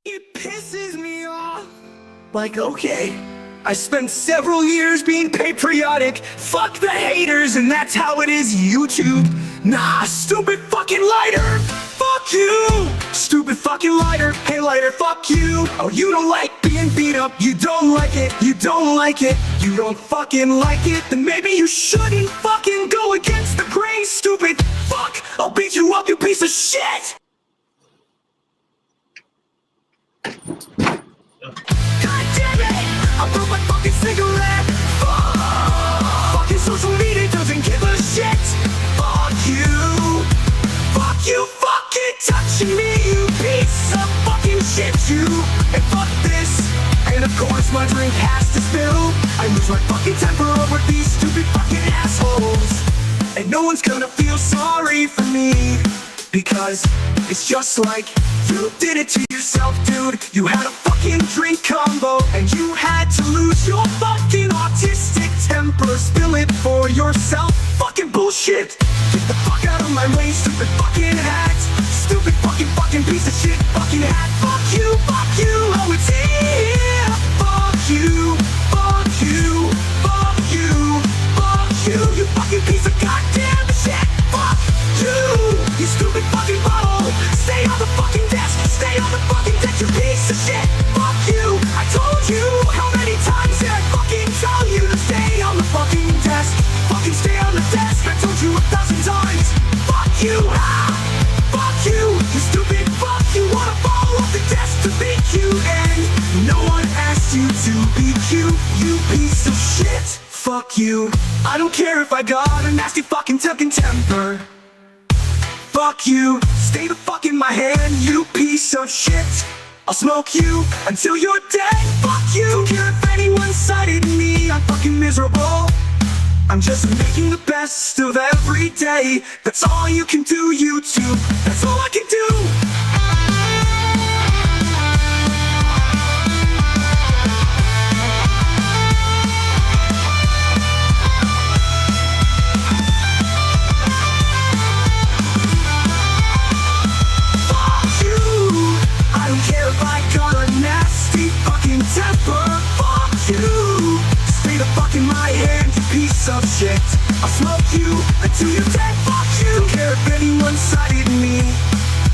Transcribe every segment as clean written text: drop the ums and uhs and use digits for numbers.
It pisses me off. Like, okay, I spent several years being patriotic. Fuck the haters, and that's how it is, YouTube. Nah, stupid fucking lighter. Fuck you. Stupid fucking lighter. Hey, lighter, fuck you. Oh, you don't like being beat up. You don't like it. You don't like it. You don't fucking like it. Then maybe you shouldn't fucking go against the grain, stupid fuck. I'll beat you up, you piece of shit. God damn it! I broke my fucking cigarette. Fuck. Fucking social media doesn't give a shit. Fuck you. Fuck you fucking touching me, you piece of fucking shit, you. And fuck this. And of course my drink has to spill. I lose my fucking temper over these stupid fucking assholes. And no one's gonna feel sorry for me, because it's just like you did it to yourself, dude. You had a fucking drink combo, and you had to lose your fucking autistic temper. Spill it for yourself. Fucking bullshit. Get the fuck out of my way, stupid fucking hat. Stupid fucking piece of shit fucking hat. Fuck you, oh it's here. Fuck you, fuck you, fuck you, fuck you. You fucking piece of goddamn shit. Fuck you, you stupid fucking bottle. Stay on the fucking desk, stay on the fucking desk, you piece of shit. Fuck you, I told you how many times did I fucking tell you to stay on the fucking desk. Fucking stay on the desk, I told you 1,000 times. Fuck you, fuck you, you stupid fuck. You wanna fall off the desk to beat you, and no one asked you to beat you, you piece of shit. Fuck you. I don't care if I got a nasty fucking temper. Fuck you. Stay the fuck in my hand, you piece of shit. I'll smoke you until you're dead. Fuck you. Don't care if anyone cited me, I'm fucking miserable. I'm just making the best of every day. That's all you can do, YouTube. That's all I can do. Temper, fuck you. Stay the fuck in my hand, you piece of shit. I'll smoke you until you're dead. Fuck you. Don't care if anyone cited me,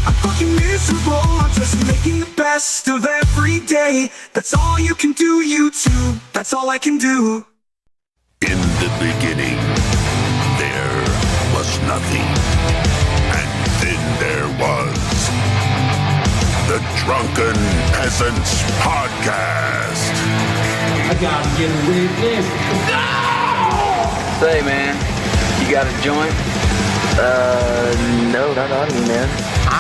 I'm fucking miserable. I'm just making the best of every day. That's all you can do, YouTube. That's all I can do. In the beginning, there was nothing. And then there was the Drunken Peasants Podcast. I gotta get rid of this. No! Say, man, you got a joint? No, not on me, man. I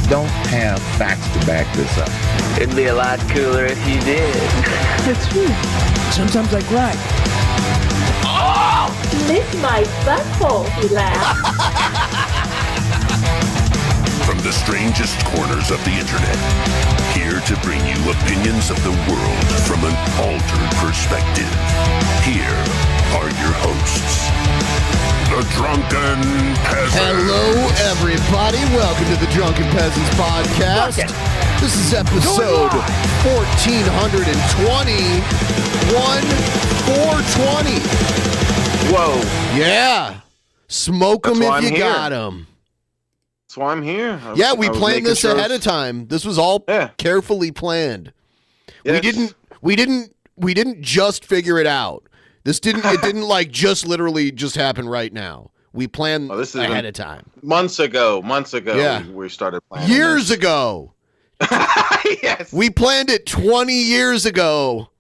don't have facts to back this up. It'd be a lot cooler if you did. That's true. Sometimes I cry. Oh! Lick my butthole, he laughed. From the strangest corners of the internet, here to bring you opinions of the world from an altered perspective. Here are your hosts, the Drunken Peasants. Hello, everybody. Welcome to the Drunken Peasants Podcast. This is episode 1420. 420. Whoa. Yeah. Smoke them if you got them. That's why I'm here. Yeah, we planned this ahead of time. This was all carefully planned. Yes. We didn't just figure it out. It didn't like just literally just happen right now. We planned this ahead of time. Months ago, we started planning. Years ago. Yes. We planned it 20 years ago.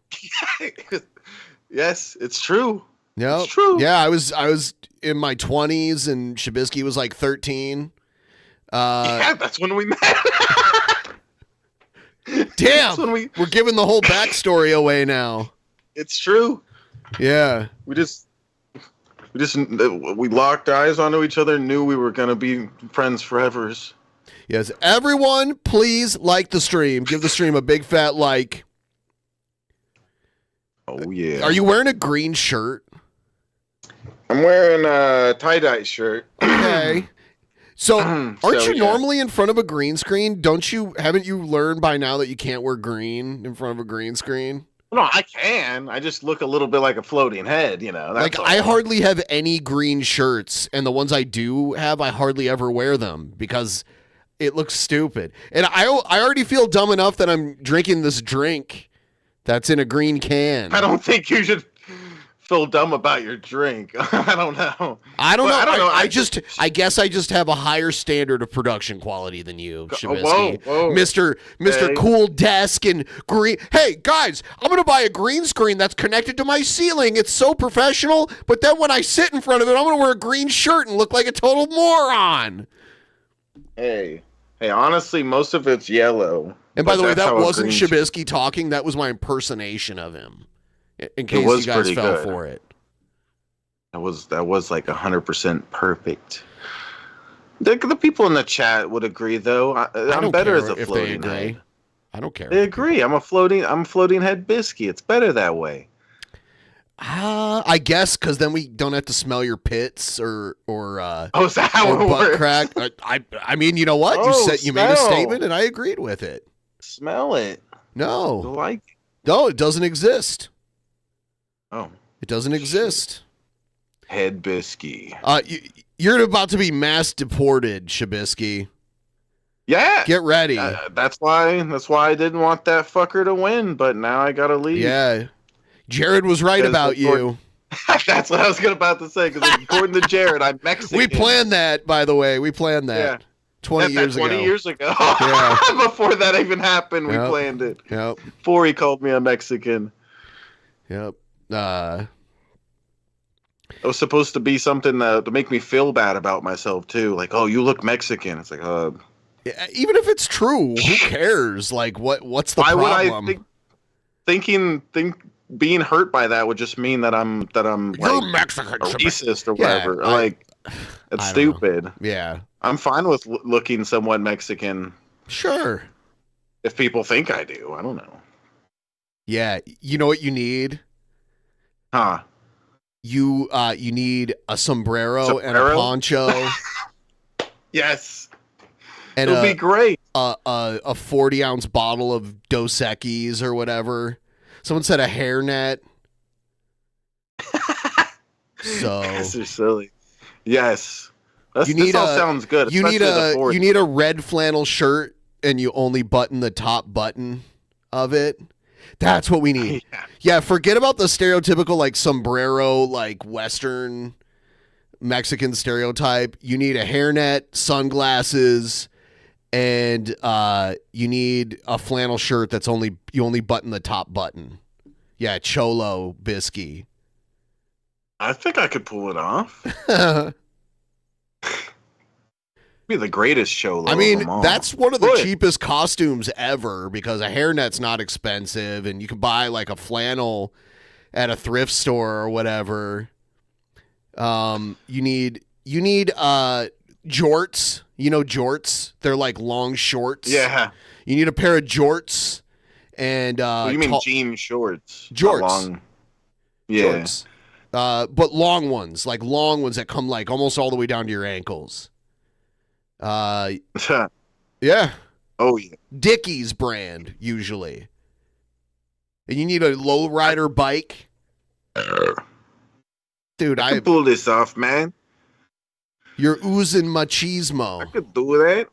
Yes, it's true. Yep. It's true. Yeah, I was in my 20s and Shabisky was like 13. Yeah, that's when we met. Damn, we're giving the whole backstory away now. It's true. Yeah. We locked eyes onto each other and knew we were going to be friends forever. Yes, everyone, please like the stream. Give the stream a big fat like. Oh, yeah. Are you wearing a green shirt? I'm wearing a tie-dye shirt. Okay. So, aren't you yeah. normally in front of a green screen? Haven't you learned by now that you can't wear green in front of a green screen? No, I can. I just look a little bit like a floating head, you know. That's I hardly have any green shirts, and the ones I do have, I hardly ever wear them because it looks stupid. And I already feel dumb enough that I'm drinking this drink that's in a green can. I don't think you should feel dumb about your drink. I don't know. I don't know. I guess I just have a higher standard of production quality than you, Shabisky. Whoa. Mr. Hey. Cool Desk and green. Hey, guys, I'm going to buy a green screen that's connected to my ceiling. It's so professional, but then when I sit in front of it, I'm going to wear a green shirt and look like a total moron. Hey, honestly, most of it's yellow. And by the way, That's that how a wasn't green Shabisky talking. That was my impersonation of him. In case was you guys pretty fell good. for it. That was like 100% perfect. The people in the chat would agree, though. I'm don't better care as a if floating they agree. head. I don't care. They agree. I'm floating head biscuit. It's better that way. I guess because then we don't have to smell your pits or Is that how or it butt works? crack. I mean, you know what? You made a smell. statement and I agreed with it. Smell it. No, Like no, it doesn't exist. oh, It doesn't exist. head biscuit. You're about to be mass deported, Shabisky. Yeah. Get ready. That's why I didn't want that fucker to win, but now I gotta leave. Yeah, Jared was right about you. That's what I was about to say. Because according to Jared, I'm Mexican. We planned that, by the way. We planned that. Yeah. 20 years ago. 20 years ago. Yeah. Before that even happened, we Yep. planned it. Yep. Before he called me a Mexican. Yep. It was supposed to be something to make me feel bad about myself too. Like, oh, you look Mexican. It's like, even if it's true, who cares? Like, what's the why problem? would I think being hurt by that would just mean that I'm You're like Mexican, a racist or whatever. Yeah, Like, I it's don't stupid. know. Yeah. I'm fine with looking somewhat Mexican Sure. if people think I do. I don't know. Yeah. You know what you need? Huh? You need a sombrero and a Sombrero? poncho Yes. and It'll be great. a 40-ounce bottle of Dos Equis or whatever. Someone said a hairnet. So Yes, you're silly. Yes. you need this all sounds good. You need especially the fourth. you need a red flannel shirt and you only button the top button of it. That's what we need. Yeah, forget about the stereotypical like sombrero, like Western Mexican stereotype. You need a hairnet, sunglasses, and you need a flannel shirt that's you only button the top button. Yeah, Cholo Bisky. I think I could pull it off. Be the greatest show. I mean, that's one of the Would. cheapest costumes ever because a hairnet's not expensive and you can buy like a flannel at a thrift store or whatever. You need jorts. You know jorts? They're like long shorts. Yeah. You need a pair of jorts and What do you mean jean shorts? Jorts. Long. Yeah. Jorts. But long ones that come like almost all the way down to your ankles. Yeah. Oh yeah. Dickies brand usually. And you need a lowrider bike. Dude, I can pull this off, man. You're oozing machismo. I could do that.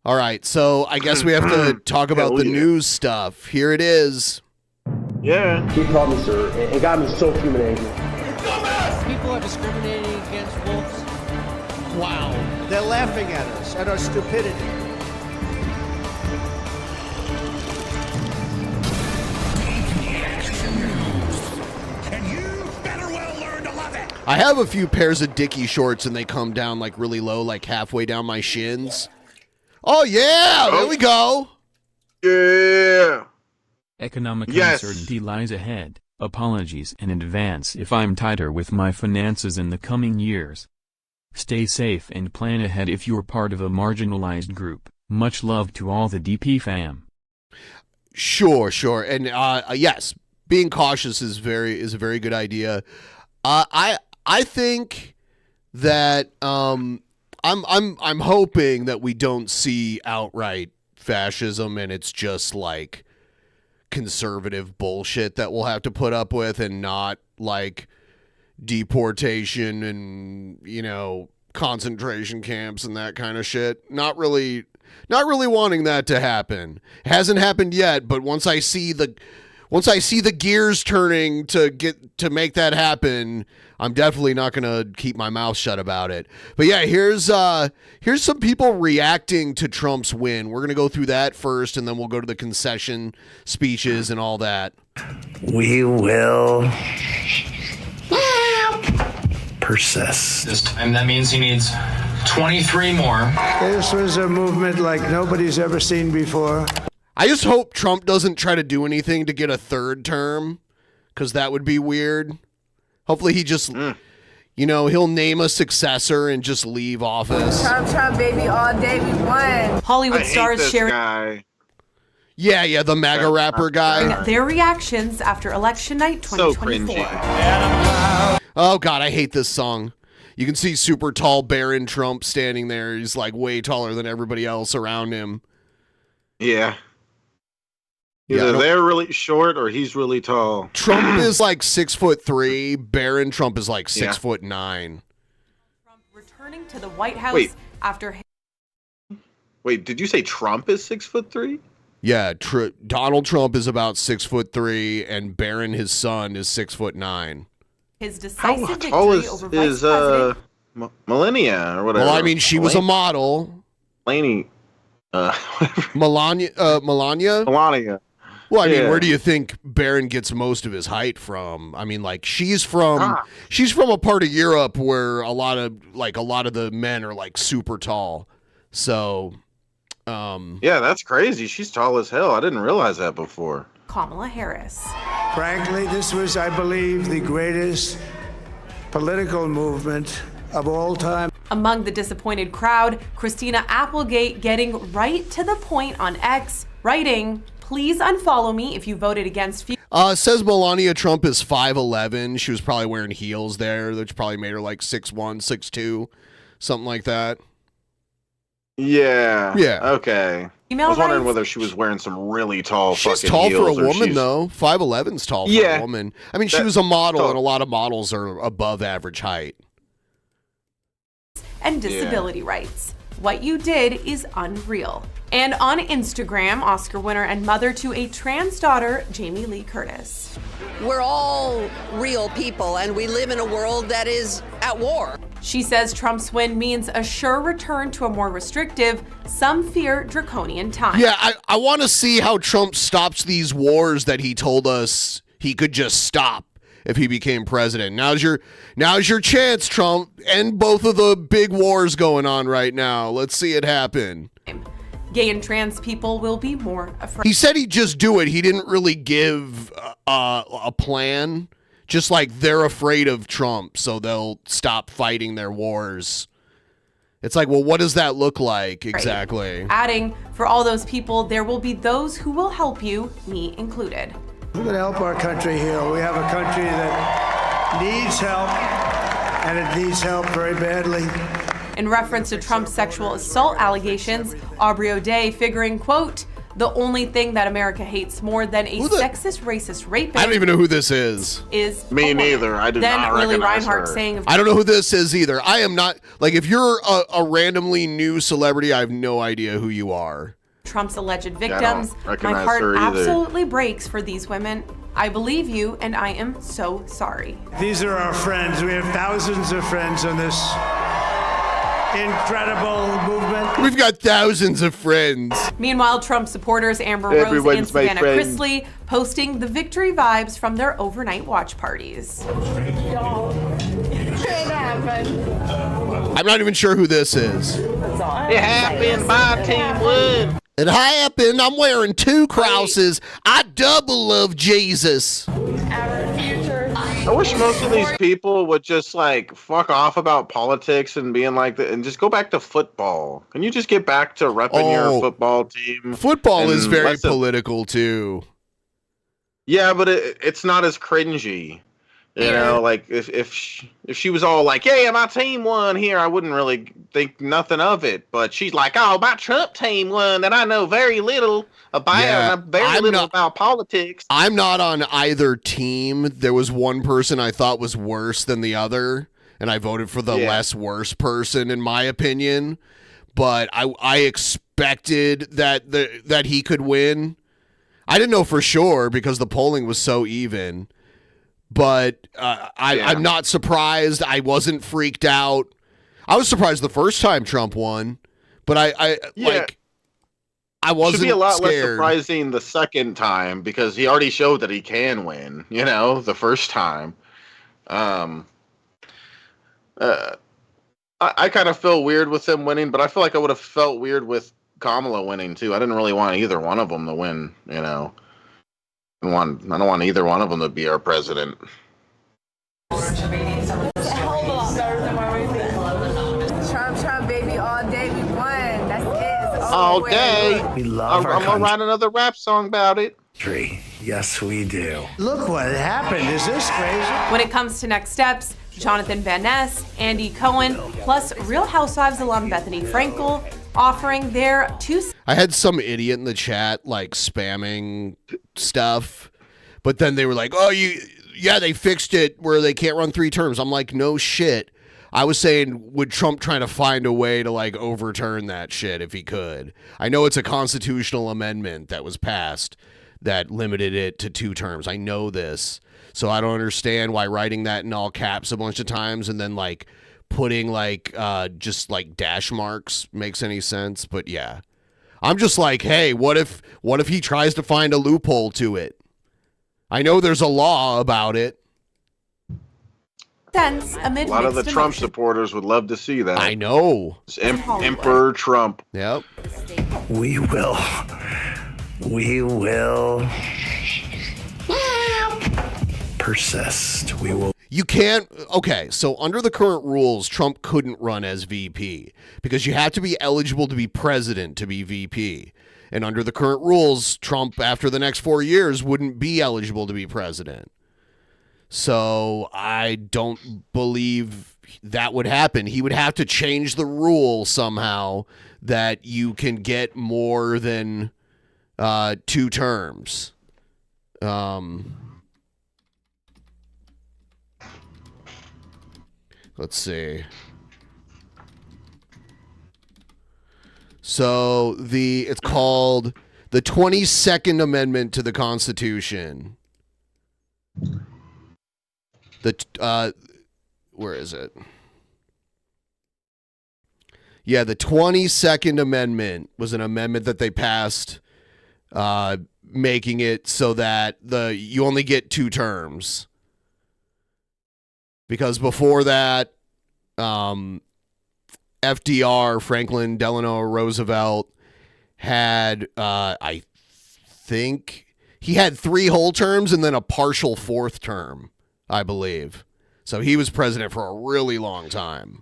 All right, so I guess we have to talk about the news stuff. Here it is. Yeah. He called me sir and got me so fuming angry. People are discriminating against wolves. Wow. They're laughing at us, at our stupidity. I have a few pairs of Dickie shorts and they come down like really low, like halfway down my shins. Oh yeah, there we go. Yeah. Economic uncertainty lies ahead. Apologies in advance if I'm tighter with my finances in the coming years. Stay safe and plan ahead if you're part of a marginalized group. Much love to all the DP fam. Sure. And yes, being cautious is a very good idea. I think that I'm hoping that we don't see outright fascism and it's just like conservative bullshit that we'll have to put up with and not like deportation and, you know, concentration camps and that kind of shit. Not really wanting that to happen. Hasn't happened yet, but once I see the gears turning to make that happen, I'm definitely not going to keep my mouth shut about it. But yeah, here's some people reacting to Trump's win. We're going to go through that first, and then we'll go to the concession speeches and all that. We will persist. This time that means he needs 23 more. This was a movement like nobody's ever seen before. I just hope Trump doesn't try to do anything to get a third term, because that would be weird. Hopefully he just, you know, he'll name a successor and just leave office. Trump, baby, all day we won. Hollywood stars sharing Yeah, the MAGA rapper guy. their reactions after election night 2024. Oh, God, I hate this song. You can see super tall Barron Trump standing there. He's like way taller than everybody else around him. Yeah. Either they're really short or he's really tall. Trump is like 6'3". Barron Trump is like 6'9". Trump returning to the White House after. Wait, did you say Trump is 6'3"? Yeah, Donald Trump is about 6'3", and Barron, his son, is 6'9". His decisive victory over Vice President Melania or whatever. Well, I mean, she was a model. Melania. Well, I mean, where do you think Barron gets most of his height from? I mean, like she's from a part of Europe where a lot of the men are like super tall. So, yeah, that's crazy. She's tall as hell. I didn't realize that before. Kamala Harris. Frankly, this was, I believe, the greatest political movement of all time. Among the disappointed crowd, Christina Applegate getting right to the point on X, writing, "Please unfollow me if you voted against." Says Melania Trump is 5'11". She was probably wearing heels there, which probably made her like 6'1", 6'2", something like that. Yeah. Yeah. Okay. I was wondering whether she was wearing some really tall She's fucking tall heels for a woman, though. 5'11's tall for a woman. I mean, she was a model, and a lot of models are above average height. And disability rights. What you did is unreal. And on Instagram, Oscar winner and mother to a trans daughter, Jamie Lee Curtis. We're all real people, and we live in a world that is at war. She says Trump's win means a sure return to a more restrictive, some fear draconian time. Yeah, I want to see how Trump stops these wars that he told us he could just stop if he became president. Now's your chance, Trump. End both of the big wars going on right now. Let's see it happen. Gay and trans people will be more afraid. He said he'd just do it. He didn't really give a plan. Just like they're afraid of Trump, so they'll stop fighting their wars. It's like, well, what does that look like exactly? Adding, for all those people, there will be those who will help you, me included. We're going to help our country heal. We have a country that needs help, and it needs help very badly. In reference to Trump's sexual assault allegations, Aubrey O'Day figuring, quote, "The only thing that America hates more than a sexist, racist rapist." I don't even know who this is. Me neither. I do not recognize Willie Reinhart her. saying, I don't know who this is either. I am not, like, if you're a randomly new celebrity, I have no idea who you are. Trump's alleged victims. I don't My heart her either. absolutely breaks for these women. I believe you, and I am so sorry. These are our friends. We have thousands of friends on this incredible movement. We've got thousands of friends. Meanwhile, Trump supporters Amber Rose and Everyone's my Savannah friend. Chrisley posting the victory vibes from their overnight watch parties. I'm not even sure who this is. It happened by Team Wood. It happened. I'm wearing 2 Krauses. I double love Jesus. I wish most of these people would just like fuck off about politics and being like that, and just go back to football. Can you just get back to repping your football team? Football is very political too. Yeah, but it's not as cringy. You know, like if she was all like, "Yeah, my team won here," I wouldn't really think nothing of it. But she's like, "Oh, my Trump team won that I know very little about, and very little about politics." I'm not on either team. There was one person I thought was worse than the other, and I voted for the less worse person, in my opinion. But I expected that he could win. I didn't know for sure because the polling was so even. But I'm not surprised. I wasn't freaked out. I was surprised the first time Trump won, but I wasn't Should be a lot scared. less surprising the second time because he already showed that he can win. You know, the first time. I kind of feel weird with him winning, but I feel like I would have felt weird with Kamala winning too. I didn't really want either one of them to win. You know. I don't want either one of them to be our president. Trump, baby, all day we won. That's it. It's All over day. We love our I'm gonna write another rap song about it. Yes, we do. Look what happened. Is this crazy? When it comes to next steps, Jonathan Van Ness, Andy Cohen, plus Real Housewives alum Bethany Frankel offering their I had some idiot in the chat like spamming stuff, but then they were like, "Oh, they fixed it where they can't run 3 terms." I'm like, "No shit." I was saying, would Trump try to find a way to like overturn that shit if he could? I know it's a constitutional amendment that was passed that limited it to 2 terms. I know this, so I don't understand why writing that in all caps a bunch of times and then like putting like just like dash marks makes any sense. But yeah, I'm just like, hey, what if he tries to find a loophole to it? I know there's a law about it. Amid a lot of the mixed Trump emotions. supporters would love to see that. I know. It's Emperor Trump. Yep. We will persist. We will. You can't. Okay, so under the current rules, Trump couldn't run as VP because you have to be eligible to be president to be VP. And under the current rules, Trump, after the next 4 years, wouldn't be eligible to be president. So I don't believe that would happen. He would have to change the rule somehow that you can get more than 2 terms. Let's see. So it's called the 22nd Amendment to the Constitution. Where is it? Yeah, the 22nd Amendment was an amendment that they passed, making it so that you only get 2 terms. Because before that, FDR, Franklin Delano Roosevelt, had, I think, he had 3 whole terms and then a partial 4th term, I believe. So he was president for a really long time.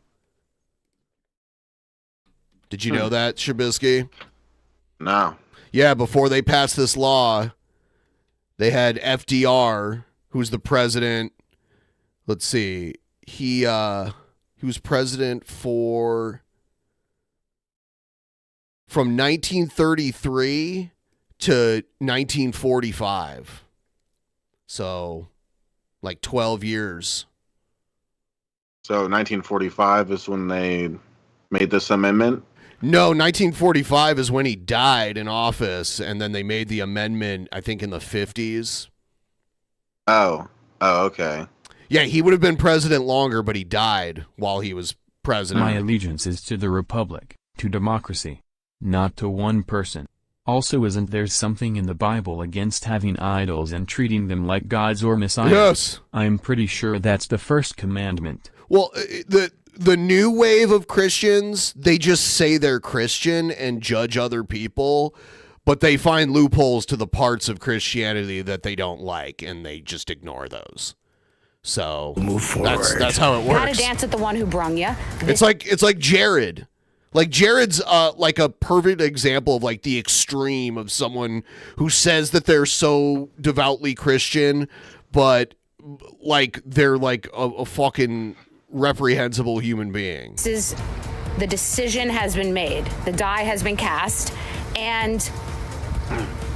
Did you know that, Shabisky? No. Yeah, before they passed this law, they had FDR, who's the president. Let's see. He was president from 1933 to 1945. So, like 12 years. So 1945 is when they made this amendment? No, 1945 is when he died in office, and then they made the amendment, I think, in the 50s. Oh, okay. Yeah, he would have been president longer, but he died while he was president. My allegiance is to the republic, to democracy, not to one person. Also, isn't there something in the Bible against having idols and treating them like gods or messiahs? Yes. I'm pretty sure that's the first commandment. Well, the new wave of Christians, they just say they're Christian and judge other people, but they find loopholes to the parts of Christianity that they don't like, and they just ignore those. So move forward. That's how it works. Gotta dance at the one who brung you. It's like Jared. Like Jared's like a perfect example of like the extreme of someone who says that they're so devoutly Christian, but like they're like a fucking reprehensible human being. The decision has been made. The die has been cast, and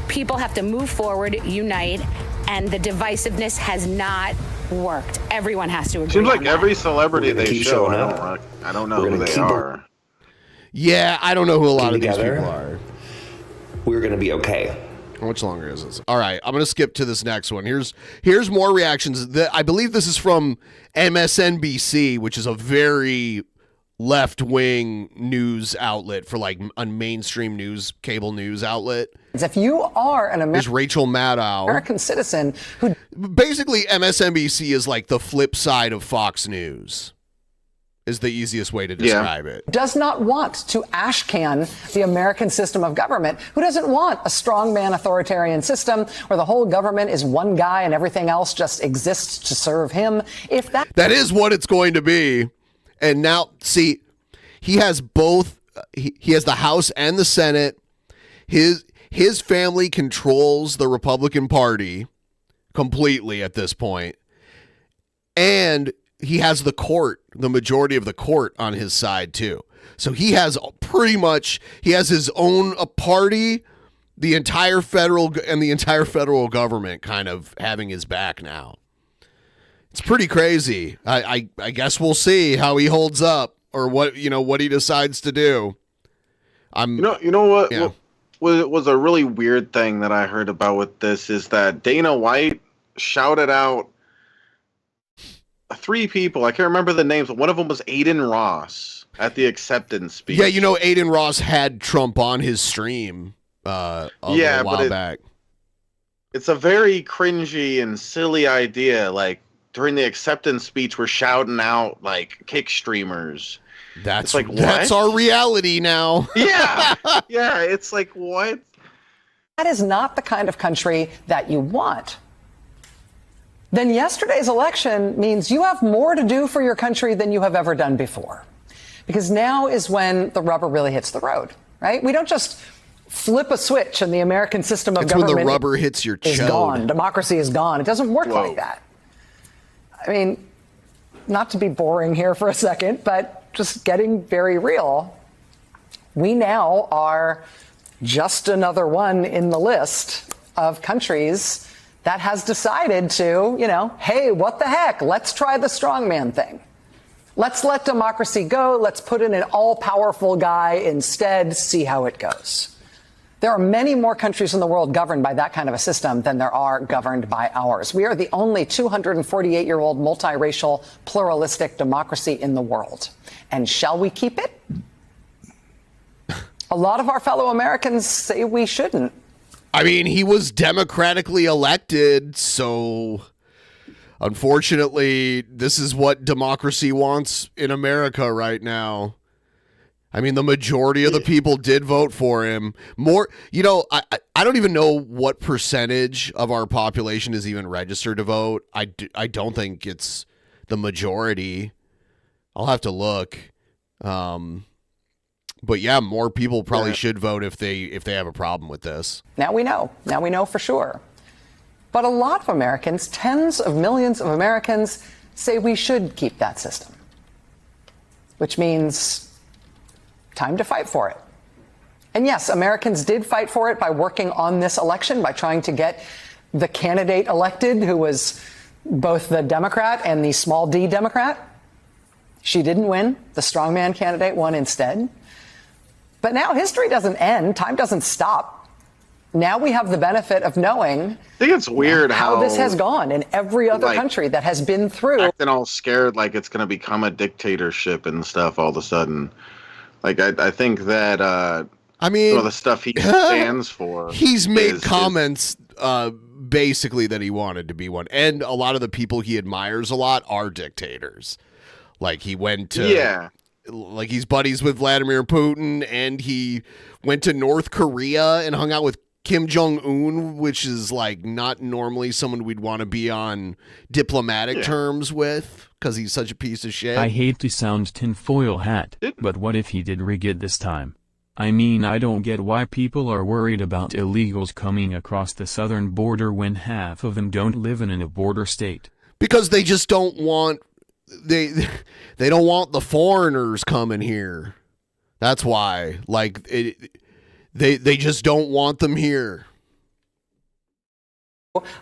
people have to move forward, unite, and the divisiveness has not worked. Everyone has to agree. Seems like on every that. celebrity they show, I don't know who they are. Yeah, I don't know who a lot of these people are. We're going to be okay. How much longer is this? All right, I'm going to skip to this next one. Here's more reactions. I believe this is from MSNBC, which is a very left-wing news outlet for like a mainstream news, cable news outlet. If you are an There's Rachel Maddow, American citizen who basically MSNBC is like the flip side of Fox News. Is the easiest way to describe it. does not want to ashcan the American system of government, who doesn't want a strongman authoritarian system where the whole government is one guy and everything else just exists to serve him. If that is what it's going to be. And now, see, he has both. He has the House and the Senate. His family controls the Republican Party completely at this point. And he has the court, the majority of the court on his side too. So he has his own party, the entire federal government kind of having his back now. It's pretty crazy. I guess we'll see how he holds up or what he decides to do. You know what? Yeah. What was a really weird thing that I heard about with this is that Dana White shouted out 3 people. I can't remember the names, but one of them was Aiden Ross at the acceptance speech. Yeah, Aiden Ross had Trump on his stream a while back. It's a very cringy and silly idea. Like during the acceptance speech, we're shouting out like kick streamers. That's like, what? That's our reality now. Yeah, yeah. It's like, what? that is not the kind of country that you want, then yesterday's election means you have more to do for your country than you have ever done before. Because now is when the rubber really hits the road, right? We don't just flip a switch and the American system of government when the rubber hits your is chode. gone. Democracy is gone. It doesn't work like that. I mean, not to be boring here for a second, but just getting very real. We now are just another one in the list of countries that has decided to, hey, what the heck? Let's try the strongman thing. Let's let democracy go. Let's put in an all-powerful guy instead, see how it goes. There are many more countries in the world governed by that kind of a system than there are governed by ours. We are the only 248-year-old multiracial, pluralistic democracy in the world. And shall we keep it? A lot of our fellow Americans say we shouldn't. I mean, he was democratically elected, so unfortunately, this is what democracy wants in America right now. I mean, the majority of the people did vote for him. More, I don't even know what percentage of our population is even registered to vote. I don't think it's the majority. I'll have to look. But yeah, more people probably should vote if they have a problem with this. Now we know. Now we know for sure. But a lot of Americans, tens of millions of Americans, say we should keep that system. Which means time to fight for it. And yes, Americans did fight for it by working on this election, by trying to get the candidate elected who was both the Democrat and the small d Democrat. She didn't win. The strongman candidate won instead. But now history doesn't end. Time doesn't stop. Now we have the benefit of knowing I think it's weird how this has gone in every other country that has been through. Acting all scared like it's going to become a dictatorship and stuff all of a sudden. Like, I think that some of the stuff he stands for. He's made comments basically that he wanted to be one. And a lot of the people he admires a lot are dictators. Like he went to... Like he's buddies with Vladimir Putin, and he went to North Korea and hung out with Kim Jong-un, which is like not normally someone we'd want to be on diplomatic terms with because he's such a piece of shit. I hate to sound tinfoil hat, but what if he did rig it this time? I mean, I don't get why people are worried about illegals coming across the southern border when half of them don't live in a border state. Because they just don't want they don't want the foreigners coming here. That's why. Like they just don't want them here.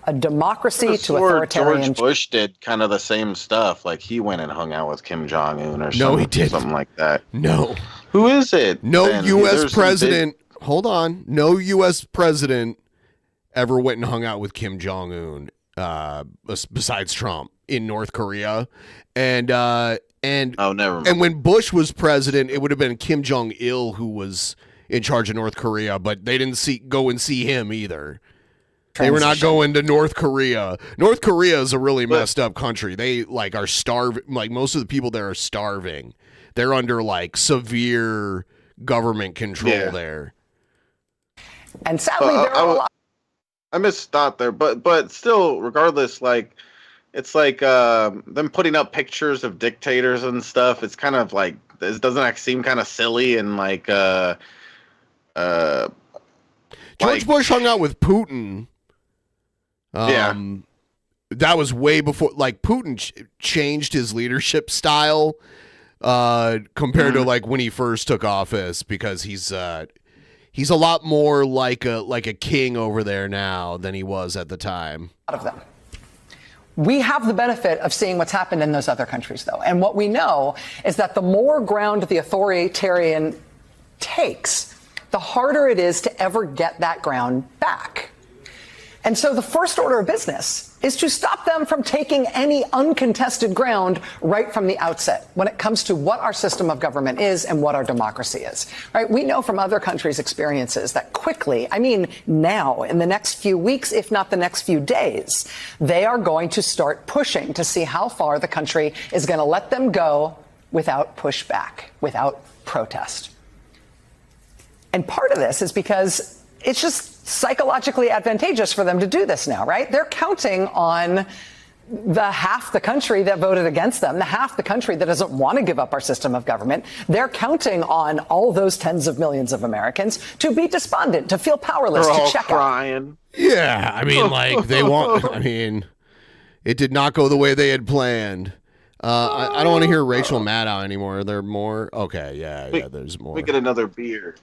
A democracy to authoritarian. George Bush did kind of the same stuff. Like he went and hung out with Kim Jong Un or something. No, he didn't. Something like that. No. Who is it? No then? U.S. president. Hold on. No U.S. president ever went and hung out with Kim Jong Un, besides Trump, in North Korea, and oh, never mind. And when Bush was president, it would have been Kim Jong Il who was in charge of North Korea, but they didn't go and see him either. They were not going to North Korea. North Korea is a really messed up country. They like are starving. Like most of the people there are starving. They're under like severe government control there. And sadly, there are a lot. I misthought there, but still, regardless, like it's like them putting up pictures of dictators and stuff. It's kind of like this doesn't seem kind of silly and like George Bush hung out with Putin. That was way before. Like Putin changed his leadership style compared to like when he first took office, because he's a lot more like a king over there now than he was at the time. Of them. We have the benefit of seeing what's happened in those other countries, though. And what we know is that the more ground the authoritarian takes, the harder it is to ever get that ground back. And so the first order of business is to stop them from taking any uncontested ground right from the outset when it comes to what our system of government is and what our democracy is. Right? We know from other countries' experiences that quickly, I mean now, in the next few weeks, if not the next few days, they are going to start pushing to see how far the country is going to let them go without pushback, without protest. And part of this is because it's just psychologically advantageous for them to do this now, right? They're counting on the half the country that voted against them, the half the country that doesn't want to give up our system of government. They're counting on all those tens of millions of Americans to be despondent, to feel powerless, They're all to check crying. out. Yeah, I mean, like they want. I mean, it did not go the way they had planned. I don't want to hear Rachel Maddow anymore. Are there more? Okay, yeah, there's more. We get another beer.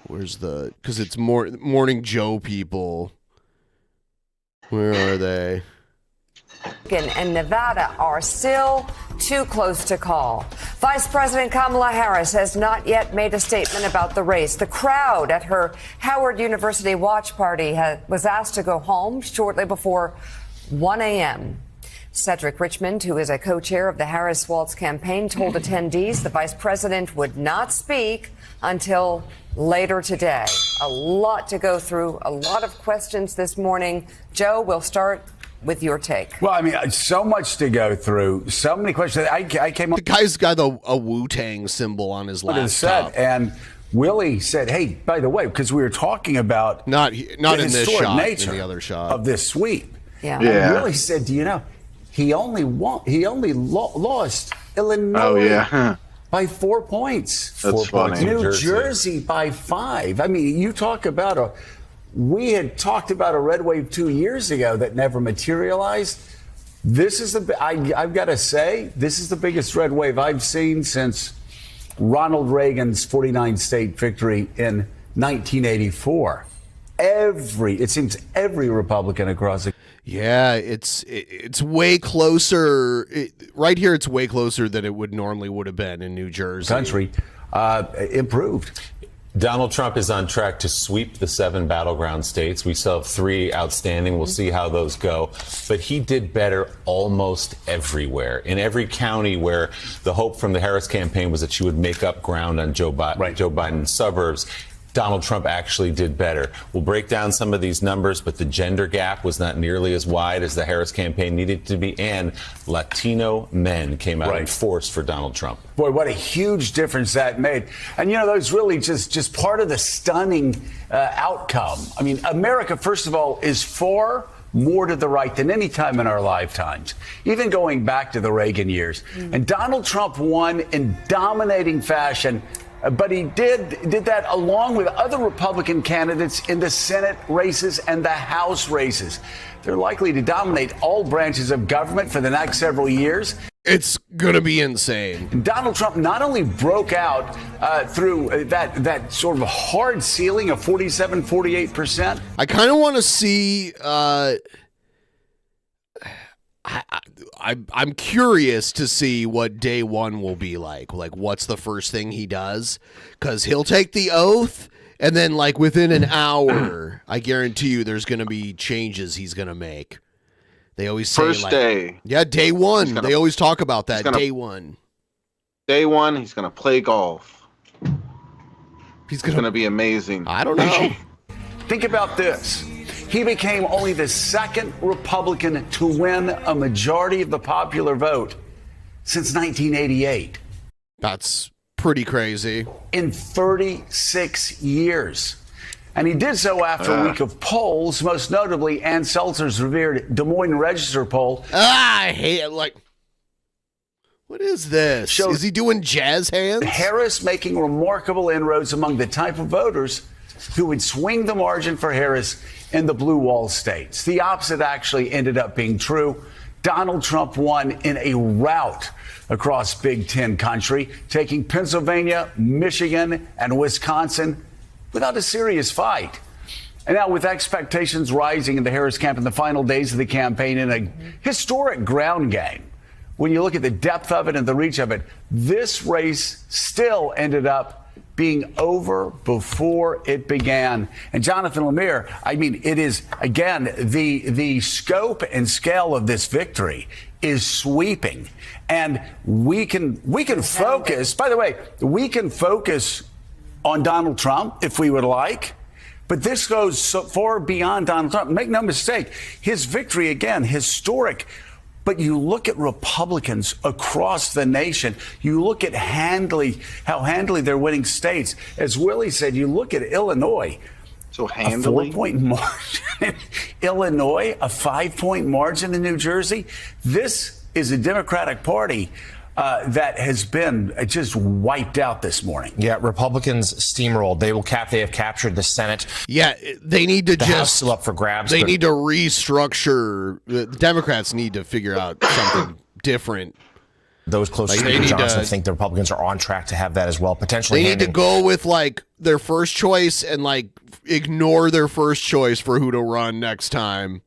Where's the? Because it's more Morning Joe people. Where are they? And Nevada are still too close to call. Vice President Kamala Harris has not yet made a statement about the race. The crowd at her Howard University watch party was asked to go home shortly before 1 a.m. Cedric Richmond, who is a co-chair of the Harris-Walz campaign, told attendees the vice president would not speak until later today. A lot to go through, a lot of questions this morning. Joe, we'll start with your take. Well, I mean, so much to go through, so many questions. I came up. The guy's got a Wu-Tang symbol on his laptop. And Willie said, "Hey, by the way, because we were talking about not in this shot, nature in the other shot of this sweep." Yeah. And Willie said, "Do you know he only lost Illinois by 4 points. That's 4 points. New Jersey by 5. I mean, you talk about we had talked about a red wave 2 years ago that never materialized. This is I've got to say, this is the biggest red wave I've seen since Ronald Reagan's 49 state victory in 1984. It seems every Republican across the it's way closer right here. It's way closer than it would have been in New Jersey. Country improved. Donald Trump is on track to sweep the 7 battleground states. We still have 3 outstanding. We'll see how those go. But he did better almost everywhere. In every county where the hope from the Harris campaign was that she would make up ground on Joe Biden's suburbs, Donald Trump actually did better. We'll break down some of these numbers, but the gender gap was not nearly as wide as the Harris campaign needed to be, and Latino men came out in force for Donald Trump. Boy, what a huge difference that made. And, that was really just part of the stunning outcome. I mean, America, first of all, is far more to the right than any time in our lifetimes, even going back to the Reagan years. And Donald Trump won in dominating fashion But he did that along with other Republican candidates in the Senate races and the House races. They're likely to dominate all branches of government for the next several years. It's going to be insane. Donald Trump not only broke out through that sort of hard ceiling of 47-48%. I kind of want to see... I'm curious to see what day one will be like. Like, what's the first thing he does? Because he'll take the oath, and then, like, within an hour, I guarantee you there's going to be changes he's going to make. They always say, first day. Yeah, day one. They always talk about that. Day one. Day one, he's going to play golf. He's going to be amazing. I don't know. Think about this. He became only the second Republican to win a majority of the popular vote since 1988. That's pretty crazy. In 36 years. And he did so after a week of polls, most notably Ann Seltzer's revered Des Moines Register poll. I hate it. Like, what is this? Is he doing jazz hands? Harris making remarkable inroads among the type of voters who would swing the margin for Harris in the blue wall states. The opposite actually ended up being true. Donald Trump won in a rout across Big Ten country, taking Pennsylvania, Michigan, and Wisconsin without a serious fight. And now with expectations rising in the Harris camp in the final days of the campaign in a historic ground game, when you look at the depth of it and the reach of it, this race still ended up being over before it began. And Jonathan Lemire, I mean, it is, again, the scope and scale of this victory is sweeping. And we can focus, by the way, we can focus on Donald Trump if we would like. But this goes so far beyond Donald Trump. Make no mistake, his victory, again, historic. But you look at Republicans across the nation. You look at how handily they're winning states. As Willie said, you look at Illinois. So handily? A 4-point margin. Illinois, a 5-point margin in New Jersey. This is a Democratic Party that has been just wiped out this morning. Yeah, Republicans steamrolled. They have captured the Senate. Yeah, they need to the House still up for grabs. They need to restructure. The Democrats need to figure out something different. Those close to Speaker Johnson think the Republicans are on track to have that as well. Potentially, they need to go with like their first choice and like ignore their first choice for who to run next time,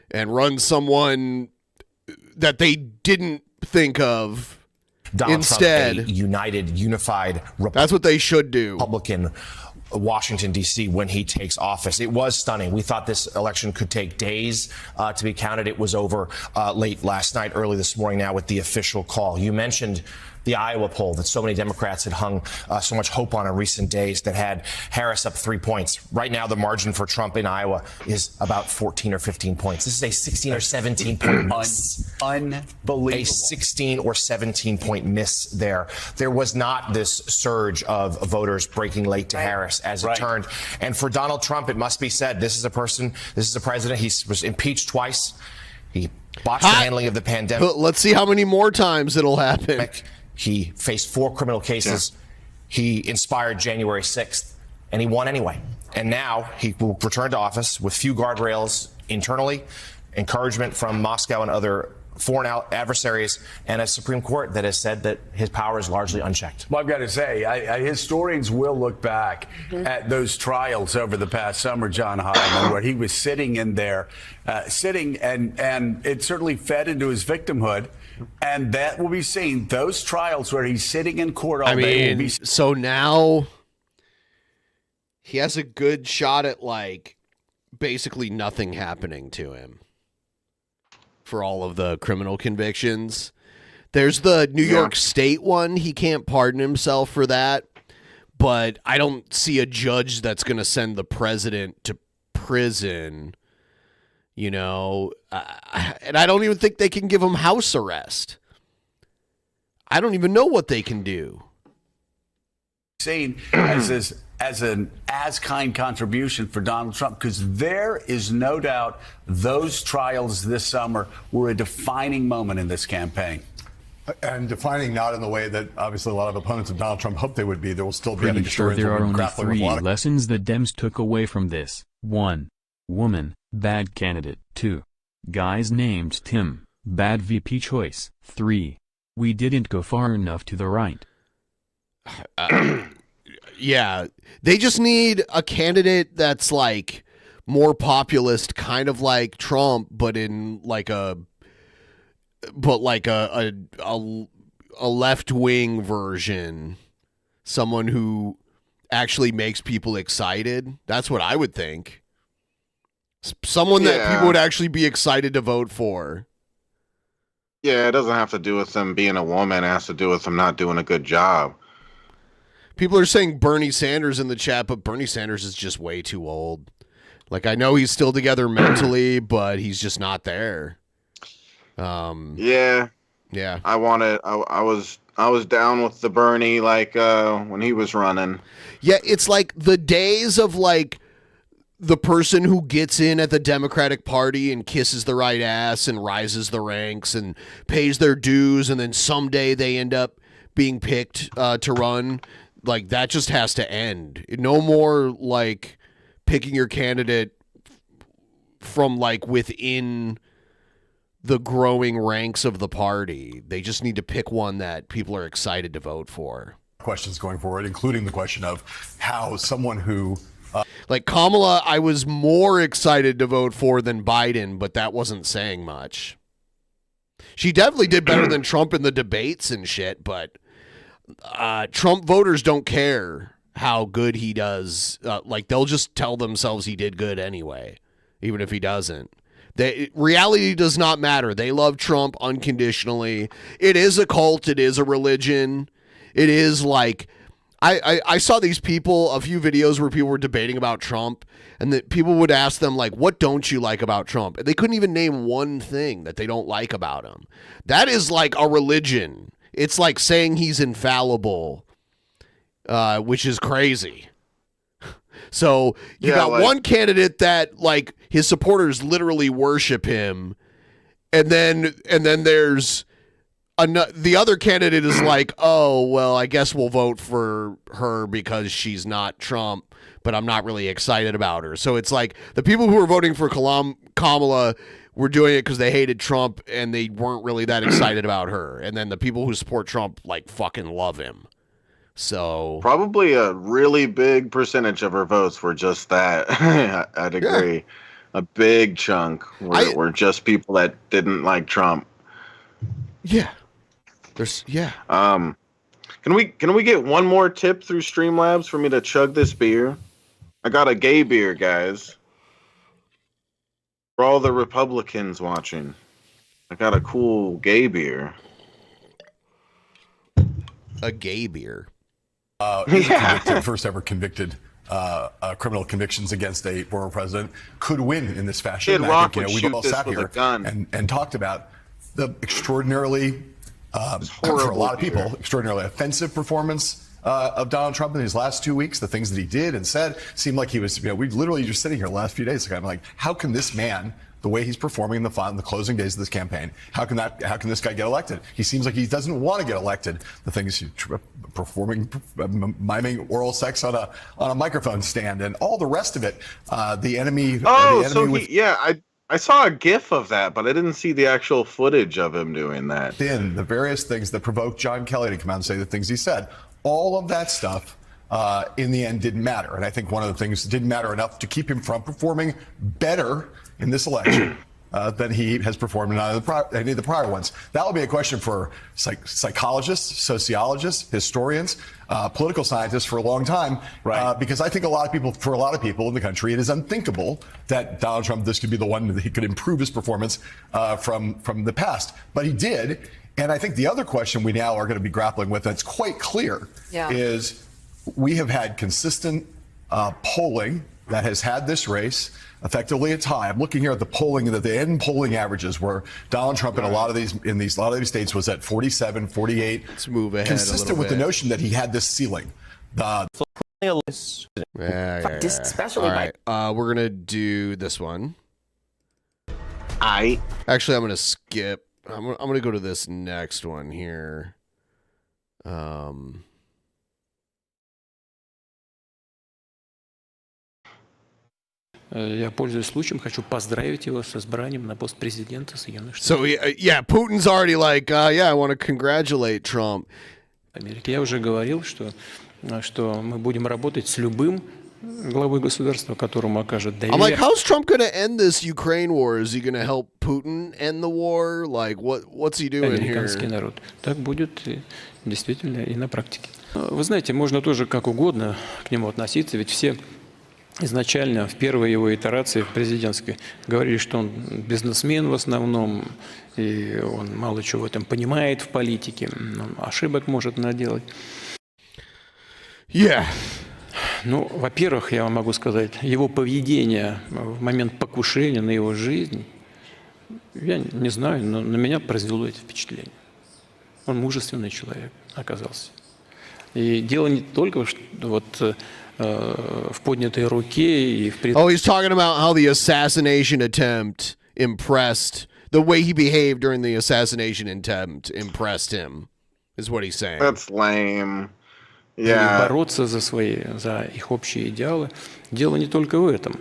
and run someone that they didn't think of. Donald instead, Trump, a unified that's what they should do. Republican Washington, D.C. when he takes office. It was stunning. We thought this election could take days to be counted. It was over late last night, early this morning now with the official call. You mentioned the Iowa poll that so many Democrats had hung so much hope on in recent days that had Harris up 3 points. Right now, the margin for Trump in Iowa is about 14 or 15 points. This is a 16 or 17 point miss. Unbelievable. A 16 or 17 point miss there. There was not this surge of voters breaking late to Harris as it turned. And for Donald Trump, it must be said, this is a president. He was impeached twice. He botched the handling of the pandemic. Let's see how many more times it'll happen. He faced 4 criminal cases. Yeah. He inspired January 6th, and he won anyway. And now he will return to office with few guardrails internally, encouragement from Moscow and other foreign adversaries, and a Supreme Court that has said that his power is largely unchecked. Well, I've got to say, historians will look back at those trials over the past summer, John Hyman, where he was sitting in there, and it certainly fed into his victimhood. And that will be seen. Those trials where he's sitting in court all day will be. So now he has a good shot at like basically nothing happening to him for all of the criminal convictions. There's the New York State one. He can't pardon himself for that. But I don't see a judge that's going to send the president to prison. You know, and I don't even think they can give him house arrest. I don't even know what they can do. Seen as an as-kind contribution for Donald Trump, because there is no doubt those trials this summer were a defining moment in this campaign. And defining not in the way that obviously a lot of opponents of Donald Trump hope they would be. There will still be, I Pretty think, sure historians there will are be only grappling with a 3 lot of lessons the Dems took away from this. 1. Woman, bad candidate. 2. Guys named Tim, bad VP choice. 3. We didn't go far enough to the right. Yeah, they just need a candidate that's like more populist, kind of like Trump, but in like a left-wing version. Someone who actually makes people excited. That's what I would think. Someone that people would actually be excited to vote for. Yeah, it doesn't have to do with them being a woman. It has to do with them not doing a good job. People are saying Bernie Sanders in the chat, but Bernie Sanders is just way too old. Like, I know he's still together mentally, but he's just not there. Yeah. I was down with the Bernie when he was running. Yeah, it's like the days of like the person who gets in at the Democratic Party and kisses the right ass and rises the ranks and pays their dues, and then someday they end up being picked to run. Like, that just has to end. No more like picking your candidate from like within the growing ranks of the party. They just need to pick one that people are excited to vote for. Questions going forward, including the question of how someone who like Kamala, I was more excited to vote for than Biden, but that wasn't saying much. She definitely did better than Trump in the debates and shit, but Trump voters don't care how good he does. Like, they'll just tell themselves he did good anyway, even if he doesn't. Reality does not matter. They love Trump unconditionally. It is a cult. It is a religion. It is like, I saw these people, a few videos where people were debating about Trump, and that people would ask them, like, what don't you like about Trump? And they couldn't even name one thing that they don't like about him. That is like a religion. It's like saying he's infallible, which is crazy. So you got one candidate that like his supporters literally worship him, and then there's the other candidate is like, oh well, I guess we'll vote for her because she's not Trump, but I'm not really excited about her. So it's like the people who are voting for Kamala were doing it because they hated Trump and they weren't really that excited about her, and then the people who support Trump like fucking love him. So probably a really big percentage of her votes were just that. I'd agree. Yeah. A big chunk were just people that didn't like Trump. Yeah. Can we get one more tip through Streamlabs for me to chug this beer? I got a gay beer, guys. For all the Republicans watching, I got a cool gay beer. A gay beer. First ever convicted criminal convictions against a former president could win in this fashion. Kid Rock we all sat here and talked about the extraordinarily, for a lot of people, extraordinarily offensive performance of Donald Trump in these last 2 weeks. The things that he did and said seemed like he was, we literally just sitting here the last few days ago. I'm like, how can this man, the way he's performing in the closing days of this campaign, how can this guy get elected? He seems like he doesn't want to get elected. The things he's miming oral sex on a microphone stand and all the rest of it. The enemy. I saw a GIF of that, but I didn't see the actual footage of him doing that. Then the various things that provoked John Kelly to come out and say the things he said, all of that stuff. In the end, didn't matter. And I think one of the things didn't matter enough to keep him from performing better in this election than he has performed in any of the prior ones. That will be a question for psychologists, sociologists, historians, political scientists for a long time. Right. Because I think for a lot of people in the country, it is unthinkable that Donald Trump, this could be the one that he could improve his performance from the past. But he did. And I think the other question we now are going to be grappling with that's quite clear is we have had consistent polling that has had this race effectively a tie. I'm looking here at the polling, that the end polling averages where Donald Trump in a lot of these states was at 47, 48. Let's move ahead consistent with the notion that he had this ceiling. Especially all right. We're gonna do this one. Actually, I'm gonna skip I'm going to go to this next one here. Я, пользуясь случаем, хочу поздравить его с избранием на пост президента Соединенных So, Штатов. yeah, Putin's already like, yeah, I want to congratulate Trump. Америки. Я уже говорил, что мы будем работать с любым главой государства, которому окажет доверие. I'm like, how's Trump going to end this Ukraine war? Is he going to help Putin end the war? Like, what's he doing Американский here? народ. Так будет действительно и на практике. Вы знаете, можно тоже как угодно к нему относиться, ведь все изначально в первой его итерации президентской говорили, что он бизнесмен в основном, и он мало чего в этом понимает в политике, ошибок может наделать. Yeah. Ну, во-первых, я вам могу сказать, его поведение в момент покушения на его жизнь, я не знаю, но на меня произвело это впечатление. Он мужественный человек оказался. И дело не только вот в поднятой руке и в Oh, he's talking about how the assassination attempt impressed, the way he behaved during the assassination attempt impressed him, is what he's saying. That's lame. Yeah. Бороться за их общие идеалы. Дело не только в этом.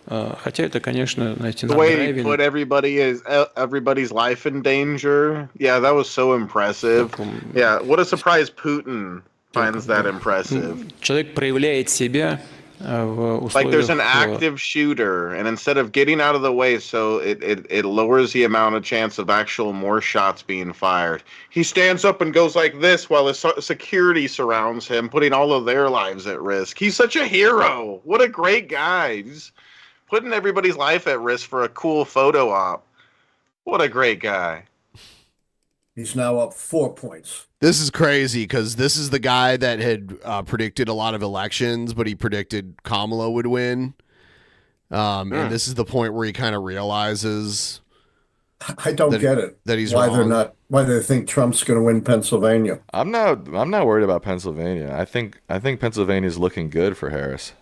Хотя это, конечно, знаете, The way he put everybody's life in danger. Yeah, that was so impressive. Yeah, what a surprise Putin finds that impressive. Человек проявляет себя в условиях... Like there's an active shooter, and instead of getting out of the way, so it lowers the amount of chance of actual more shots being fired. He stands up and goes like this while his security surrounds him, putting all of their lives at risk. He's such a hero. What a great guy. He's putting everybody's life at risk for a cool photo op. What a great guy. He's now up 4 points. This is crazy because this is the guy that had predicted a lot of elections, but he predicted Kamala would win. And this is the point where he kind of realizes. I don't get it. That he's why wrong. Why they think Trump's going to win Pennsylvania. I'm not worried about Pennsylvania. I think Pennsylvania's looking good for Harris.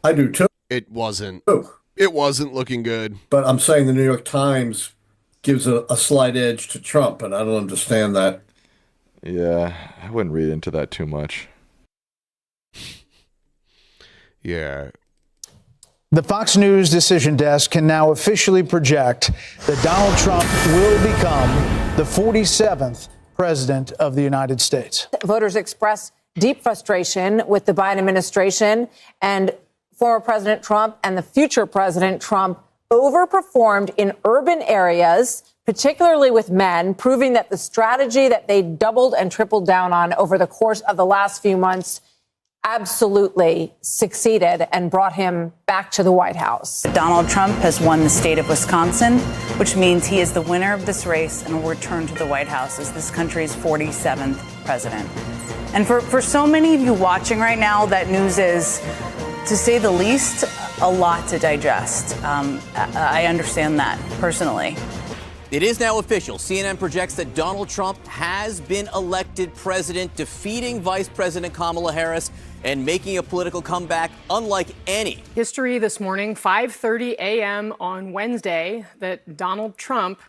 I do too. It wasn't looking good. But I'm saying the New York Times gives a slight edge to Trump, and I don't understand that. Yeah, I wouldn't read into that too much. Yeah. The Fox News decision desk can now officially project that Donald Trump will become the 47th president of the United States. Voters express deep frustration with the Biden administration, and former President Trump and the future President Trump overperformed in urban areas, particularly with men, proving that the strategy that they doubled and tripled down on over the course of the last few months absolutely succeeded and brought him back to the White House. Donald Trump has won the state of Wisconsin, which means he is the winner of this race and will return to the White House as this country's 47th president. And for so many of you watching right now, that news is, to say the least, a lot to digest. I understand that personally. It is now official. CNN projects that Donald Trump has been elected president, defeating Vice President Kamala Harris and making a political comeback unlike any. History this morning, 5:30 a.m. on Wednesday, that Donald Trump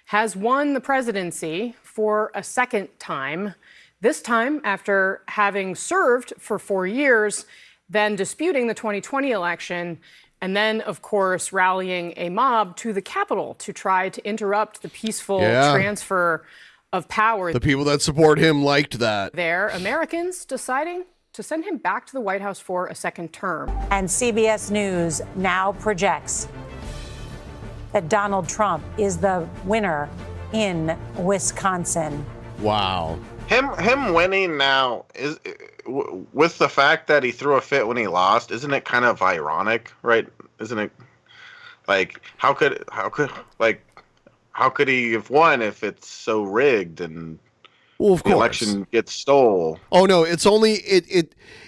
has won the presidency for a second time, this time after having served for 4 years, then disputing the 2020 election, and then, of course, rallying a mob to the Capitol to try to interrupt the peaceful transfer of power. The people that support him liked that. There, Americans deciding to send him back to the White House for a second term. And CBS News now projects that Donald Trump is the winner in Wisconsin. Wow. Him winning now is, with the fact that he threw a fit when he lost, isn't it kind of ironic, right? Isn't it like how could he have won if it's so rigged and of the election gets stole? Oh no, it's only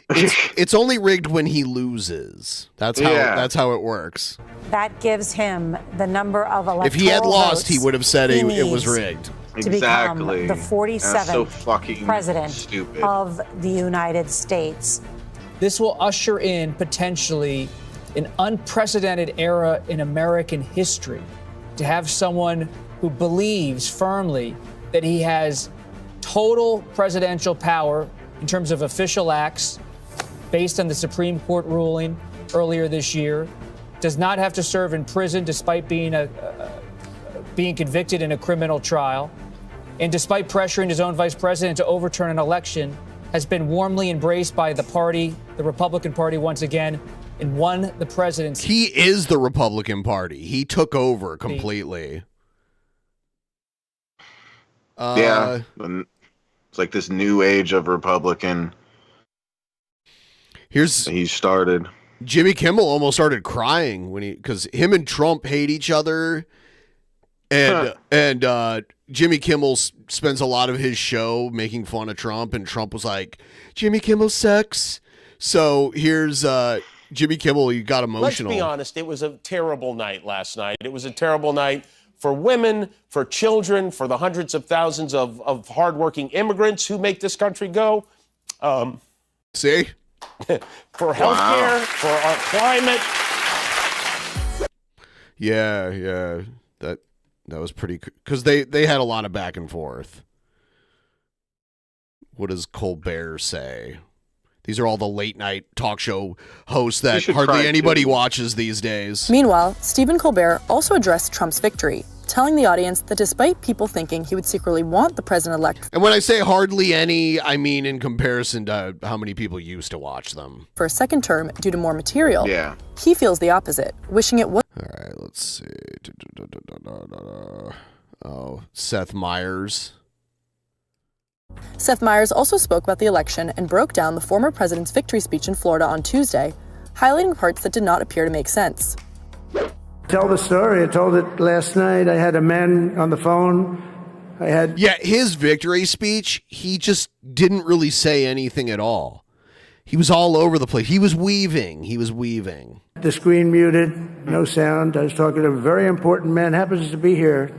it's only rigged when he loses. That's how it works. That gives him the number of electoral If he had lost, votes he would have said it was needs rigged. To become the 47th president stupid. of the United States. This will usher in potentially an unprecedented era in American history to have someone who believes firmly that he has total presidential power in terms of official acts based on the Supreme Court ruling earlier this year, does not have to serve in prison despite being convicted in a criminal trial, and despite pressuring his own vice president to overturn an election, has been warmly embraced by the party, the Republican Party once again, and won the presidency. He is the Republican Party. He took over completely. Yeah. It's like this new age of Republican. He started. Jimmy Kimmel almost started crying because him and Trump hate each other, and Jimmy Kimmel spends a lot of his show making fun of Trump, and Trump was like, "Jimmy Kimmel sucks." So here's Jimmy Kimmel. He got emotional. Let's be honest. It was a terrible night last night. It was a terrible night for women, for children, for the hundreds of thousands of hardworking immigrants who make this country go. See? For healthcare, for our climate. Yeah. That was pretty, because they had a lot of back and forth. What does Colbert say? These are all the late night talk show hosts that hardly anybody watches these days. Meanwhile, Stephen Colbert also addressed Trump's victory, telling the audience that despite people thinking he would secretly want the president-elect, And when I say hardly any, I mean in comparison to how many people used to watch them. for a second term due to more material, he feels the opposite, wishing it was. All right, let's see. Oh, Seth Meyers. Seth Meyers also spoke about the election and broke down the former president's victory speech in Florida on Tuesday, highlighting parts that did not appear to make sense. Tell the story. I told it last night. I had a man on the phone. Yeah, his victory speech, he just didn't really say anything at all. He was all over the place. He was weaving. The screen muted, no sound. I was talking to a very important man, happens to be here.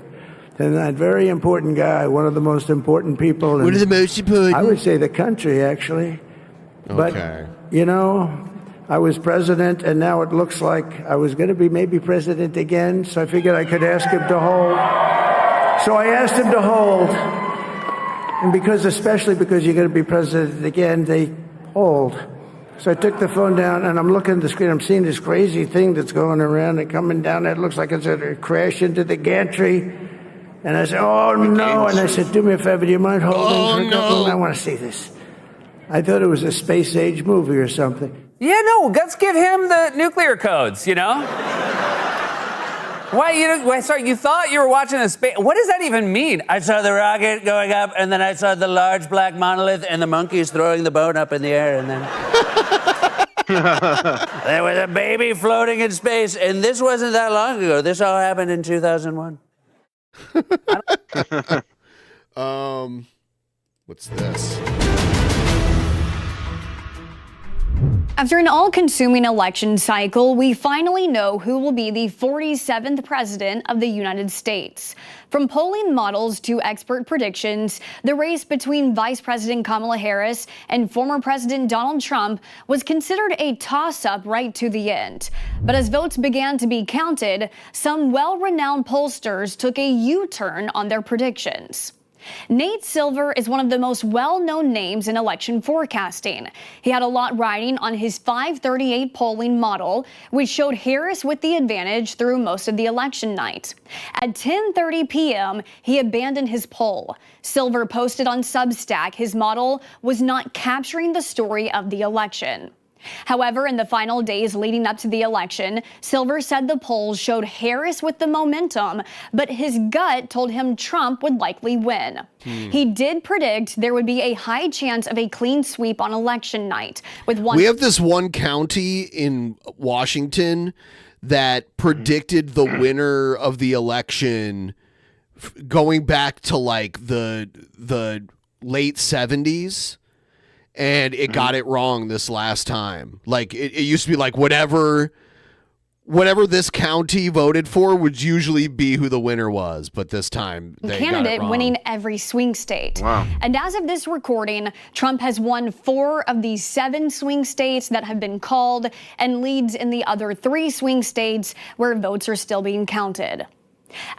And that very important guy, one of the most important people. One of the most important? I would say the country, actually. Okay. But, you know, I was president, and now it looks like I was going to be maybe president again, so I figured I could ask him to hold. So I asked him to hold. And especially because you're going to be president again, they hold. So I took the phone down, and I'm looking at the screen. I'm seeing this crazy thing that's going around and coming down. It looks like it's going to crash into the gantry. And I said, oh, no. And I said, do me a favor, do you mind holding for a couple? I want to see this. I thought it was a space-age movie or something. Yeah, no, let's give him the nuclear codes, you know? Sorry, you thought you were watching a space... What does that even mean? I saw the rocket going up, and then I saw the large black monolith and the monkeys throwing the bone up in the air, and then... there was a baby floating in space, and this wasn't that long ago. This all happened in 2001. What's this? After an all-consuming election cycle, we finally know who will be the 47th president of the United States. From polling models to expert predictions, the race between Vice President Kamala Harris and former President Donald Trump was considered a toss-up right to the end. But as votes began to be counted, some well-renowned pollsters took a U-turn on their predictions. Nate Silver is one of the most well-known names in election forecasting. He had a lot riding on his 538 polling model, which showed Harris with the advantage through most of the election night. At 10:30 p.m., he abandoned his poll. Silver posted on Substack his model was not capturing the story of the election. However, in the final days leading up to the election, Silver said the polls showed Harris with the momentum, but his gut told him Trump would likely win. He did predict there would be a high chance of a clean sweep on election night. We have this one county in Washington that predicted the winner of the election going back to like the late 70s. And it got it wrong this last time. Like it used to be like whatever this county voted for would usually be who the winner was, but this time they candidate got it wrong. winning every swing state. Wow. And as of this recording, Trump has won 4 of the 7 swing states that have been called and leads in the other 3 swing states where votes are still being counted.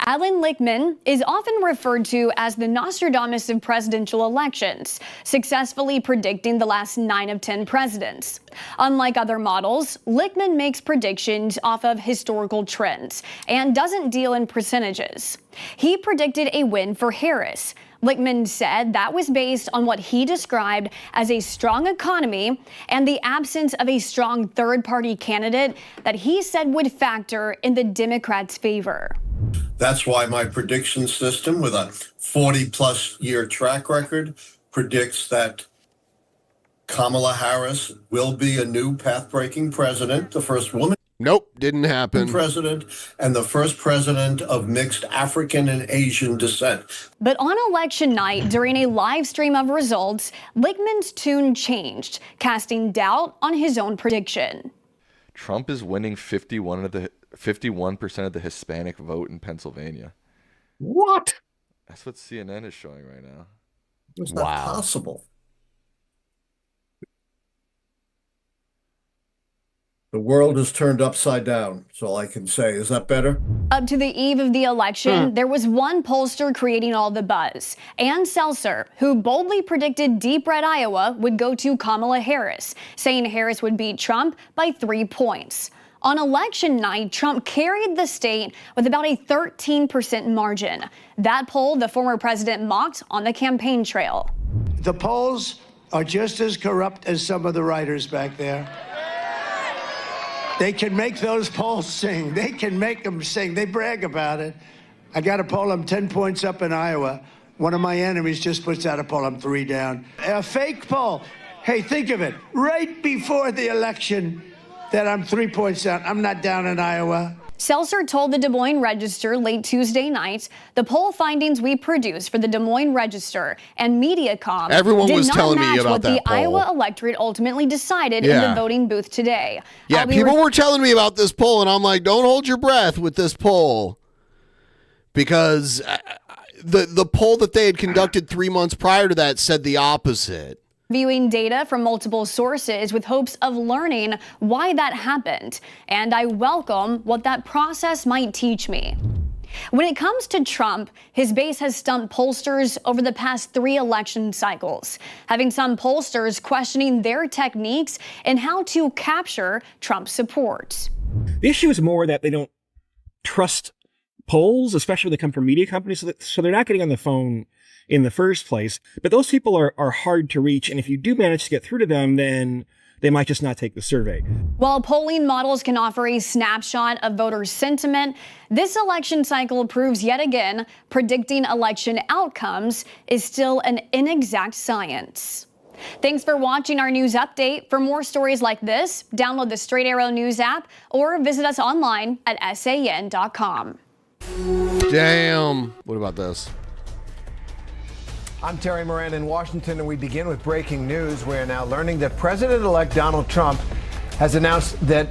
Alan Lichtman is often referred to as the Nostradamus of presidential elections, successfully predicting the last 9 of 10 presidents. Unlike other models, Lichtman makes predictions off of historical trends and doesn't deal in percentages. He predicted a win for Harris. Lichtman said that was based on what he described as a strong economy and the absence of a strong third-party candidate that he said would factor in the Democrats' favor. That's why my prediction system, with a 40-plus year track record, predicts that Kamala Harris will be a new path-breaking president, the first woman. Nope, didn't happen. President and the first president of mixed African and Asian descent. But on election night, during a live stream of results, Lichtman's tune changed, casting doubt on his own prediction. Trump is winning 51% of the Hispanic vote in Pennsylvania. What? That's what CNN is showing right now. It's not possible. The world is turned upside down, is all I can say. Is that better? Up to the eve of the election, there was one pollster creating all the buzz, Ann Seltzer, who boldly predicted deep red Iowa would go to Kamala Harris, saying Harris would beat Trump by 3 points. On election night, Trump carried the state with about a 13% margin. That poll the former president mocked on the campaign trail. The polls are just as corrupt as some of the writers back there. They can make those polls sing. They can make them sing. They brag about it. I got a poll, I'm 10 points up in Iowa. One of my enemies just puts out a poll, I'm 3 down. A fake poll. Hey, think of it. Right before the election, that I'm 3 points down. I'm not down in Iowa. Seltzer told the Des Moines Register late Tuesday night, the poll findings we produced for the Des Moines Register and Mediacom Everyone was telling me about what that the poll. Iowa electorate ultimately decided in the voting booth today. Yeah, people were telling me about this poll, and I'm like, don't hold your breath with this poll. Because the poll that they had conducted 3 months prior to that said the opposite. Viewing data from multiple sources with hopes of learning why that happened, and I welcome what that process might teach me. When it comes to Trump, his base has stumped pollsters over the past 3 election cycles, having some pollsters questioning their techniques and how to capture Trump's support. The issue is more that they don't trust polls, especially when they come from media companies, so they're not getting on the phone in the first place. But those people are hard to reach, and if you do manage to get through to them, then they might just not take the survey. While polling models can offer a snapshot of voter sentiment, this election cycle proves yet again predicting election outcomes is still an inexact science. Thanks for watching our news update. For more stories like this, download the Straight Arrow News app or visit us online at san.com. Damn. What about this? I'm Terry Moran in Washington, and we begin with breaking news. We are now learning that President-elect Donald Trump has announced that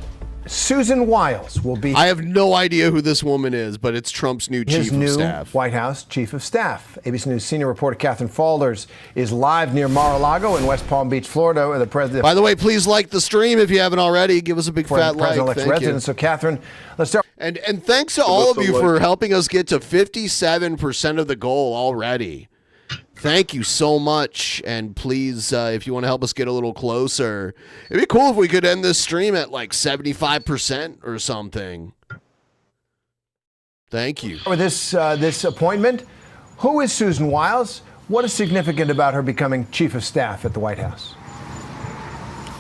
Susan Wiles will be... I have no idea who this woman is, but it's Trump's new chief of staff. His new White House chief of staff. ABC News senior reporter Catherine Falders is live near Mar-a-Lago in West Palm Beach, Florida, where the president... By the way, please like the stream if you haven't already. Give us a big fat like. Thank you. So, Catherine, let's start... And thanks to all of you for helping us get to 57% of the goal already. Thank you so much, and please, if you want to help us get a little closer, it'd be cool if we could end this stream at like 75% or something. Thank you. With this appointment, who is Susan Wiles? What is significant about her becoming chief of staff at the White House?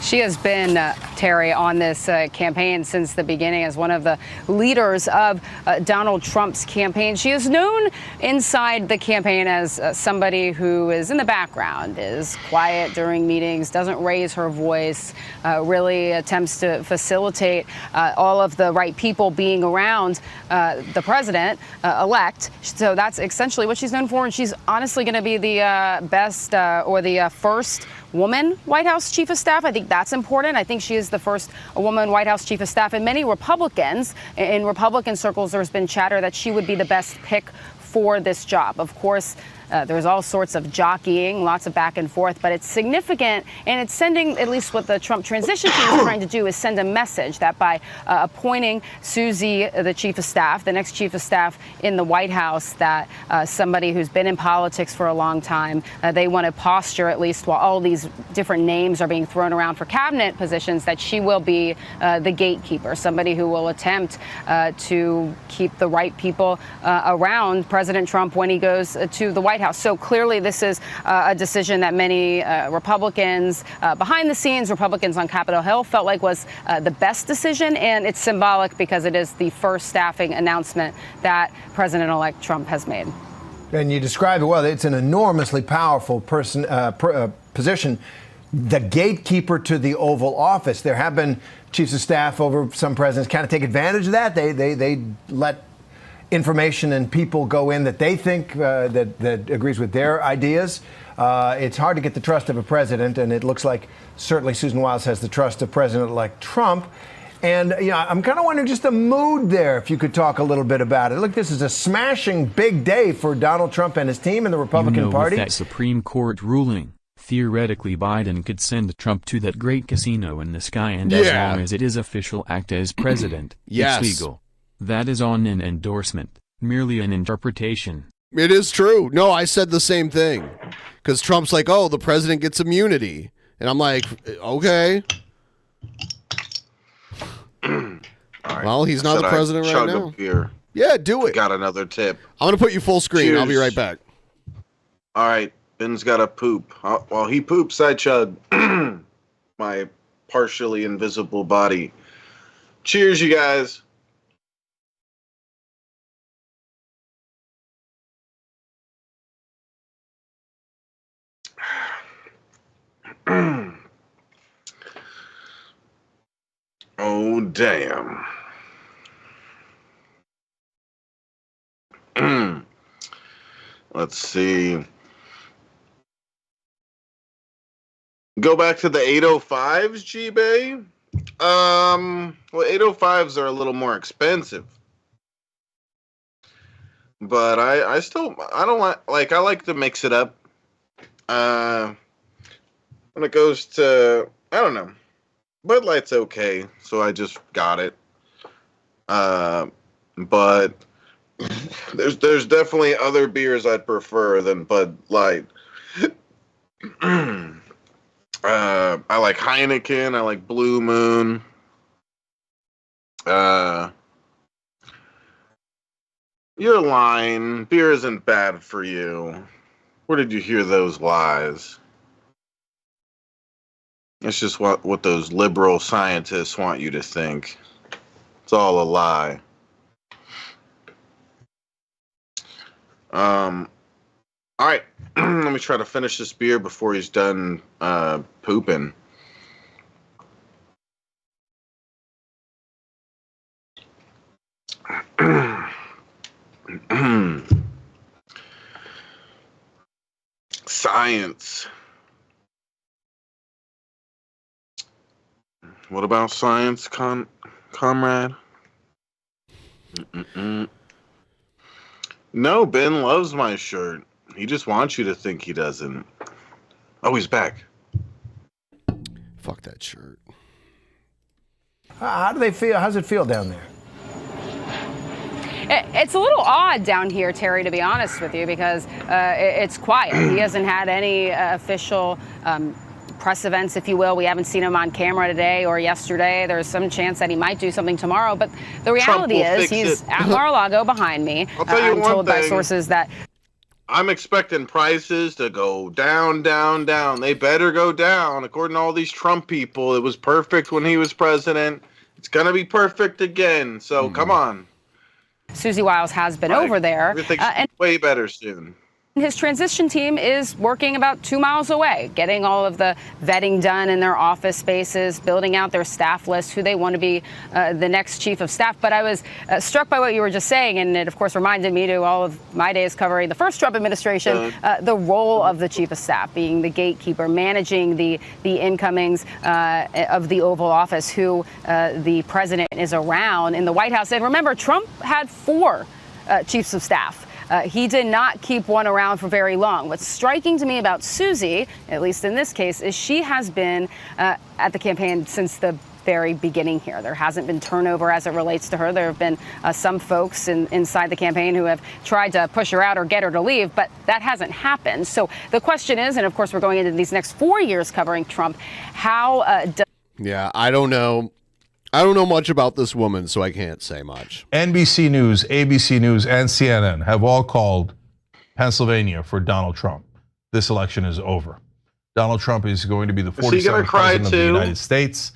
She has been, Terry, on this campaign since the beginning as one of the leaders of Donald Trump's campaign. She is known inside the campaign as somebody who is in the background, is quiet during meetings, doesn't raise her voice, really attempts to facilitate all of the right people being around the president-elect. So that's essentially what she's known for, and she's honestly going to be the best or the first woman White House chief of staff. I think that's important. I think she is the first woman White House chief of staff. And many Republicans, in Republican circles, there's been chatter that she would be the best pick for this job. Of course, There's all sorts of jockeying, lots of back and forth, but it's significant, and it's sending, at least what the Trump transition team is trying to do, is send a message that by appointing Susie, the chief of staff, the next chief of staff in the White House, that somebody who's been in politics for a long time, they want to posture, at least while all these different names are being thrown around for cabinet positions, that she will be the gatekeeper, somebody who will attempt to keep the right people around President Trump when he goes to the White House. So clearly this is a decision that many Republicans behind the scenes, Republicans on Capitol Hill, felt like was the best decision, and it's symbolic because it is the first staffing announcement that President-elect Trump has made. And you describe it well. It's an enormously powerful position, the gatekeeper to the Oval Office. There have been chiefs of staff over some presidents kind of take advantage of that. They let information and people go in that they think that agrees with their ideas. It's hard to get the trust of a president, and it looks like certainly Susan Wiles has the trust of President-elect Trump. And I'm kind of wondering just the mood there, if you could talk a little bit about it. Look, this is a smashing big day for Donald Trump and his team and the Republican Party. With that Supreme Court ruling, theoretically Biden could send Trump to that great casino in the sky, and as long as it is official act as president, it's legal. That is on an endorsement, merely an interpretation. It is true. No, I said the same thing. Because Trump's like, oh, the president gets immunity. And I'm like, okay. Well, he's not the president right now. Beer. Yeah, do it. Got another tip. I'm going to put you full screen. Cheers. I'll be right back. All right. Ben's got to poop. While he poops, I chug my partially invisible body. Cheers, you guys. Oh, damn. Let's see. Go back to the 805s, G-Bay. Well, 805s are a little more expensive. But I don't like I like to mix it up. When it goes to, I don't know. Bud Light's okay, so I just got it. But there's definitely other beers I'd prefer than Bud Light. I like Heineken. I like Blue Moon. You're lying. Beer isn't bad for you. Where did you hear those lies? It's just what those liberal scientists want you to think. It's all a lie. All right. Let me try to finish this beer before he's done pooping. Science. What about science, comrade? No, Ben loves my shirt. He just wants you to think he doesn't. Oh, he's back. Fuck that shirt. How do they feel? How does it feel down there? It's a little odd down here, Terry, to be honest with you, because it's quiet. He hasn't had any official press events, if you will. We haven't seen him on camera today or yesterday. There's some chance that he might do something tomorrow. But the reality is he's at Mar-a-Lago behind me. I'm told by sources that I'm expecting prices to go down, down, down. They better go down. According to all these Trump people, it was perfect when he was president. It's going to be perfect again. So come on. Susie Wiles has been over there. Everything's way better soon. His transition team is working about 2 miles away, getting all of the vetting done in their office spaces, building out their staff list, who they want to be the next chief of staff. But I was struck by what you were just saying, and it, of course, reminded me to all of my days covering the first Trump administration, the role of the chief of staff, being the gatekeeper, managing the incomings of the Oval Office, who the president is around in the White House. And remember, Trump had 4 chiefs of staff he did not keep one around for very long. What's striking to me about Susie, at least in this case, is she has been at the campaign since the very beginning here. There hasn't been turnover as it relates to her. There have been some folks inside the campaign who have tried to push her out or get her to leave, but that hasn't happened. So the question is, and of course we're going into these next 4 years covering Trump, how Yeah, I don't know. I don't know much about this woman, so I can't say much. NBC News, ABC News, and CNN have all called Pennsylvania for Donald Trump. This election is over. Donald Trump is going to be the 47th president of the United States,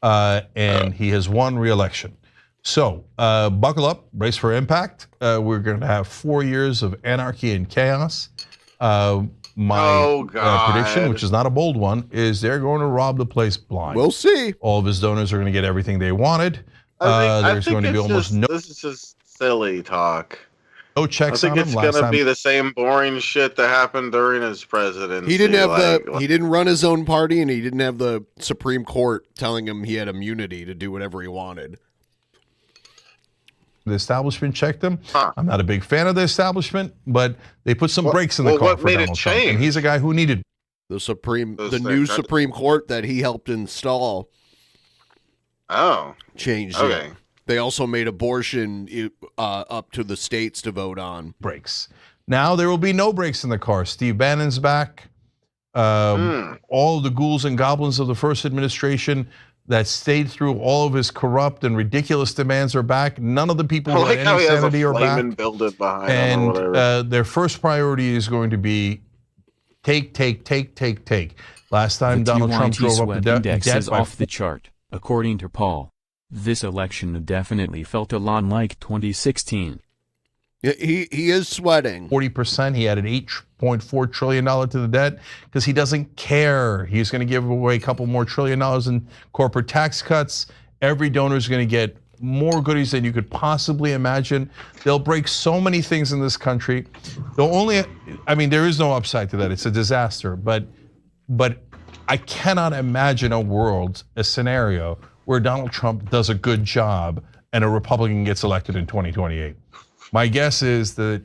and he has won re-election. So buckle up, brace for impact. We're going to have 4 years of anarchy and chaos. My prediction, which is not a bold one, is they're going to rob the place blind. We'll see. All of his donors are going to get everything they wanted. There's going to be almost no. This is just silly talk. No checks I on think him. it's going to be the same boring shit that happened during his presidency. He didn't have he didn't run his own party, and he didn't have the Supreme Court telling him he had immunity to do whatever he wanted. The establishment checked him. I'm not a big fan of the establishment, but they put some brakes in the car for Donald Trump, and he's a guy who needed the new Supreme Court that he helped install. Changed it. They also made abortion up to the states to vote on. Brakes. Now there will be no brakes in the car. Steve Bannon's back. All of the ghouls and goblins of the first administration that stayed through all of his corrupt and ridiculous demands are back. None of the people who had any sanity are back. And their first priority is going to be take. Last time Donald Trump drove up the index debt is off the chart, according to Paul. This election definitely felt a lot like 2016. He is sweating. 40%. He added $8.4 trillion to the debt because he doesn't care. He's going to give away a couple more $1 trillion in corporate tax cuts. Every donor is going to get more goodies than you could possibly imagine. They'll break so many things in this country. There is no upside to that. It's a disaster. But I cannot imagine a scenario where Donald Trump does a good job and a Republican gets elected in 2028. My guess is that,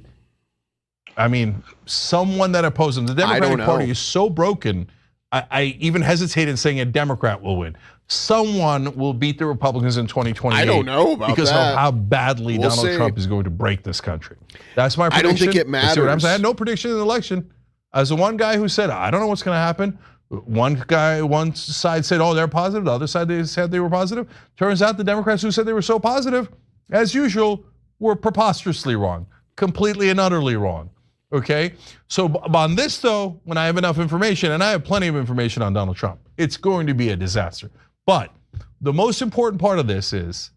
someone that opposes him. The Democratic Party is so broken, I even hesitate in saying a Democrat will win. Someone will beat the Republicans in 2028. I don't know about because that. of how badly Donald Trump is going to break this country. That's my prediction. I don't think it matters. See what I'm saying? I had no prediction in the election. As the one guy who said, I don't know what's going to happen. One side said, they're positive. The other side, they said they were positive. Turns out the Democrats who said they were so positive, as usual, were preposterously wrong, completely and utterly wrong, okay? So on this though, when I have enough information, and I have plenty of information on Donald Trump, it's going to be a disaster. But the most important part of this is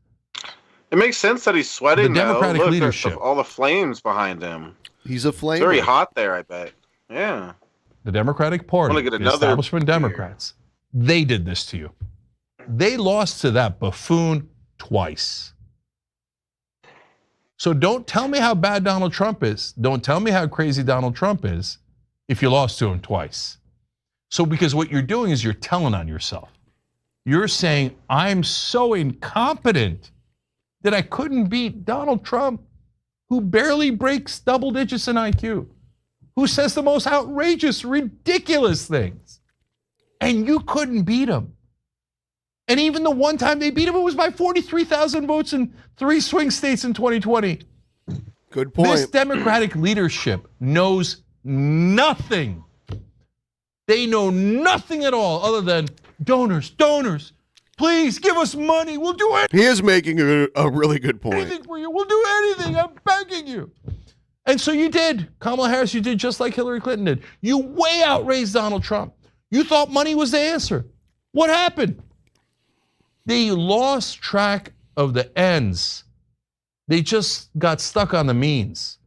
it makes sense that he's sweating. The Democratic leadership, all the flames behind him. He's a flame. It's very hot there, I bet. Yeah. The Democratic Party, the establishment Democrats, they did this to you. They lost to that buffoon twice. So don't tell me how bad Donald Trump is. Don't tell me how crazy Donald Trump is if you lost to him twice. So because what you're doing is you're telling on yourself. You're saying, I'm so incompetent that I couldn't beat Donald Trump, who barely breaks double digits in IQ, who says the most outrageous, ridiculous things. And you couldn't beat him. And even the one time they beat him, it was by 43,000 votes in 3 swing states in 2020. Good point. This Democratic leadership knows nothing. They know nothing at all other than donors. Please give us money. We'll do it. He is making a really good point. Anything for you. We'll do anything. I'm begging you. And so you did. Kamala Harris, you did just like Hillary Clinton did. You way outraised Donald Trump. You thought money was the answer. What happened? They lost track of the ends. They just got stuck on the means.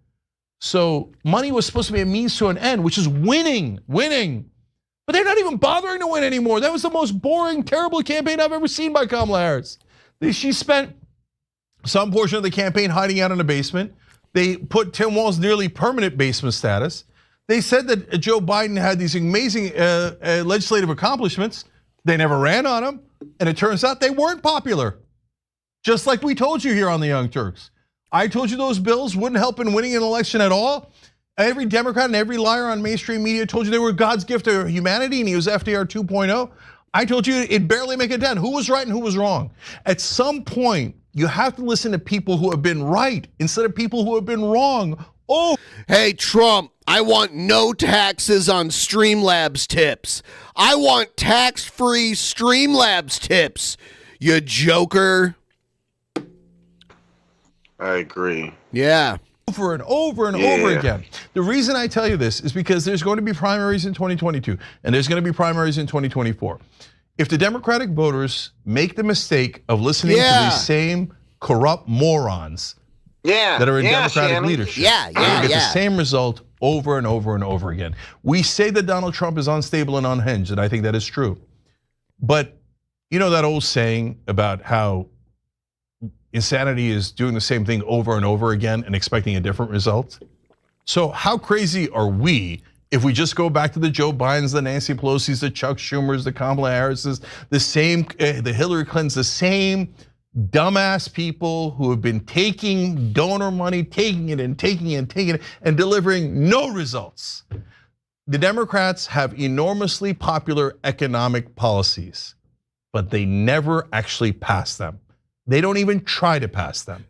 So money was supposed to be a means to an end, which is winning. But they're not even bothering to win anymore. That was the most boring, terrible campaign I've ever seen by Kamala Harris. She spent some portion of the campaign hiding out in a basement. They put Tim Walz nearly permanent basement status. They said that Joe Biden had these amazing legislative accomplishments. They never ran on him. And it turns out they weren't popular. Just like we told you here on the Young Turks. I told you those bills wouldn't help in winning an election at all. Every Democrat and every liar on mainstream media told you they were God's gift to humanity and he was FDR 2.0. I told you it'd barely make a dent. Who was right and who was wrong? At some point, you have to listen to people who have been right instead of people who have been wrong. Oh, hey, Trump, I want no taxes on Streamlabs tips. I want tax-free Streamlabs tips, you joker. I agree. Yeah. Over and over and over again. The reason I tell you this is because there's going to be primaries in 2022 and there's going to be primaries in 2024. If the Democratic voters make the mistake of listening to these same corrupt morons that are in Democratic leadership, they're going to get the same result over and over and over again. We say that Donald Trump is unstable and unhinged, and I think that is true. But you know that old saying about how insanity is doing the same thing over and over again and expecting a different result? So how crazy are we if we just go back to the Joe Bidens, the Nancy Pelosi's, the Chuck Schumers, the Kamala Harris's, the Hillary Clintons, the same dumbass people who have been taking donor money, taking it and taking it and taking it and delivering no results. The Democrats have enormously popular economic policies, but they never actually pass them. They don't even try to pass them.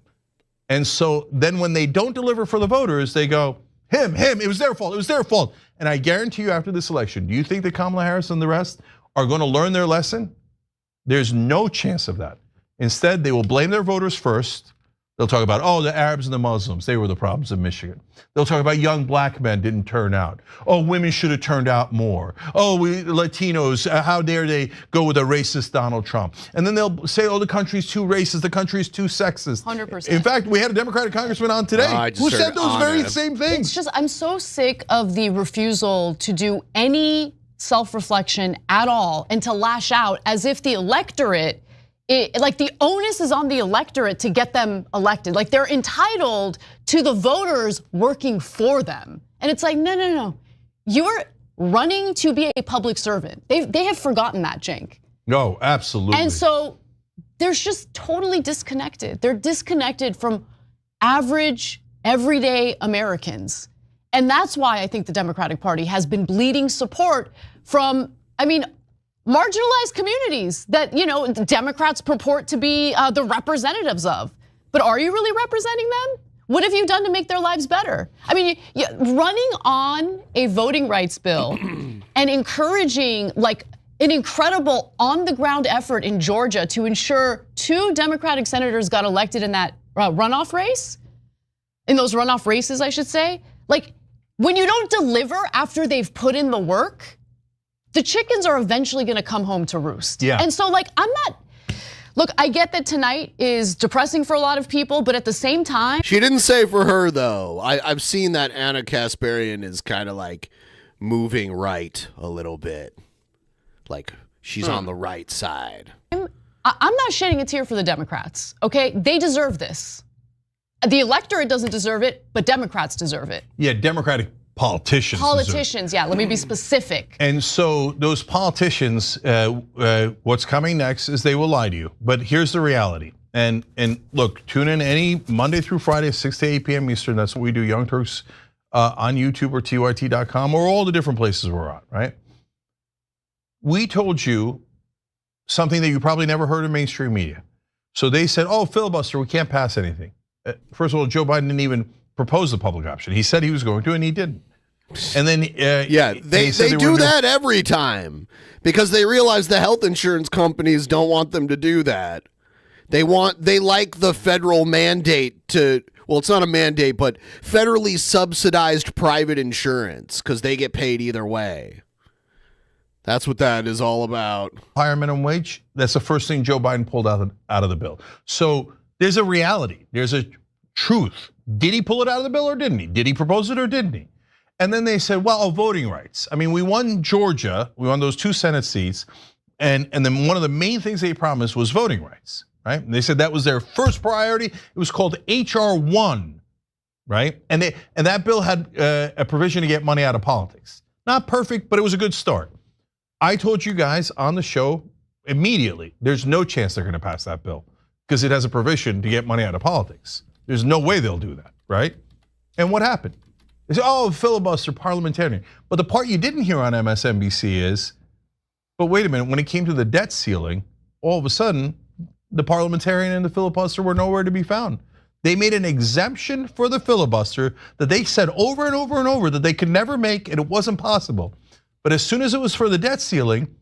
And so then when they don't deliver for the voters, they go, him, it was their fault, it was their fault. And I guarantee you after this election, do you think that Kamala Harris and the rest are going to learn their lesson? There's no chance of that. Instead, they will blame their voters first. They'll talk about, oh, the Arabs and the Muslims, they were the problems in Michigan. They'll talk about young black men didn't turn out. Oh, women should have turned out more. Oh, we Latinos, how dare they go with a racist Donald Trump? And then they'll say, oh, the country's too racist, the country's too sexist. 100%. In fact, we had a Democratic congressman on today who said those very same things. It's just, I'm so sick of the refusal to do any self-reflection at all and to lash out as if the electorate, like the onus is on the electorate to get them elected. Like they're entitled to the voters working for them. And it's like, no. You're running to be a public servant. They have forgotten that, Cenk. No, absolutely. And so they're just totally disconnected. They're disconnected from average, everyday Americans. And that's why I think the Democratic Party has been bleeding support from, marginalized communities that the Democrats purport to be the representatives of. But are you really representing them? What have you done to make their lives better? Running on a voting rights bill and encouraging like an incredible on-the-ground effort in Georgia to ensure 2 Democratic senators got elected in that runoff race, in those runoff races, I should say. Like when you don't deliver after they've put in the work, the chickens are eventually gonna come home to roost. Yeah. And so look, I get that tonight is depressing for a lot of people, but at the same time. She didn't say for her though. I've seen that Anna Kasparian is kind of like moving right a little bit. Like she's on the right side. I'm not shedding a tear for the Democrats, okay? They deserve this. The electorate doesn't deserve it, but Democrats deserve it. Yeah, Democratic politicians. Yeah, let me be specific. And so those politicians, what's coming next is they will lie to you. But here's the reality. And look, tune in any Monday through Friday, 6 to 8 p.m. Eastern. That's what we do, Young Turks on YouTube or TYT.com or all the different places we're on, right? We told you something that you probably never heard in mainstream media. So they said, oh, filibuster, we can't pass anything. First of all, Joe Biden didn't even propose the public option. He said he was going to, and he didn't. And then they do that every time because they realize the health insurance companies don't want them to do that. They like the federal mandate to, well, it's not a mandate, but federally subsidized private insurance because they get paid either way. That's what that is all about. Higher minimum wage, that's the first thing Joe Biden pulled out of the bill. So there's a reality, there's a truth. Did he pull it out of the bill or didn't he? Did he propose it or didn't he? And then they said, well, voting rights. I mean, we won Georgia, we won those 2 Senate seats, and then one of the main things they promised was voting rights, right? And they said that was their first priority. It was called HR 1, right? And that bill had a provision to get money out of politics. Not perfect, but it was a good start. I told you guys on the show immediately, there's no chance they're gonna pass that bill because it has a provision to get money out of politics. There's no way they'll do that, right? And what happened? They say, oh, filibuster, parliamentarian. But the part you didn't hear on MSNBC is, but wait a minute, when it came to the debt ceiling, all of a sudden, the parliamentarian and the filibuster were nowhere to be found. They made an exemption for the filibuster that they said over and over and over that they could never make, and it wasn't possible. But as soon as it was for the debt ceiling,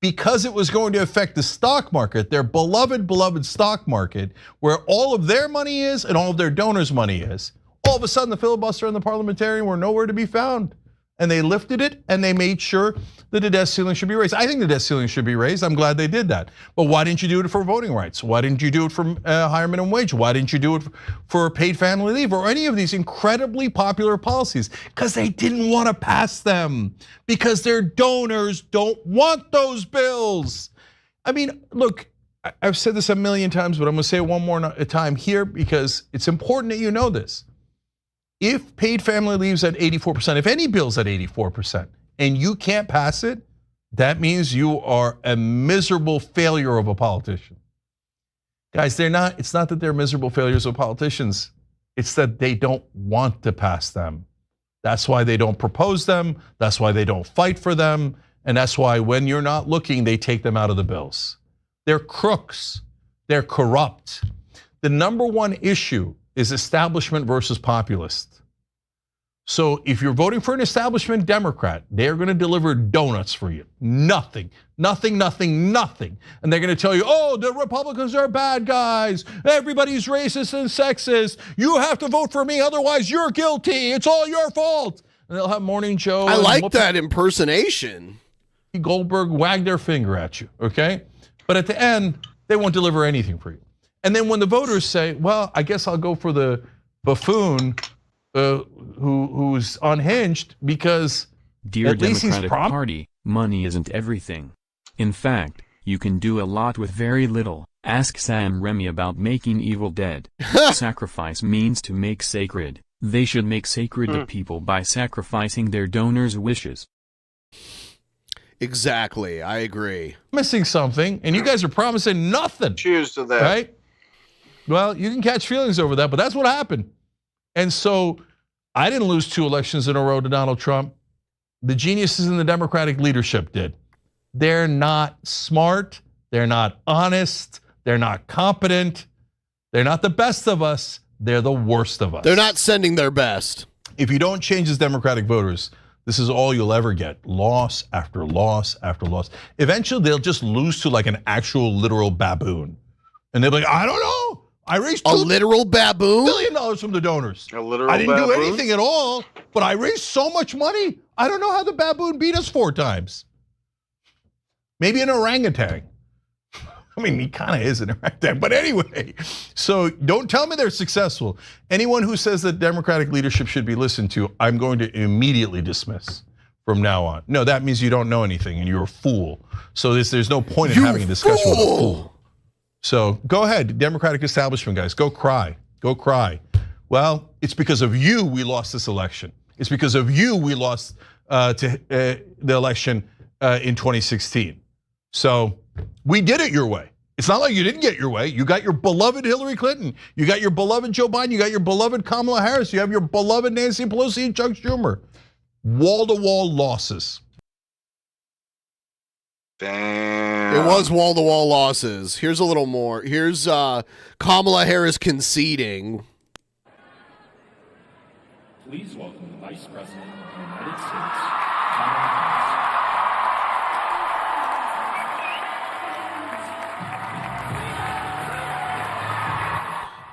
because it was going to affect the stock market, their beloved stock market, where all of their money is and all of their donors' money is, all of a sudden the filibuster and the parliamentarian were nowhere to be found. And they lifted it and they made sure that the debt ceiling should be raised. I think the debt ceiling should be raised. I'm glad they did that. But why didn't you do it for voting rights? Why didn't you do it for higher minimum wage? Why didn't you do it for paid family leave or any of these incredibly popular policies? Because they didn't want to pass them. Because their donors don't want those bills. I mean, look, I've said this a million times, but I'm going to say it one more time here because it's important that you know this. If paid family leave's at 84%, if any bill's at 84%, and you can't pass it, that means you are a miserable failure of a politician. Guys, it's not that they're miserable failures of politicians, it's that they don't want to pass them. That's why they don't propose them, that's why they don't fight for them, and that's why when you're not looking, they take them out of the bills. They're crooks, they're corrupt. The number one issue is establishment versus populist. So if you're voting for an establishment Democrat, they're going to deliver donuts for you. Nothing. And they're going to tell you, oh, the Republicans are bad guys. Everybody's racist and sexist. You have to vote for me, otherwise you're guilty. It's all your fault. And they'll have Morning Joe. I like that impersonation. Goldberg wag their finger at you, okay? But at the end, they won't deliver anything for you. And then when the voters say, well, I guess I'll go for the buffoon who's unhinged because Dear at least Democratic he's Party, money isn't everything. In fact, you can do a lot with very little. Ask Sam Remy about making evil dead. Sacrifice means to make sacred. They should make sacred the people by sacrificing their donors' wishes. Exactly, I agree. Missing something, and you guys are promising nothing. Cheers to that. Right? Well, you can catch feelings over that, but that's what happened. And so I didn't lose 2 elections in a row to Donald Trump. The geniuses in the Democratic leadership did. They're not smart. They're not honest. They're not competent. They're not the best of us. They're the worst of us. They're not sending their best. If you don't change as Democratic voters, this is all you'll ever get. Loss after loss after loss. Eventually, they'll just lose to like an actual literal baboon. And they'll be like, I don't know. I raised a literal baboon? $1 billion from the donors. A literal I didn't baboon? do anything at all, but I raised so much money. I don't know how the baboon beat us 4 times. Maybe an orangutan. I mean, he kind of is an orangutan, but anyway. So don't tell me they're successful. Anyone who says that Democratic leadership should be listened to, I'm going to immediately dismiss from now on. No, that means you don't know anything and you're a fool. So there's no point in having a discussion with a fool. So go ahead, Democratic establishment guys, go cry. Well, it's because of you we lost this election. It's because of you we lost to the election in 2016. So we did it your way. It's not like you didn't get your way. You got your beloved Hillary Clinton. You got your beloved Joe Biden. You got your beloved Kamala Harris. You have your beloved Nancy Pelosi and Chuck Schumer. Wall-to-wall losses. Damn. It was wall-to-wall losses. Here's a little more. Here's Kamala Harris conceding. Please welcome the Vice President of the United States, Kamala Harris.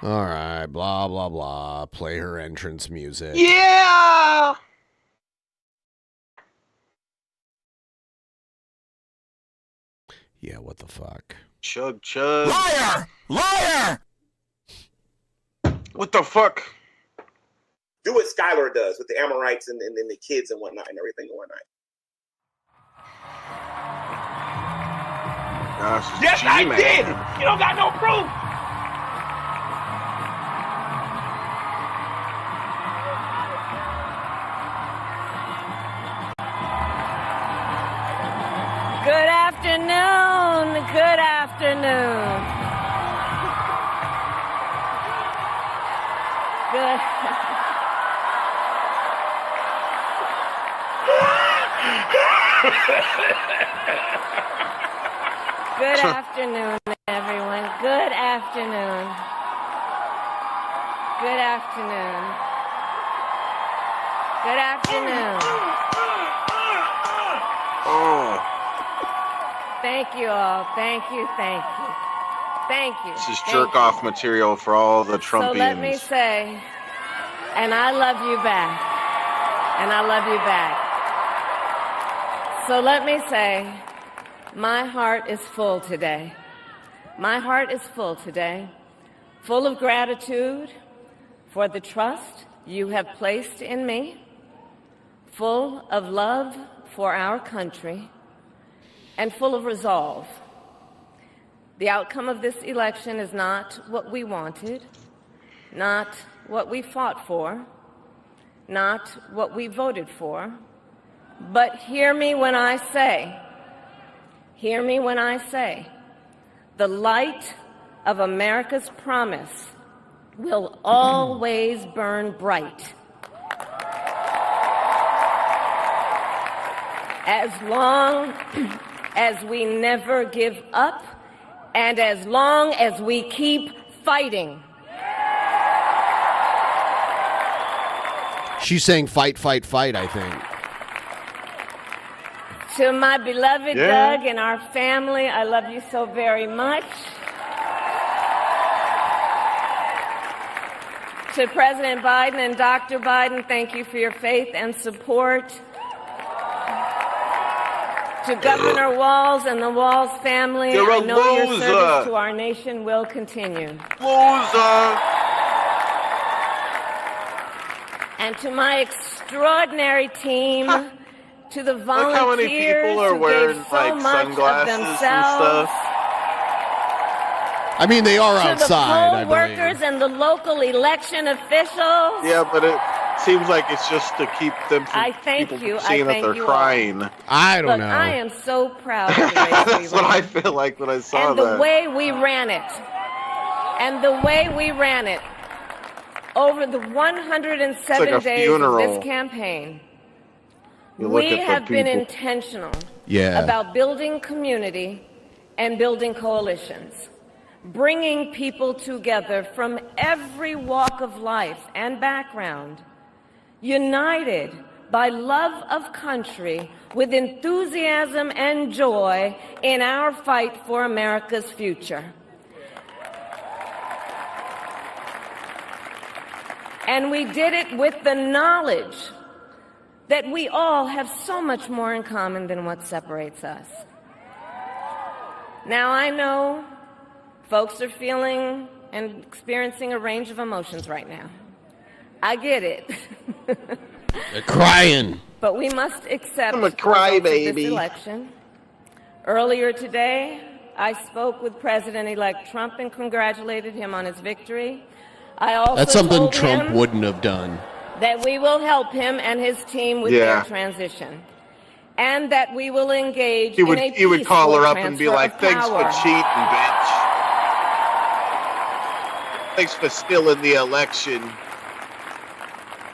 All right, blah, blah, blah. Play her entrance music. Yeah! Yeah, what the fuck? Chug. Liar! What the fuck? Do what Skylar does with the Amorites and the kids and whatnot and everything and whatnot. Gosh, Yes, I did! You don't got no proof! Good afternoon. Good afternoon. Good. Good afternoon, everyone. Good afternoon. Good afternoon. Good afternoon. Oh. Thank you all. Thank you. Thank you. Thank you. This is Thank jerk off material for all the Trumpians. So let me say, and I love you back. And I love you back. So let me say, my heart is full today. My heart is full today, full of gratitude for the trust you have placed in me, full of love for our country, and full of resolve. The outcome of this election is not what we wanted, not what we fought for, not what we voted for, but hear me when I say, the light of America's promise will always burn bright. As long as we never give up, and as long as we keep fighting. She's saying fight, fight, fight, I think. To my beloved Doug and our family, I love you so very much. To President Biden and Dr. Biden, thank you for your faith and support. To Governor Walz and the Walz family, You're a I know your loser. service to our nation will continue. Loser. And to my extraordinary team, to the Look how many volunteers people are who wearing gave so like much of sunglasses and themselves, stuff. I mean, they are to outside, I the poll believe. workers and the local election officials. Yeah, but it seems like it's just to keep them from I thank people you. from I seeing that thank they're you all. crying. I don't Look, know. I am so proud of the race we That's what ran. I feel like when I saw And the that. way we ran it. And the way we ran it. Over the 107 It's like a days of funeral. this campaign, You look we at the have been people. intentional Yeah. about building community and building coalitions, bringing people together from every walk of life and background, united by love of country with enthusiasm and joy in our fight for America's future. And we did it with the knowledge that we all have so much more in common than what separates us. Now, I know folks are feeling and experiencing a range of emotions right now. I get it. They're crying. But we must accept I'm a the results of crybaby. this election. Earlier today, I spoke with President-elect Trump and congratulated him on his victory. I also That's something told Trump him wouldn't have done. that we will help him and his team with their transition, and that we will engage in a He would call her peaceful up and be transfer like, of "Thanks for power." cheating, bitch. Thanks for stealing the election."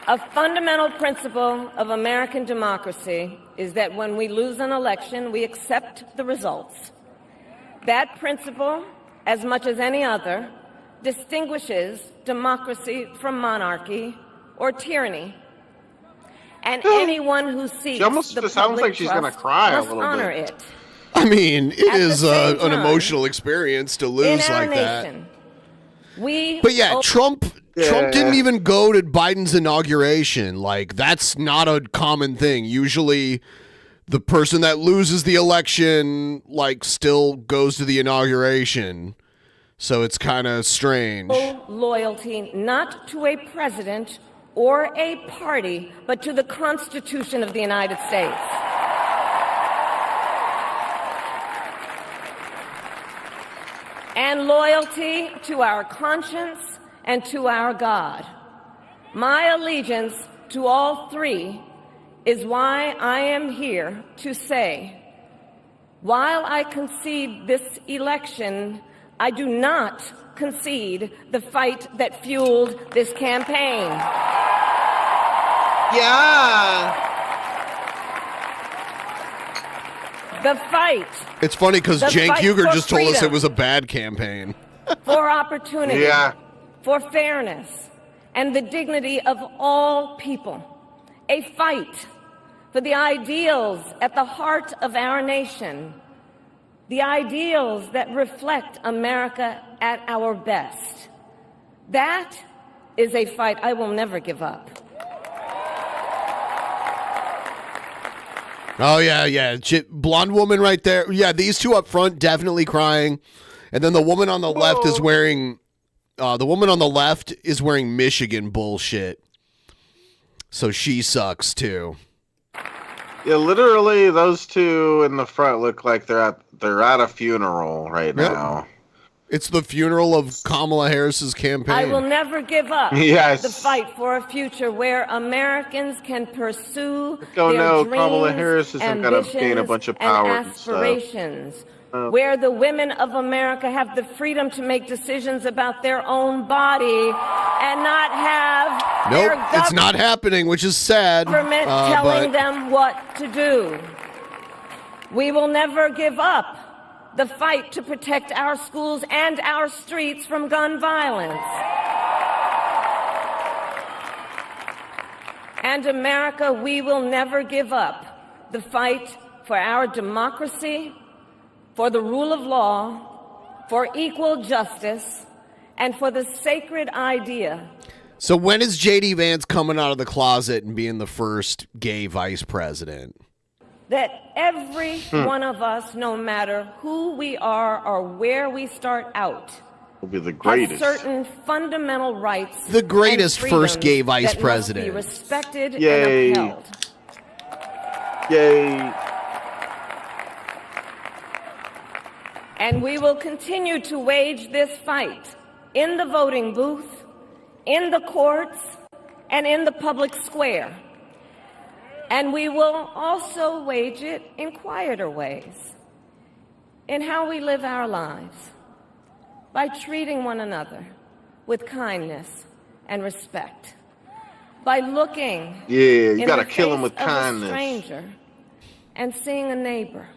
A fundamental principle of American democracy is that when we lose an election, we accept the results. That principle, as much as any other, distinguishes democracy from monarchy or tyranny. And anyone who seeks She almost the just sounds public like she's gonna trust cry a must little honor bit. it. I mean, it At the is same an time, emotional experience to In lose our like that. nation, we But yeah, Trump Yeah. didn't even go to Biden's inauguration. Like, that's not a common thing. Usually the person that loses the election like still goes to the inauguration. So it's kind of strange. loyalty not to a president or a party, but to the Constitution of the United States. And loyalty to our conscience and to our God. My allegiance to all three is why I am here to say, while I concede this election, I do not concede the fight that fueled this campaign. Yeah. The fight. It's funny because The Cenk fight Uygur for just told us it freedom. was a bad campaign. For opportunity. Yeah. For fairness and the dignity of all people. A fight for the ideals at the heart of our nation. The ideals that reflect America at our best. That is a fight I will never give up. Oh, yeah. Blonde woman right there. Yeah, these two up front definitely crying. And then the woman on the left is wearing... the woman on the left is wearing Michigan bullshit. So she sucks, too. Yeah, literally, those two in the front look like they're at a funeral right now. It's the funeral of Kamala Harris's campaign. I will never give up Yes. the fight for a future where Americans can pursue Oh, their no, dreams, Kamala Harris isn't gonna ambitions, gain a bunch of power and and stuff. aspirations. Where the women of America have the freedom to make decisions about their own body and not have their Nope, it's not happening, which is sad. government telling but them what to do. We will never give up the fight to protect our schools and our streets from gun violence. And America, we will never give up the fight for our democracy, for the rule of law, for equal justice, and for the sacred idea. So when is J.D. Vance coming out of the closet and being the first gay vice president? That every one of us, no matter who we are or where we start out, Will be the has greatest. certain fundamental rights. The greatest and first gay freedoms vice that president. must be respected Yay. and upheld. Yay. And we will continue to wage this fight in the voting booth, in the courts, and in the public square. And we will also wage it in quieter ways, in how we live our lives, by treating one another with kindness and respect, by looking Yeah, you in gotta the kill him face with of a kindness. stranger and seeing a neighbor,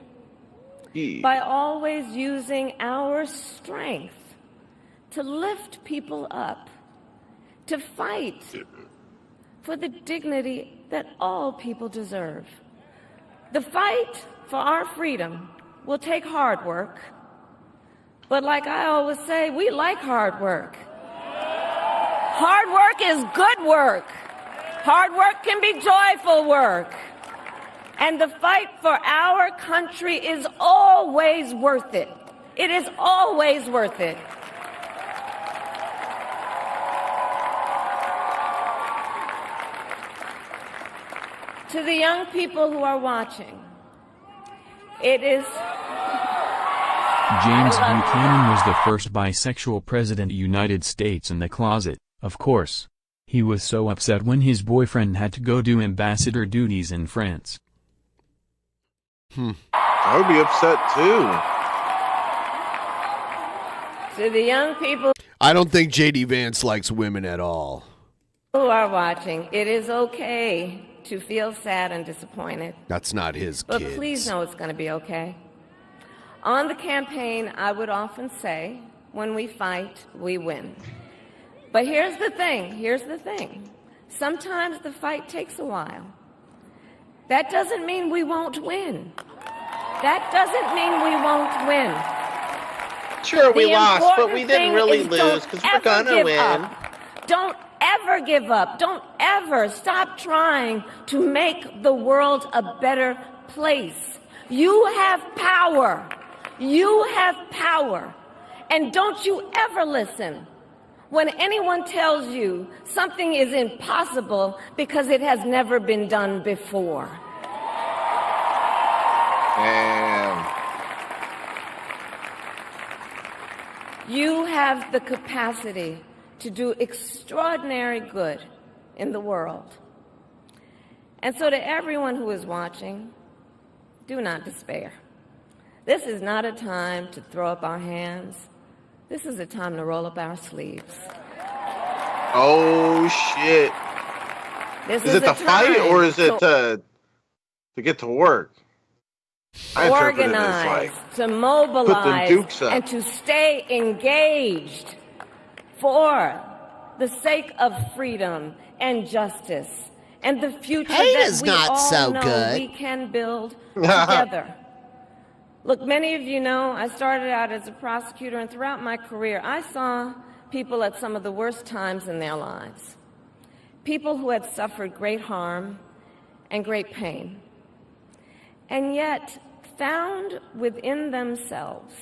Yeah. by always using our strength to lift people up, to fight for the dignity that all people deserve. The fight for our freedom will take hard work, but like I always say, we like hard work. Hard work is good work. Hard work can be joyful work. And the fight for our country is always worth it. It is always worth it. To the young people who are watching, it is... James Buchanan was the first bisexual president of the United States in the closet, of course. He was so upset when his boyfriend had to go do ambassador duties in France. I would be upset too. To the young people I don't think J.D. Vance likes women at all. who are watching, it is okay to feel sad and disappointed. That's not his But kids. please know it's going to be okay. On the campaign, I would often say, when we fight, we win. But here's the thing. Sometimes the fight takes a while. That doesn't mean we won't win. That doesn't mean we won't win. Sure, we The lost, but important we didn't thing really is lose don't because we're ever gonna give win. up. Don't ever give up. Don't ever stop trying to make the world a better place. You have power. You have power. And don't you ever listen when anyone tells you something is impossible because it has never been done before. Damn. You have the capacity to do extraordinary good in the world. And so to everyone who is watching, do not despair. This is not a time to throw up our hands. This is a time to roll up our sleeves. Oh shit! Is it a to fight time or is it to get to work? I interpret it as organize, like to mobilize, dukes up. and to stay engaged for the sake of freedom and justice and the future Hate that is we not all so know good. we can build together. Look, many of you know I started out as a prosecutor, and throughout my career, I saw people at some of the worst times in their lives. People who had suffered great harm and great pain, and yet found within themselves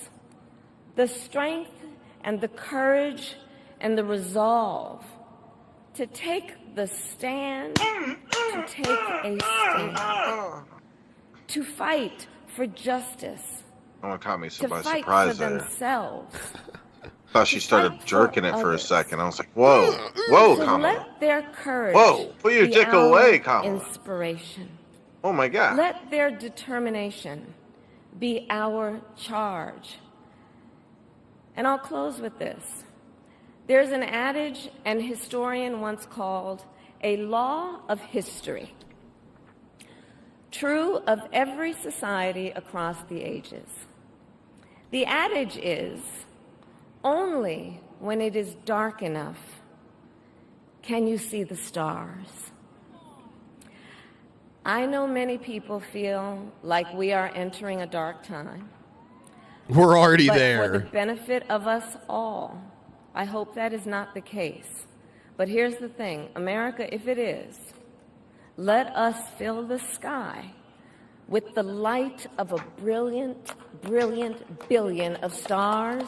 the strength and the courage and the resolve to take the stand, to take a stand, to fight for justice, no one caught me to by fight surprise for there. themselves. Thought she started fight for jerking it for a others. second. I was like, whoa, whoa, to Kamala. let their courage Whoa, put your be dick our away, Kamala. inspiration. Oh my God. Let their determination be our charge. And I'll close with this. There's an adage an historian once called a law of history, true of every society across the ages. The adage is, only when it is dark enough can you see the stars. I know many people feel like we are entering a dark time. We're already But there. for the benefit of us all, I hope that is not the case. But here's the thing, America, if it is, let us fill the sky with the light of a brilliant, brilliant billion of stars.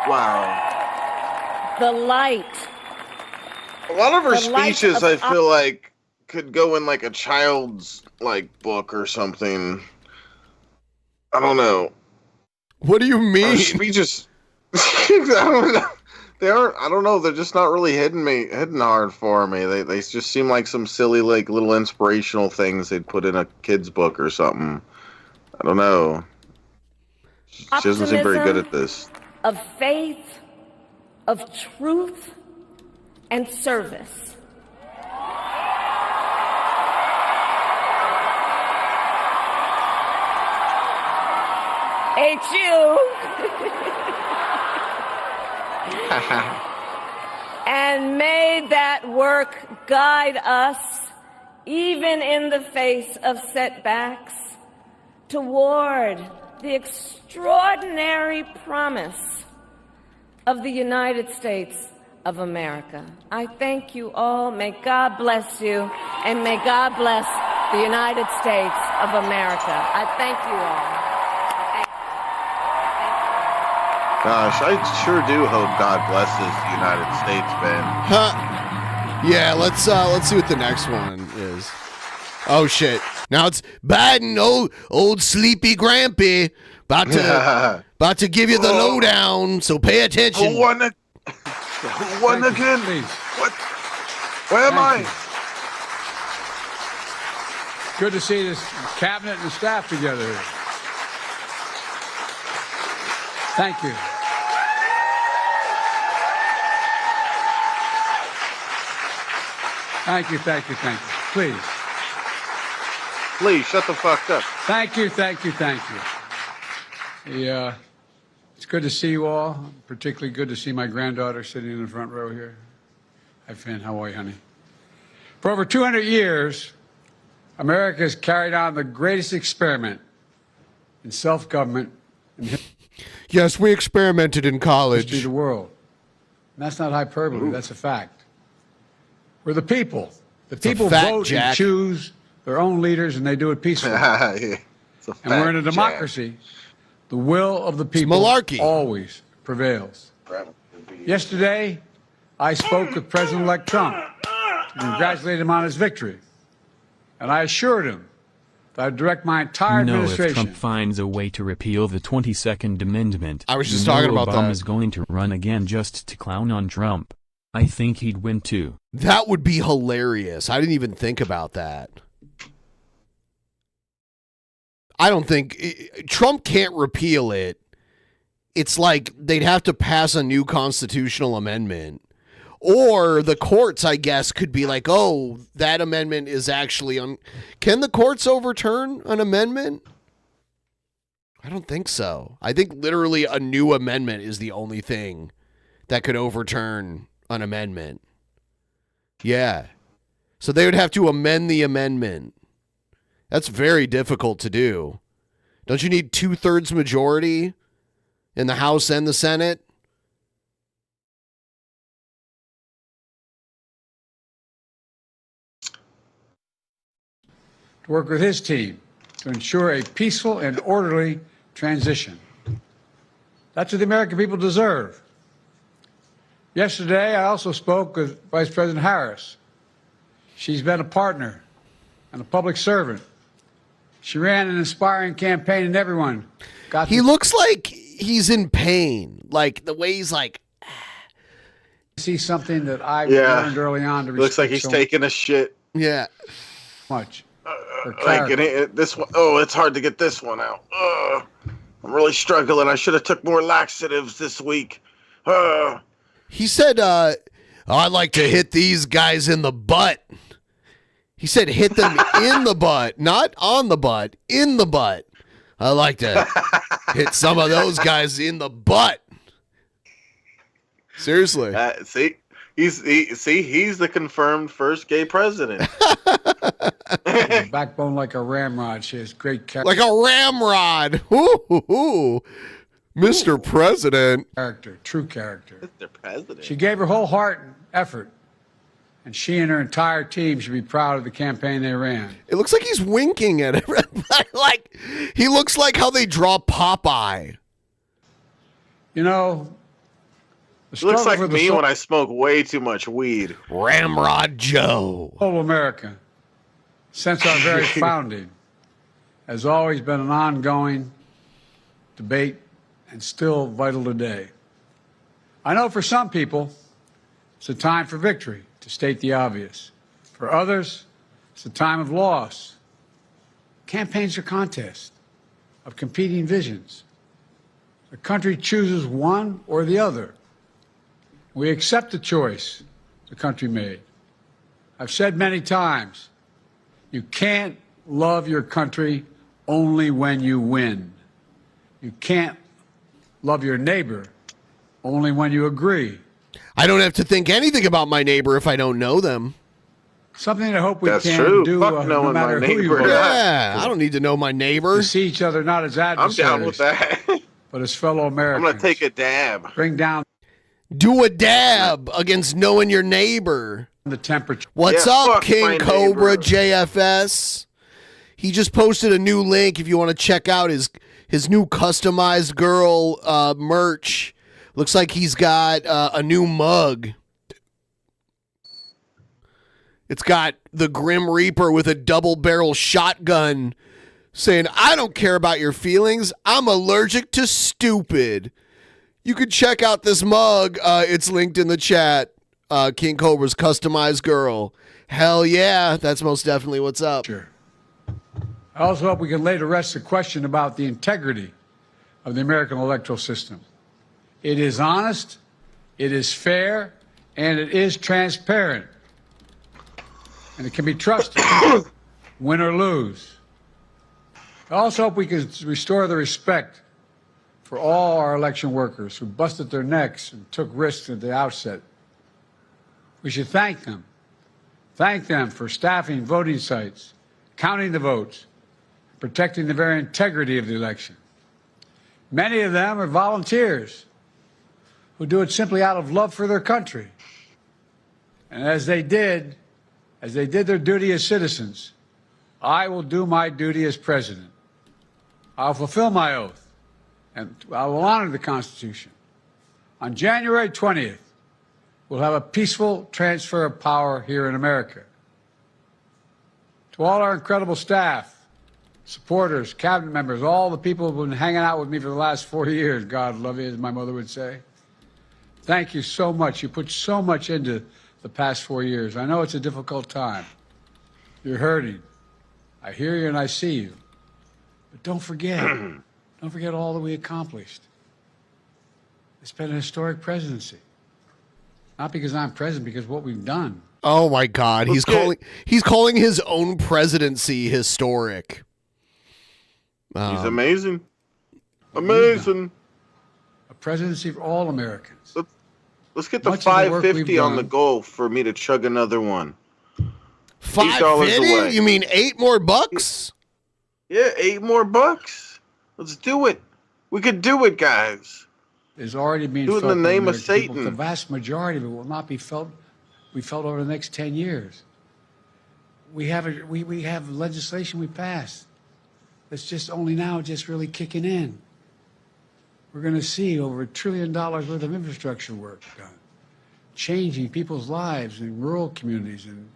Wow. The light. A lot of her The light speeches, of I feel like, could go in like a child's like book or something. I don't know. What do you mean? Her speeches. I don't know. They aren't. I don't know. They're just not really hitting hard for me. They just seem like some silly like little inspirational things they'd put in a kid's book or something. I don't know. She doesn't seem very good at this. Of faith, of truth, and service. H.U. And may that work guide us, even in the face of setbacks, toward the extraordinary promise of the United States of America. I thank you all. May God bless you, and may God bless the United States of America. I thank you all. Gosh, I sure do hope God blesses the United States, man. Yeah, let's see what the next one is. Oh shit! Now it's Biden, old sleepy Grampy, about to give you the lowdown. So pay attention. Who won again? What? Where am I? Good to see this cabinet and staff together here. Thank you. Thank you, thank you, thank you. Please. Please, shut the fuck up. Thank you, thank you, thank you. It's good to see you all. Particularly good to see my granddaughter sitting in the front row here. Hi, Finn. How are you, honey? For over 200 years, America has carried on the greatest experiment in self-government in Yes, we experimented in college. history of the world. And that's not hyperbole. That's a fact. We're the people. The people fact, vote Jack. and choose their own leaders, and they do it peacefully. It's a And we're in a fact, Jack. democracy. The will of the people malarkey. always prevails. Yesterday, I spoke with President-elect Trump to congratulate him on his victory. And I assured him that I'd direct my entire If administration. Trump finds a way to repeal the 22nd Amendment, I was just talking about that. Obama's going to run again just to clown on Trump. I think he'd win too. That would be hilarious. I didn't even think about that. I don't think Trump can't repeal it. it's like they'd have to pass a new constitutional amendment. Or the courts, I guess, could be like, oh, that amendment is actually on. Can the courts overturn an amendment? I don't think so. I think literally a new amendment is the only thing that could overturn an amendment. Yeah. So they would have to amend the amendment. That's very difficult to do. Don't you need 2/3 majority in the House and the Senate? To work with his team to ensure a peaceful and orderly transition. That's what the American people deserve. Yesterday, I also spoke with Vice President Harris. She's been a partner and a public servant. She ran an inspiring campaign, and everyone got. He looks like he's in pain, like the way he's like. See something that I learned early on to respect. Looks like he's taking a shit. Yeah. Much. This one. Oh, it's hard to get this one out. I'm really struggling. I should have took more laxatives this week. He said, "I'd like to hit these guys in the butt." He said, "Hit them in the butt, not on the butt, in the butt." I like to hit some of those guys in the butt. Seriously. See, he's the confirmed first gay president. Backbone like a ramrod. She has great character. Like a ramrod. Ooh. Mr. President. Character, true character. Mr. President. She gave her whole heart and effort, and she and her entire team should be proud of the campaign they ran. It looks like he's winking at it. Like he looks like how they draw Popeye. You know, It looks like me when I smoke way too much weed. Ramrod Joe. Whole America, since our very founding, has always been an ongoing debate and still vital today. I know for some people, it's a time for victory, to state the obvious. For others, it's a time of loss. Campaigns are contests of competing visions. The country chooses one or the other. We accept the choice the country made. I've said many times, you can't love your country only when you win. You can't love your neighbor only when you agree. I don't have to think anything about my neighbor if I don't know them. Something I hope we That's can true. do Fuck no knowing matter my who you neighbor. are. Yeah, I don't need to know my neighbor. To see each other not as adversaries, I'm down with that. but as fellow Americans. I'm going to take a dab. Bring down Do a dab against knowing your neighbor. the temperature. What's Yeah, up, fuck King my Cobra neighbor. JFS? He just posted a new link if you want to check out his new customized girl merch. Looks like he's got a new mug. It's got the Grim Reaper with a double barrel shotgun saying, "I don't care about your feelings. I'm allergic to stupid." You can check out this mug. It's linked in the chat. King Cobra's customized girl. Hell yeah, that's most definitely what's up. Sure. I also hope we can lay to rest the question about the integrity of the American electoral system. It is honest, it is fair, and it is transparent. And it can be trusted, win or lose. I also hope we can restore the respect for all our election workers who busted their necks and took risks at the outset. We should thank them. Thank them for staffing voting sites, counting the votes, protecting the very integrity of the election. Many of them are volunteers who do it simply out of love for their country. And as they did their duty as citizens, I will do my duty as president. I'll fulfill my oath, and I will honor the Constitution. On January 20th, we'll have a peaceful transfer of power here in America. To all our incredible staff, supporters, cabinet members, all the people who've been hanging out with me for the last 40 years, God love you, as my mother would say. Thank you so much. You put so much into the past 4 years. I know it's a difficult time. You're hurting. I hear you and I see you. But don't forget all that we accomplished. It's been a historic presidency. Not because I'm president, because what we've done. Oh my God, he's calling his own presidency historic. He's amazing. Amazing. A presidency for all Americans. Let's get the 550 on the goal for me to chug another one. $5.50? You mean $8 more bucks? Yeah, $8 more bucks. Let's do it. We could do it, guys. Is already being do it in the name of Satan. People. The vast majority of it will not be felt. We felt over the next 10 years. We have legislation we passed that's just only now just really kicking in. We're going to see over $1 trillion worth of infrastructure work done, changing people's lives in rural communities and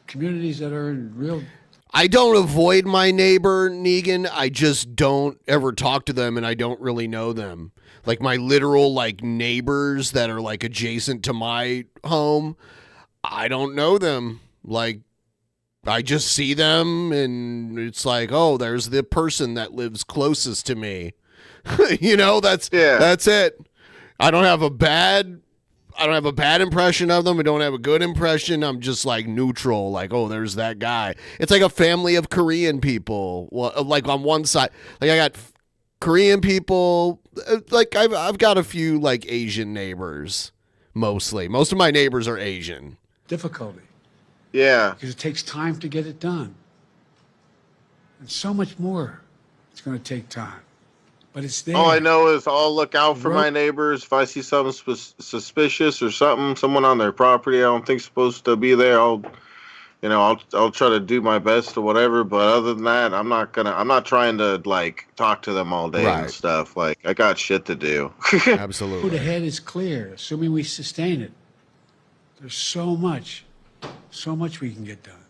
communities that are in real. I don't avoid my neighbor, Negan. I just don't ever talk to them, and I don't really know them. Like my literal neighbors that are adjacent to my home, I don't know them. I just see them, and it's oh, there's the person that lives closest to me. That's it. I don't have a bad impression of them. I don't have a good impression. I'm just neutral. Oh, there's that guy. It's like a family of Korean people. Well, on one side, I got Korean people. I've got a few Asian neighbors. Mostly, most of my neighbors are Asian. Difficulty. Yeah. Because it takes time to get it done, and so much more. It's going to take time. But it's there. All I know is I'll look out for my neighbors. If I see something suspicious or someone on their property I don't think's supposed to be there, I'll try to do my best or whatever. But other than that, I'm not trying to talk to them all day and stuff. I got shit to do. Absolutely. Road ahead is clear, assuming we sustain it. There's so much we can get done,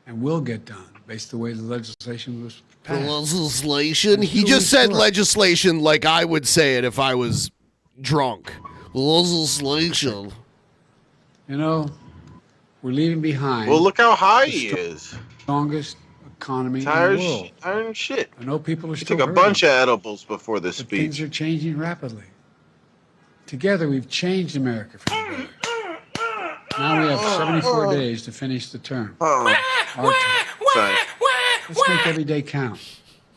and will get done based the way the legislation was passed. Legislation? He just said legislation like I would say it if I was drunk. Legislation. We're leaving behind. Well, look how high he is. Strongest economy in the world. Tired shit. I know people are He still took a bunch of edibles before this but speech. things are changing rapidly. Together, we've changed America for the better. Now we have 74 days to finish the term. Our term. Let's make every day count.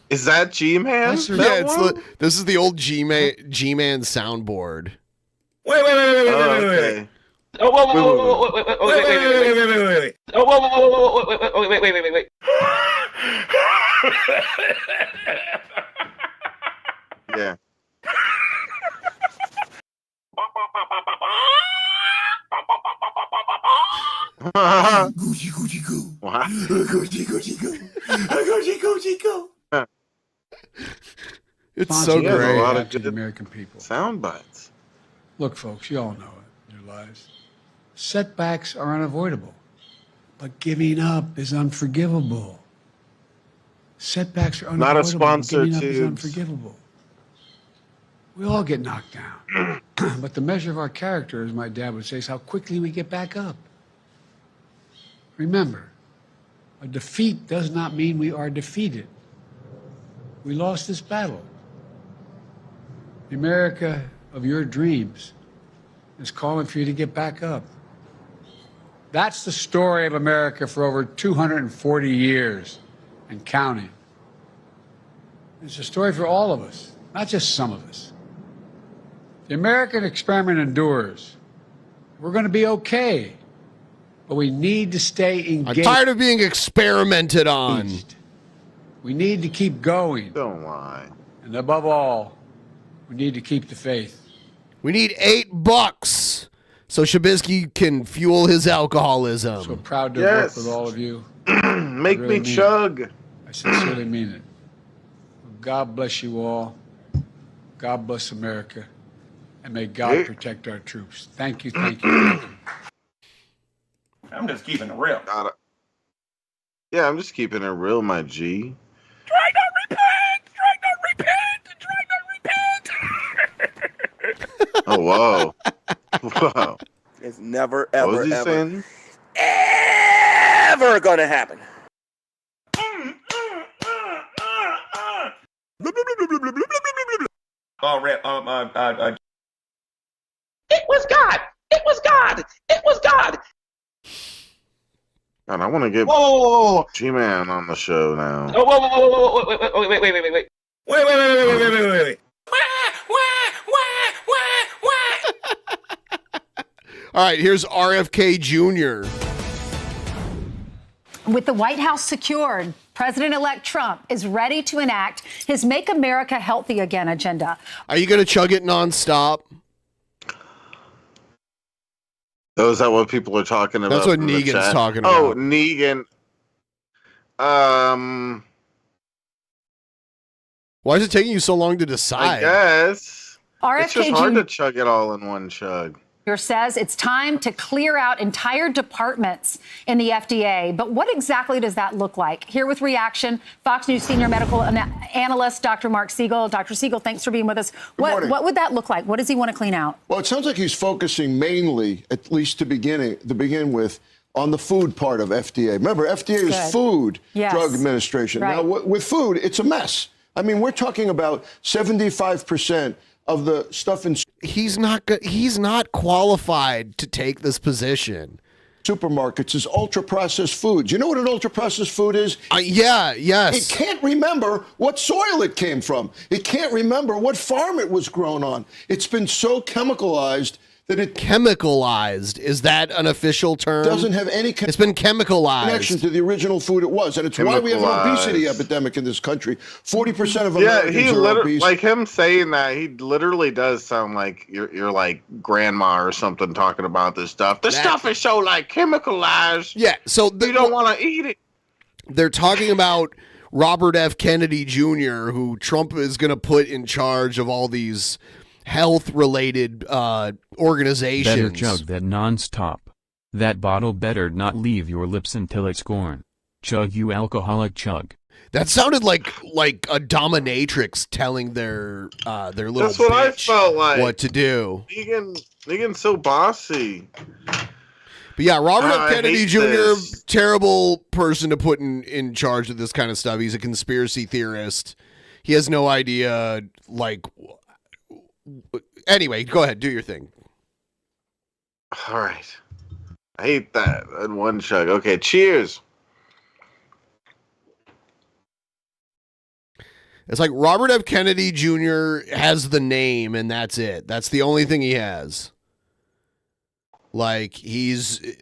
Is that G-Man? This is the old G-Man soundboard. Wait. Oh, wait. Oh, wait. Yeah. It's so great. A lot of to the American people. Sound bites. Look, folks, you all know it in your lives. Setbacks are unavoidable, but giving up is unforgivable. Setbacks are unavoidable. Not a sponsor, but giving up is too. unforgivable. We all get knocked down. But the measure of our character, as my dad would say, is how quickly we get back up. Remember, a defeat does not mean we are defeated. We lost this battle. The America of your dreams is calling for you to get back up. That's the story of America for over 240 years and counting. It's a story for all of us, not just some of us. The American experiment endures. We're going to be okay, but we need to stay engaged. I'm tired of being experimented on. We need to keep going. Don't lie. And above all, we need to keep the faith. We need $8 so Shabisky can fuel his alcoholism. So proud to work with all of you. Make me chug. I sincerely mean it. God bless you all. God bless America. And may God protect our troops. Thank you, thank you, thank you. I'm just keeping it real. Yeah, I'm just keeping it real, my G. Try not repent. Oh, whoa. Whoa. It's never, What ever, was he ever, saying? ever gonna happen. Oh, God, I want to get G-Man on the show now. Oh, wait. All right, here's RFK Jr. With the White House secured, President-elect Trump is ready to enact his Make America Healthy Again agenda. Are you going to chug it nonstop? Oh, is that what people are talking about? That's what in the Negan's chat? talking Oh, about. Negan. Why is it taking you so long to I decide? guess. RFK It's just hard Jr. to chug it all in one chug. says it's time to clear out entire departments in the FDA. But what exactly does that look like? Here with reaction, Fox News senior medical analyst, Dr. Mark Siegel. Dr. Siegel, thanks for being with us. What would that look like? What does he want to clean out? Well, it sounds like he's focusing mainly, at least to begin with, on the food part of FDA. Remember, FDA is Good. Food Yes. Drug Administration. Right. Now, with food, it's a mess. I mean, we're talking about 75% of the stuff in He's not qualified to take this position. Supermarkets is ultra-processed foods. You know what an ultra-processed food is? Yes. It can't remember what soil it came from. It can't remember what farm it was grown on. It's been so chemicalized that it Chemicalized. Is that an official term? doesn't have any It's been chemicalized. connection to the original food it was. And it's why we have an obesity epidemic in this country. 40% of Yeah, Americans he are literally, obese. like him saying that, he literally does sound like you're like grandma or something talking about this stuff. This stuff is so like chemicalized. Yeah, so you don't want to eat it. They're talking about Robert F. Kennedy Jr., who Trump is going to put in charge of all these health-related organizations. Better chug that nonstop. That bottle better not leave your lips until it's gone. Chug, you alcoholic, chug. That sounded like a dominatrix telling their little That's what I bitch felt like. what to do. Negan's so bossy. But yeah, Robert F. I Kennedy hate Jr., this. terrible person to put in charge of this kind of stuff. He's a conspiracy theorist. He has no idea, anyway, go ahead, do your thing. All right. I hate that in one chug. Okay, cheers. It's like Robert F. Kennedy Jr. has the name, and that's it. That's the only thing he has. Like, his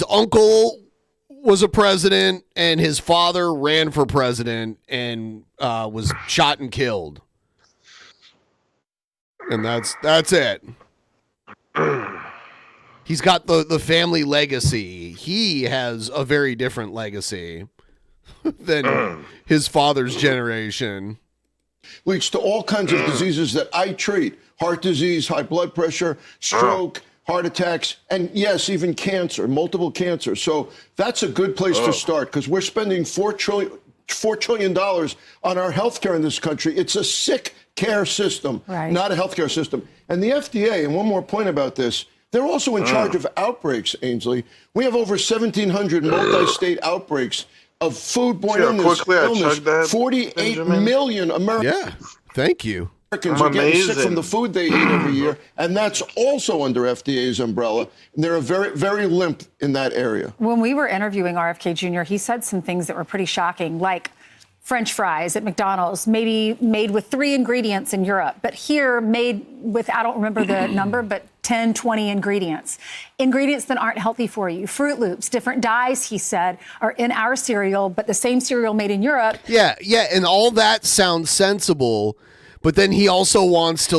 uncle was a president, and his father ran for president and was shot and killed. And that's it. He's got the family legacy. He has a very different legacy than his father's generation. Leads to all kinds of diseases that I treat. Heart disease, high blood pressure, stroke, heart attacks, and yes, even cancer, multiple cancer. So that's a good place to start because we're spending $4 trillion on our healthcare in this country. It's a sick care system, not a healthcare system. And the FDA, and one more point about this, they're also in charge of outbreaks, Ainsley. We have over 1,700 multi-state outbreaks of foodborne illness. 48 million Americans. Yeah, thank you. Americans are getting sick from the food they eat every year, and that's also under FDA's umbrella. And they're very, very limp in that area. When we were interviewing RFK Jr., he said some things that were pretty shocking, like French fries at McDonald's, maybe made with 3 ingredients in Europe, but here made with, I don't remember the number, but 10, 20 ingredients. Ingredients that aren't healthy for you. Fruit Loops, different dyes, he said, are in our cereal, but the same cereal made in Europe. Yeah, and all that sounds sensible, but then he also wants to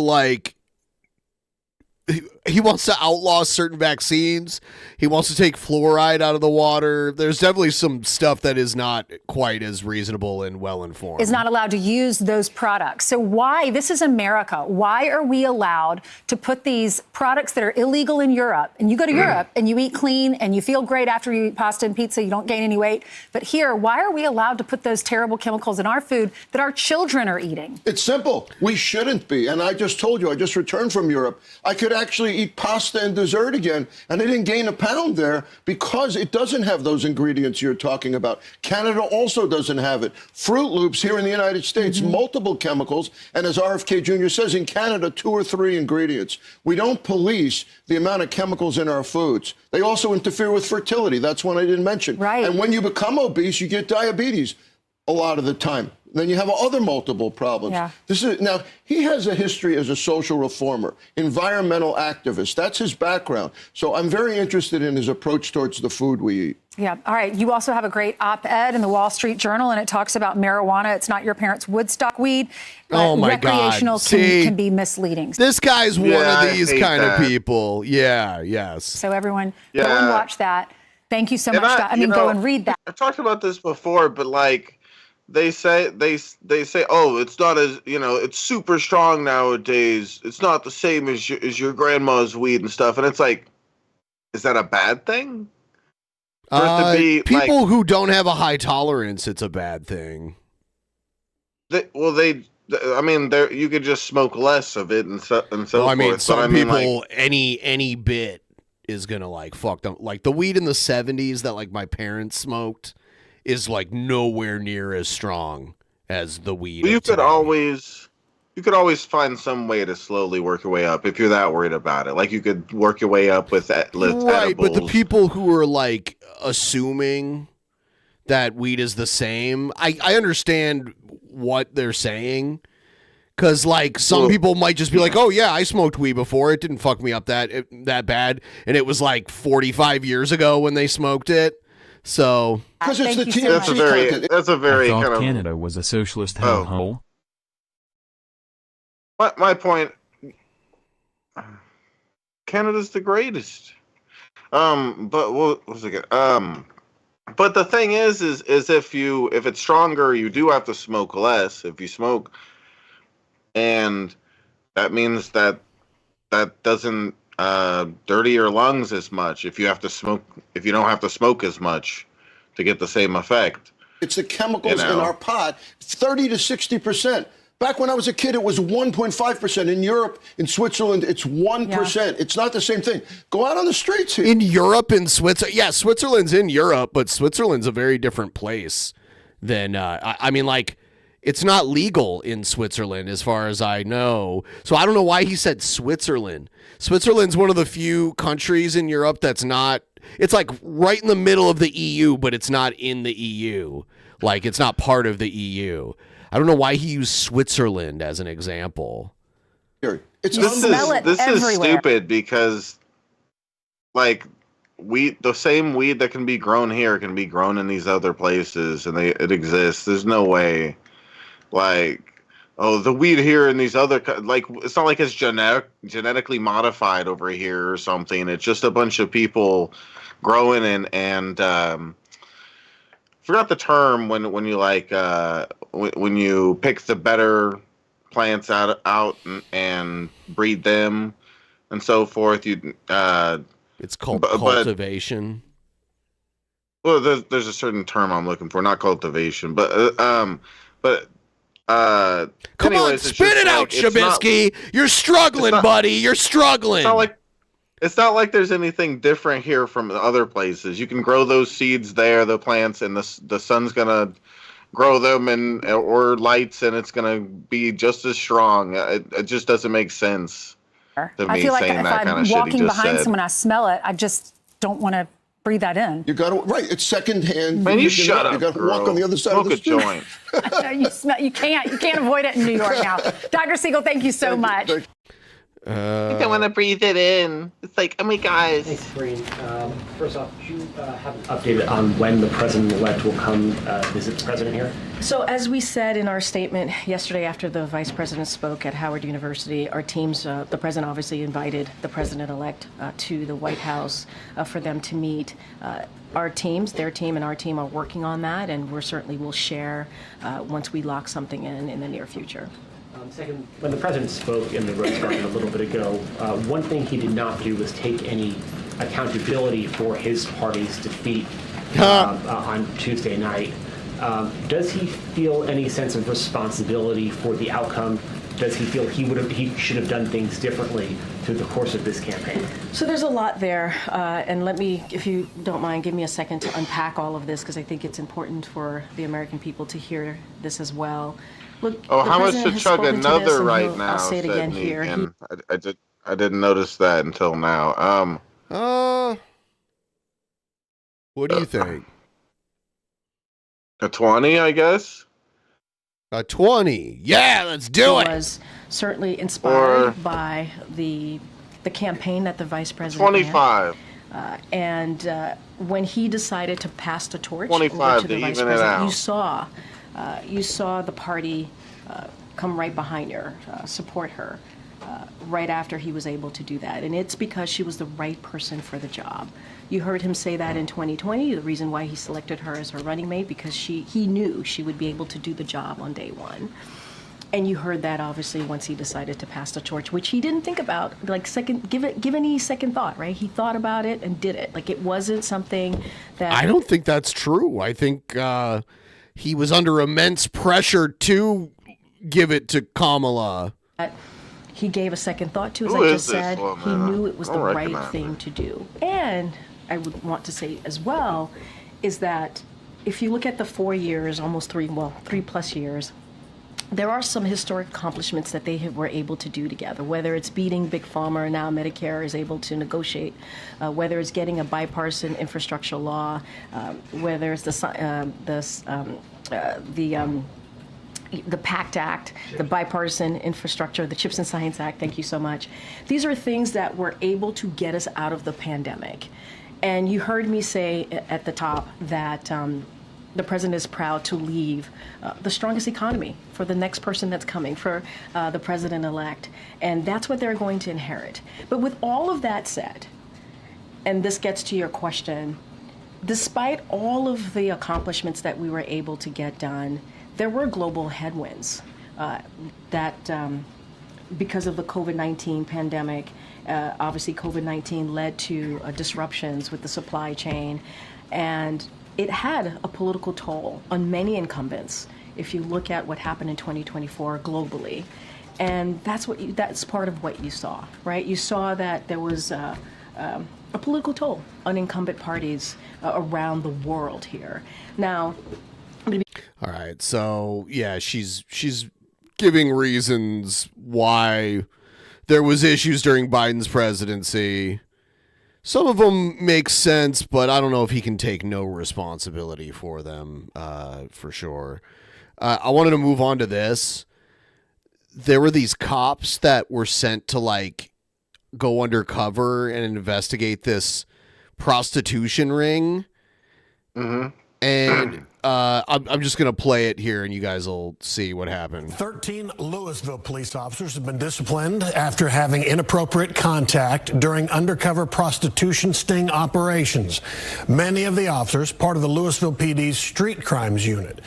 he wants to outlaw certain vaccines. He wants to take fluoride out of the water. There's definitely some stuff that is not quite as reasonable and well-informed. Is not allowed to use those products. So why, this is America, why are we allowed to put these products that are illegal in Europe, and you go to Europe and you eat clean and you feel great after you eat pasta and pizza, you don't gain any weight, but here, why are we allowed to put those terrible chemicals in our food that our children are eating? It's simple. We shouldn't be. And I just told you, I just returned from Europe. I could actually literally eat pasta and dessert again, and I didn't gain a pound there because it doesn't have those ingredients you're talking about. Canada also doesn't have it. Fruit Loops here in the United States, multiple chemicals, and as RFK Jr. says, in Canada, 2 or 3 ingredients. We don't police the amount of chemicals in our foods. They also interfere with fertility. That's one I didn't mention. Right. And when you become obese, you get diabetes a lot of the time. Then you have other multiple problems. Yeah. Now, he has a history as a social reformer, environmental activist. That's his background. So I'm very interested in his approach towards the food we eat. Yeah. All right. You also have a great op-ed in the Wall Street Journal, and it talks about marijuana. It's not your parents' Woodstock weed. Oh, my recreational God. See, can be misleading. This guy's one of these kind of people. Yeah, yes. So everyone, go and watch that. Thank you so much. Go and read that. I talked about this before, but like they say, oh, it's not as, it's super strong nowadays. It's not the same as your grandma's weed and stuff. And it's like, is that a bad thing? People who don't have a high tolerance, it's a bad thing. You could just smoke less of it and so forth. Some people, any bit is gonna like fuck them. Like the weed in the 70s that like my parents smoked is like nowhere near as strong as the weed. You could always find some way to slowly work your way up if you're that worried about it. Like you could work your way up with that. Right, edibles. but the people who are like assuming that weed is the same, I understand what they're saying. Because, like, some people might just be like, oh, yeah, I smoked weed before. It didn't fuck me up that bad. And it was, like, 45 years ago when they smoked it. So... Because it's the THC. That's a very I thought kind of... Canada was a socialist hellhole. My point... Canada's the greatest. But what was it? But the thing is if it's stronger, you do have to smoke less. If you smoke... And that means that doesn't dirty your lungs as much if you don't have to smoke as much to get the same effect. It's the chemicals in our pot, 30 to 60%. Back when I was a kid, it was 1.5%. In Europe, in Switzerland, it's 1%. Yeah. It's not the same thing. Go out on the streets here. In Europe, in Switzerland, yeah, Switzerland's in Europe, but Switzerland's a very different place than it's not legal in Switzerland as far as I know. So I don't know why he said Switzerland. Switzerland's one of the few countries in Europe that's not, it's like right in the middle of the EU, but it's not in the EU. Like it's not part of the EU. I don't know why he used Switzerland as an example. This is stupid because like the same weed that can be grown here can be grown in these other places and it exists. There's no way. Like, oh, the weed here in these other, like, it's not like it's genetically modified over here or something. It's just a bunch of people growing and forgot the term when you like when you pick the better plants out and breed them and so forth. It's called cultivation. Well, there's a certain term I'm looking for, not cultivation, but. Come on, spit it out, Shabisky. You're struggling, buddy. You're struggling. It's not like there's anything different here from other places. You can grow those seeds there, the plants, and the sun's gonna grow them or lights, and it's gonna be just as strong. It just doesn't make sense to me. I feel like saying if that kind I'm of shit walking he just behind said. someone, I smell it. I just don't want to breathe that in. You got to right. It's secondhand. Man, you shut up. You got to girl. walk on the other side of the street. Smoke a joint. You smell. You can't avoid it in New York now. Dr. Siegel, thank you so much. I don't want to breathe it in. It's like, oh my God. Thanks, Breen. First off, do you have an update on when the president-elect will come visit the president here? So as we said in our statement yesterday after the vice president spoke at Howard University, our teams, the president obviously invited the president-elect to the White House for them to meet. Our teams, their team and our team are working on that, and we certainly will share once we lock something in the near future. Second, when the president spoke in the Rose Garden a little bit ago, one thing he did not do was take any accountability for his party's defeat on Tuesday night. Does he feel any sense of responsibility for the outcome? Does he feel he should have done things differently through the course of this campaign? So there's a lot there, and let me, if you don't mind, give me a second to unpack all of this because I think it's important for the American people to hear this as well. Look, how much to chug another right now? I'll say it again Sydney, here. and I didn't notice that until now. What do you think? A 20, I guess. A 20. Yeah, let's do it. Was certainly inspired by the campaign that the vice president 25. And when he decided to pass the torch 25 over to to the vice even it president, out. you saw the party come right behind her, support her, right after he was able to do that. And it's because she was the right person for the job. You heard him say that in 2020, the reason why he selected her as her running mate, because he knew she would be able to do the job on day one. And you heard that obviously once he decided to pass the torch, which he didn't think about, give any second thought, right? He thought about it and did it. Like it wasn't something that I don't think that's true. I think he was under immense pressure to give it to Kamala. He gave a second thought to, as Who I is just this said. woman? He knew it was I the don't right recognize thing to do. And I would want to say as well is that if you look at the 4 years, almost 3+ years, there are some historic accomplishments that they were able to do together, whether it's beating Big Pharma, now Medicare is able to negotiate, whether it's getting a bipartisan infrastructure law, whether it's the PACT Act, the Bipartisan Infrastructure, the CHIPS and Science Act, thank you so much. These are things that were able to get us out of the pandemic. And you heard me say at the top that the president is proud to leave the strongest economy for the next person that's coming, for the president-elect. And that's what they're going to inherit. But with all of that said, and this gets to your question, despite all of the accomplishments that we were able to get done, there were global headwinds that because of the COVID-19 pandemic, obviously COVID-19 led to disruptions with the supply chain, and it had a political toll on many incumbents if you look at what happened in 2024 globally. And that's part of what you saw, right? You saw that there was a political toll on incumbent parties around the world here. Now, all right, so yeah, she's giving reasons why there was issues during Biden's presidency. Some of them make sense, but I don't know if he can take no responsibility for them, for sure. I wanted to move on to this. There were these cops that were sent to like go undercover and investigate this prostitution ring. Mm-hmm. And I'm just going to play it here and you guys will see what happened. 13 Louisville police officers have been disciplined after having inappropriate contact during undercover prostitution sting operations. Many of the officers, part of the Louisville PD's street crimes unit.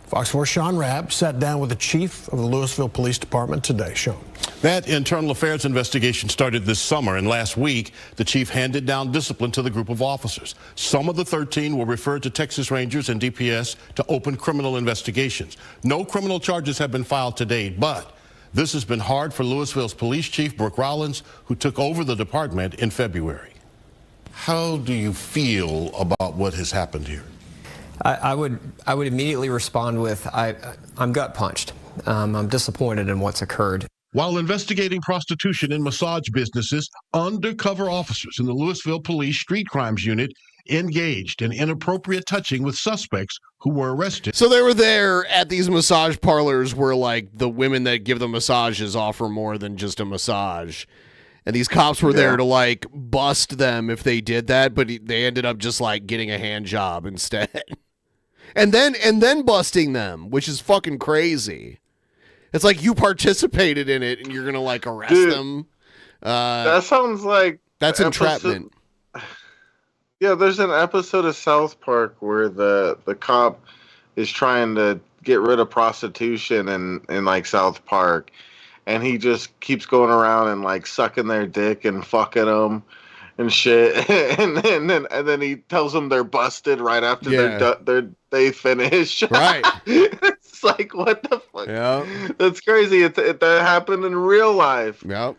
Fox 4's Sean Rabb sat down with the chief of the Louisville Police Department today. Sean. That internal affairs investigation started this summer, and last week, the chief handed down discipline to the group of officers. Some of the 13 were referred to Texas Rangers and DPS to open criminal investigations. No criminal charges have been filed to date, but this has been hard for Louisville's police chief, Brooke Rollins, who took over the department in February. How do you feel about what has happened here? I would immediately respond with, I'm gut punched. I'm disappointed in what's occurred. While investigating prostitution in massage businesses, undercover officers in the Louisville Police Street Crimes Unit engaged in inappropriate touching with suspects who were arrested. So they were there at these massage parlors where like the women that give the massages offer more than just a massage. And these cops were there to like bust them if they did that, but they ended up just like getting a hand job instead. And then busting them, which is fucking crazy. It's like you participated in it and you're gonna like arrest them. That sounds like that's entrapment. Yeah, there's an episode of South Park where the cop is trying to get rid of prostitution in like South Park, and he just keeps going around and like sucking their dick and fucking them and shit, and then he tells them they're busted right after they finish. Right. It's like, what the fuck? Yeah. That's crazy. That happened in real life. Yep.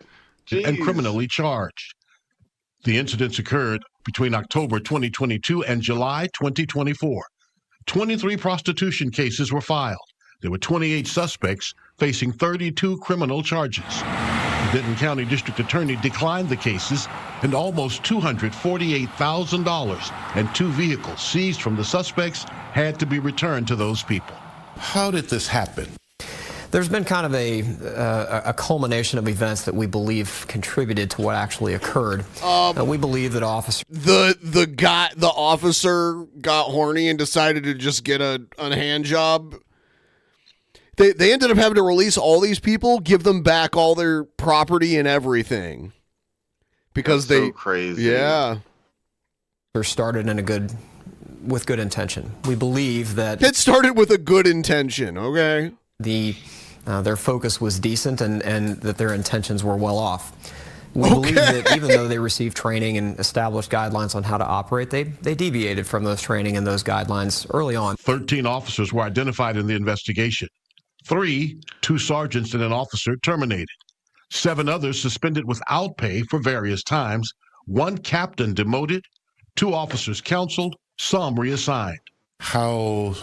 suspected and criminally charged. The incidents occurred between October 2022 and July 2024. 23 prostitution cases were filed. There were 28 suspects facing 32 criminal charges. The Denton County District Attorney declined the cases, and almost $248,000 and 2 vehicles seized from the suspects had to be returned to those people. How did this happen? There's been kind of a culmination of events that we believe contributed to what actually occurred. We believe that the officer got horny and decided to just get a hand job. They ended up having to release all these people, give them back all their property and everything because That's so crazy. Yeah. They're started with good intention. We believe that it started with a good intention. Okay. Their focus was decent and that their intentions were well off. We believe that even though they received training and established guidelines on how to operate, they deviated from those training and those guidelines early on. 13 officers were identified in the investigation. 2 sergeants and an officer terminated. 7 others suspended without pay for various times. 1 captain demoted. 2 officers counseled. Some reassigned. How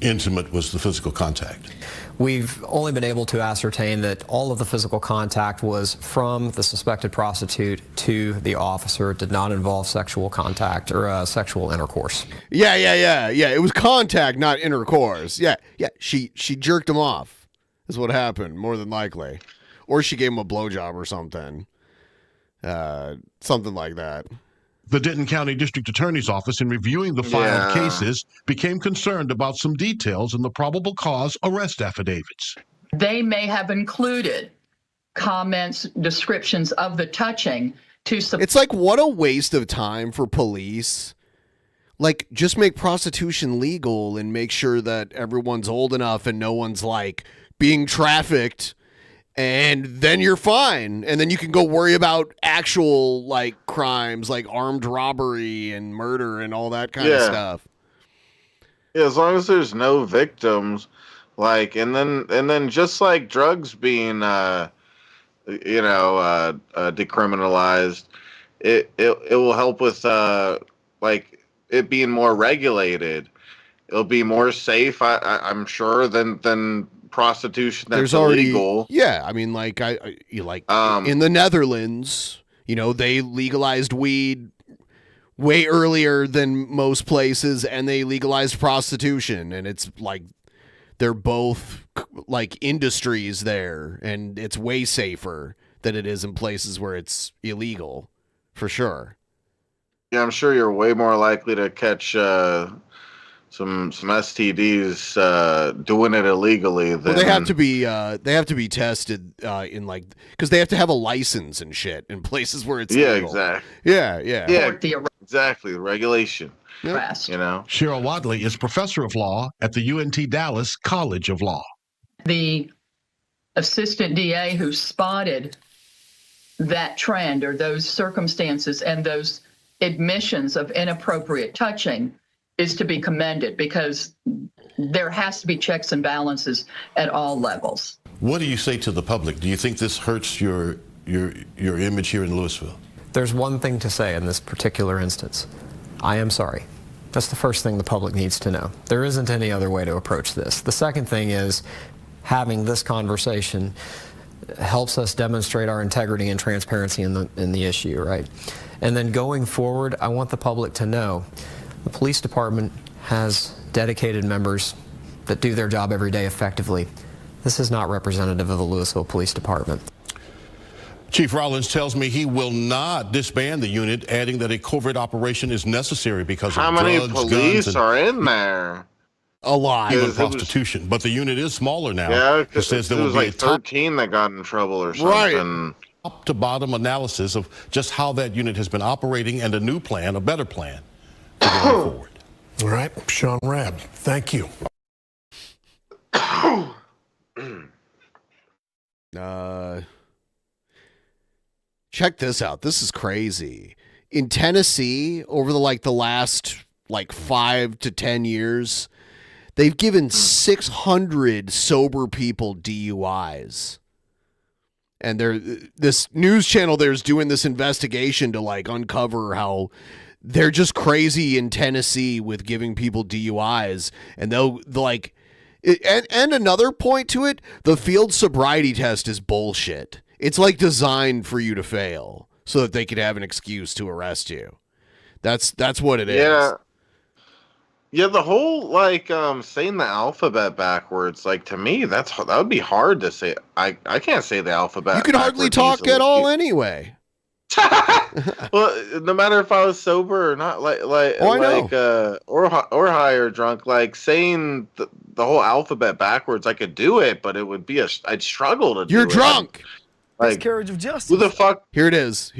intimate was the physical contact? We've only been able to ascertain that all of the physical contact was from the suspected prostitute to the officer. It did not involve sexual contact or sexual intercourse. Yeah. It was contact, not intercourse. Yeah. She jerked him off is what happened, more than likely. Or she gave him a blowjob or something. Something like that. The Denton County District Attorney's Office, in reviewing the filed cases, became concerned about some details in the probable cause arrest affidavits. They may have included comments, descriptions of the touching to support. It's like, what a waste of time for police. Like, just make prostitution legal and make sure that everyone's old enough and no one's like being trafficked. And then you're fine. And then you can go worry about actual like crimes like armed robbery and murder and all that kind of stuff. Yeah, as long as there's no victims, like, and then just like drugs being, decriminalized, it will help with like it being more regulated. It'll be more safe, I'm sure, than prostitution that's illegal. Yeah, I mean, like in the Netherlands, they legalized weed way earlier than most places, and they legalized prostitution, and it's like they're both like industries there, and it's way safer than it is in places where it's illegal, for sure. Yeah, I'm sure you're way more likely to catch some STDs doing it illegally. Well, they have to be tested in like, because they have to have a license and shit in places where it's legal. Exactly. Yeah, exactly. The regulation. Cheryl Wadley is professor of law at the UNT Dallas College of Law. The assistant DA who spotted that trend or those circumstances and those admissions of inappropriate touching is to be commended, because there has to be checks and balances at all levels. What do you say to the public? Do you think this hurts your image here in Louisville? There's one thing to say in this particular instance. I am sorry. That's the first thing the public needs to know. There isn't any other way to approach this. The second thing is having this conversation helps us demonstrate our integrity and transparency in the issue, right? And then going forward, I want the public to know the police department has dedicated members that do their job every day effectively. This is not representative of the Louisville Police Department. Chief Rollins tells me he will not disband the unit, adding that a covert operation is necessary because how of many drugs, police guns, are in there? A lot. Even prostitution. But the unit is smaller now. Yeah, it because says there there was will be like 13 that got in trouble or something. Right. Top to bottom analysis of just how that unit has been operating and a new plan, a better plan, going forward. All right, Sean Rabb, thank you. Check this out. This is crazy. In Tennessee, over the last 5 to 10 years, they've given 600 sober people DUIs. and this news channel there's doing this investigation to like uncover how they're just crazy in Tennessee with giving people DUIs, and they'll like, and another point to it, the field sobriety test is bullshit. It's like designed for you to fail so that they could have an excuse to arrest you. That's what it is. Yeah, the whole like saying the alphabet backwards, like to me that would be hard to say. I can't say the alphabet. You can hardly talk easily. at all anyway. Well, no matter if I was sober or not, or high or drunk, like saying the whole alphabet backwards, I could do it, but it would be I'd struggle to do it. You're drunk. Like, miscarriage of justice. Who the fuck? Here it is.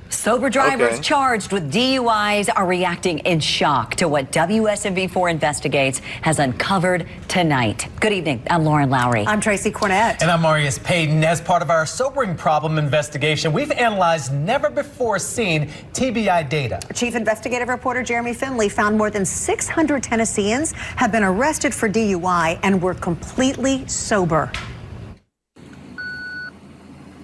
Sober drivers charged with DUIs are reacting in shock to what WSMV4 Investigates has uncovered tonight. Good evening. I'm Lauren Lowry. I'm Tracy Cornett. And I'm Marius Payton. As part of our sobering problem investigation, we've analyzed never-before-seen TBI data. Chief Investigative Reporter Jeremy Finley found more than 600 Tennesseans have been arrested for DUI and were completely sober.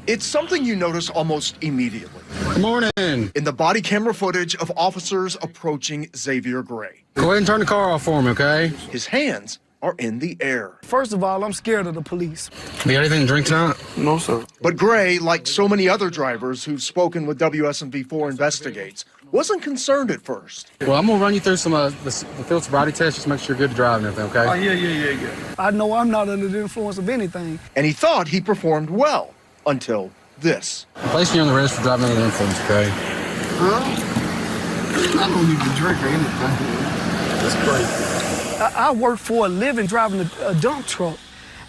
It's something you notice almost immediately. Good morning. In the body camera footage of officers approaching Xavier Gray. Go ahead and turn the car off for me, okay? His hands are in the air. First of all, I'm scared of the police. You got anything to drink tonight? No, sir. But Gray, like so many other drivers who've spoken with WSMV4 Investigates, wasn't concerned at first. Well, I'm gonna run you through some the field sobriety test, just make sure you're good to drive and everything, okay? Oh, yeah. I know I'm not under the influence of anything. And he thought he performed well until this. I'm placing you on the list for driving under the influence, okay? I don't even drink or anything. That's crazy. I work for a living driving a dump truck,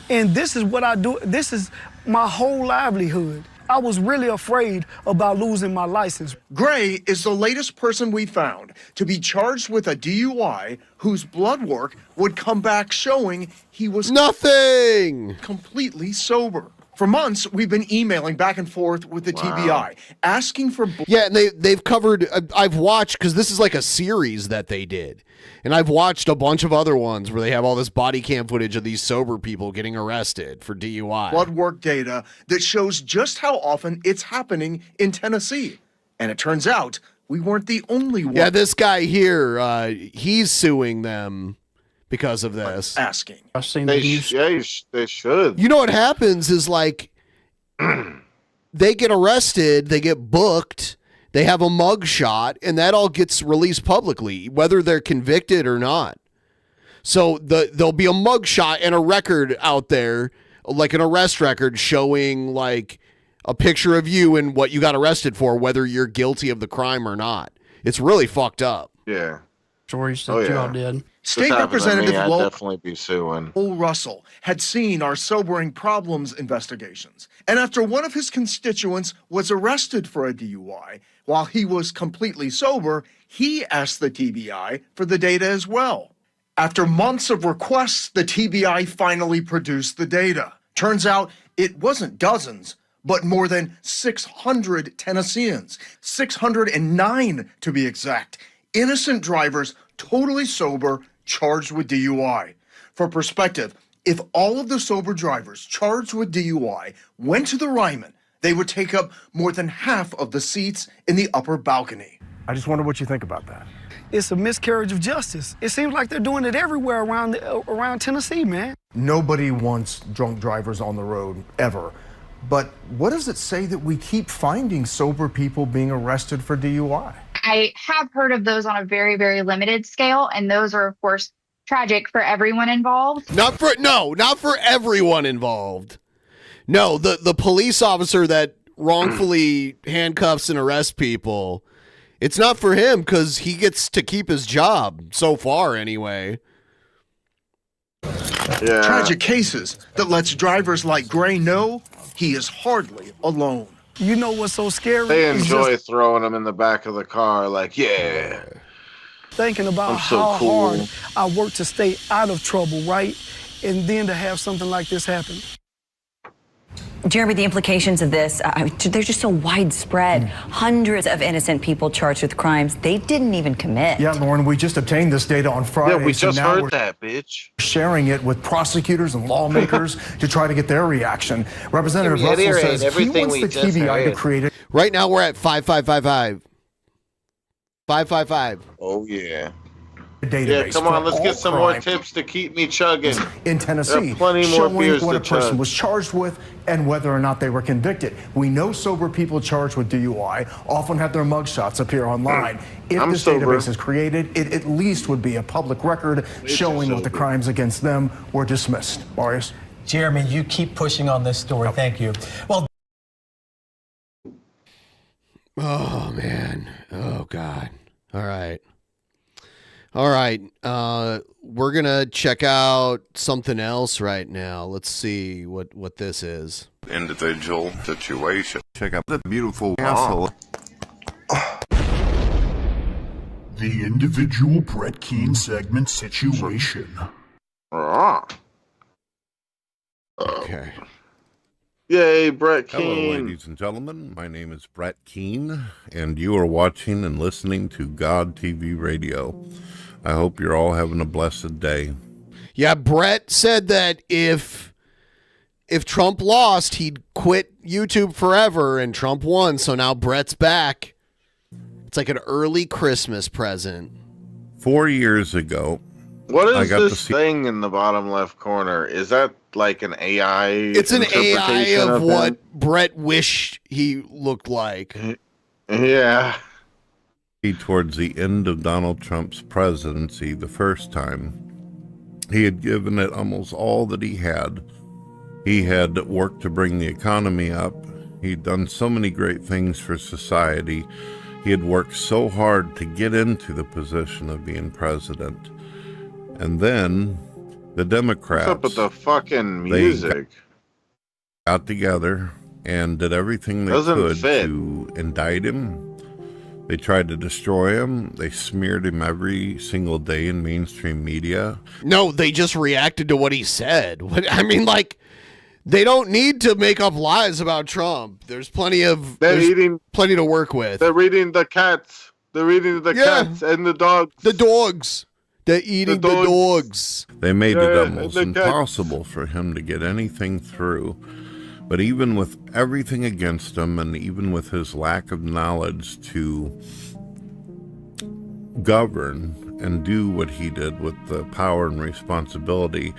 and this is what I do. This is my whole livelihood. I was really afraid about losing my license. Gray is the latest person we found to be charged with a DUI whose blood work would come back showing he was nothing completely sober. For months, we've been emailing back and forth with the TBI, asking for... Yeah, and they've covered... I've watched, because this is like a series that they did. And I've watched a bunch of other ones where they have all this body cam footage of these sober people getting arrested for DUI. Blood work data that shows just how often it's happening in Tennessee. And it turns out we weren't the only one. Yeah, this guy here, he's suing them because of this. Asking. They should. You know what happens is like they get arrested, they get booked, they have a mug shot, and that all gets released publicly, whether they're convicted or not. So there'll be a mug shot and a record out there, like an arrest record showing like a picture of you and what you got arrested for, whether you're guilty of the crime or not. It's really fucked up. Yeah. Stories that you all did. State Representative I'd Lowell definitely be suing. Russell had seen our sobering problems investigations. And after one of his constituents was arrested for a DUI while he was completely sober, he asked the TBI for the data as well. After months of requests, the TBI finally produced the data. Turns out it wasn't dozens, but more than 600 Tennesseans, 609 to be exact. Innocent drivers, totally sober, charged with DUI. For perspective, if all of the sober drivers charged with DUI went to the Ryman, they would take up more than half of the seats in the upper balcony. I just wonder what you think about that. It's a miscarriage of justice. It seems like they're doing it everywhere around Tennessee, man. Nobody wants drunk drivers on the road, ever. But what does it say that we keep finding sober people being arrested for DUI? I have heard of those on a very, very limited scale, and those are, of course, tragic for everyone involved. Not for everyone involved. No, the police officer that wrongfully handcuffs and arrests people, it's not for him because he gets to keep his job, so far anyway. Yeah. Tragic cases that lets drivers like Gray know he is hardly alone. You know what's so scary? They enjoy throwing them in the back of the car, like, yeah. Thinking about how hard I work to stay out of trouble, right? And then to have something like this happen. Jeremy, the implications of this, they're just so widespread. Hundreds of innocent people charged with crimes they didn't even commit. Yeah, Lauren, we just obtained this data on Friday. Yeah, we just now heard we're that, bitch. sharing it with prosecutors and lawmakers to try to get their reaction. Representative Russell says he wants the TBI to create it. Right now we're at 5555. 555. Oh, yeah. Database Yeah, come on, for let's all get some more crime tips to keep me chugging. in Tennessee, There are plenty more showing beers what to a person chug. was charged with and whether or not they were convicted. We know sober people charged with DUI often have their mugshots appear online. If I'm this sober. database is created, it at least would be a public record showing what the crimes against them were dismissed. Marius? Jeremy, you keep pushing on this story. Thank you. Well, Oh, man. Oh, God. All right. All right. We're going to check out something else right now. Let's see what this is. Individual situation. Check out the beautiful castle. The individual Brett Keane segment situation. Okay. Yay, Brett Hello, Keane. ladies and gentlemen. My name is Brett Keane, and you are watching and listening to God TV Radio. I hope you're all having a blessed day. Yeah, Brett said that if Trump lost, he'd quit YouTube forever, and Trump won, so now Brett's back. It's like an early Christmas present. 4 years ago, What I is got to this see- thing in the bottom left corner? Is that like an AI? It's an AI interpretation of him? what Brett wished he looked like. Yeah. Towards the end of Donald Trump's presidency, the first time, he had given it almost all that he had. He had worked to bring the economy up. He'd done so many great things for society. He had worked so hard to get into the position of being president. And then the Democrats... What's up with the fucking they music? got together and did everything they Doesn't could fit. to indict him. They tried to destroy him. They smeared him every single day in mainstream media. No, they just reacted to what he said. I mean, like, they don't need to make up lies about Trump. There's plenty plenty to work with. They're reading the cats. They're reading the cats and the dogs. The dogs. They're eating the dogs. They made Yeah, it almost the guy- impossible for him to get anything through. But even with everything against him, and even with his lack of knowledge to govern and do what he did with the power and responsibility,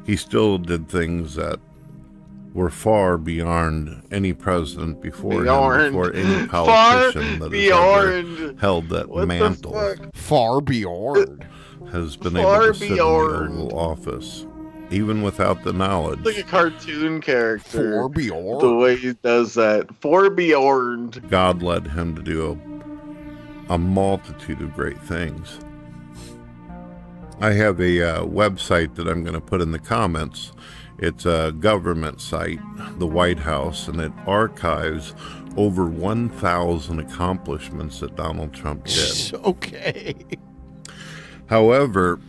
he still did things that were far beyond any president before him, before any politician that has ever held that mantle. Far beyond. Has been Far able to sit in the beyond. Oval Office, even without the knowledge. It's like a cartoon character. For beyond. The way he does that. For beyond. God led him to do a multitude of great things. I have a website that I'm going to put in the comments. It's a government site, the White House, and it archives over 1,000 accomplishments that Donald Trump did. Okay. However,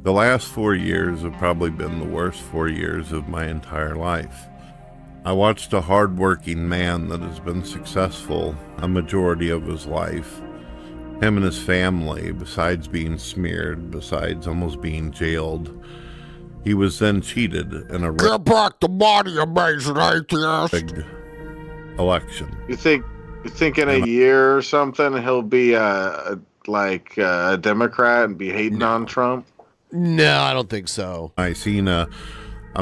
the last 4 years have probably been the worst 4 years of my entire life. I watched a hardworking man that has been successful a majority of his life. Him and his family, besides being smeared, besides almost being jailed, he was then cheated in a Get back the money, you amazing atheist. rigged election. You think in a year or something he'll be a Democrat and be hating on Trump? No, I don't think so. I seen a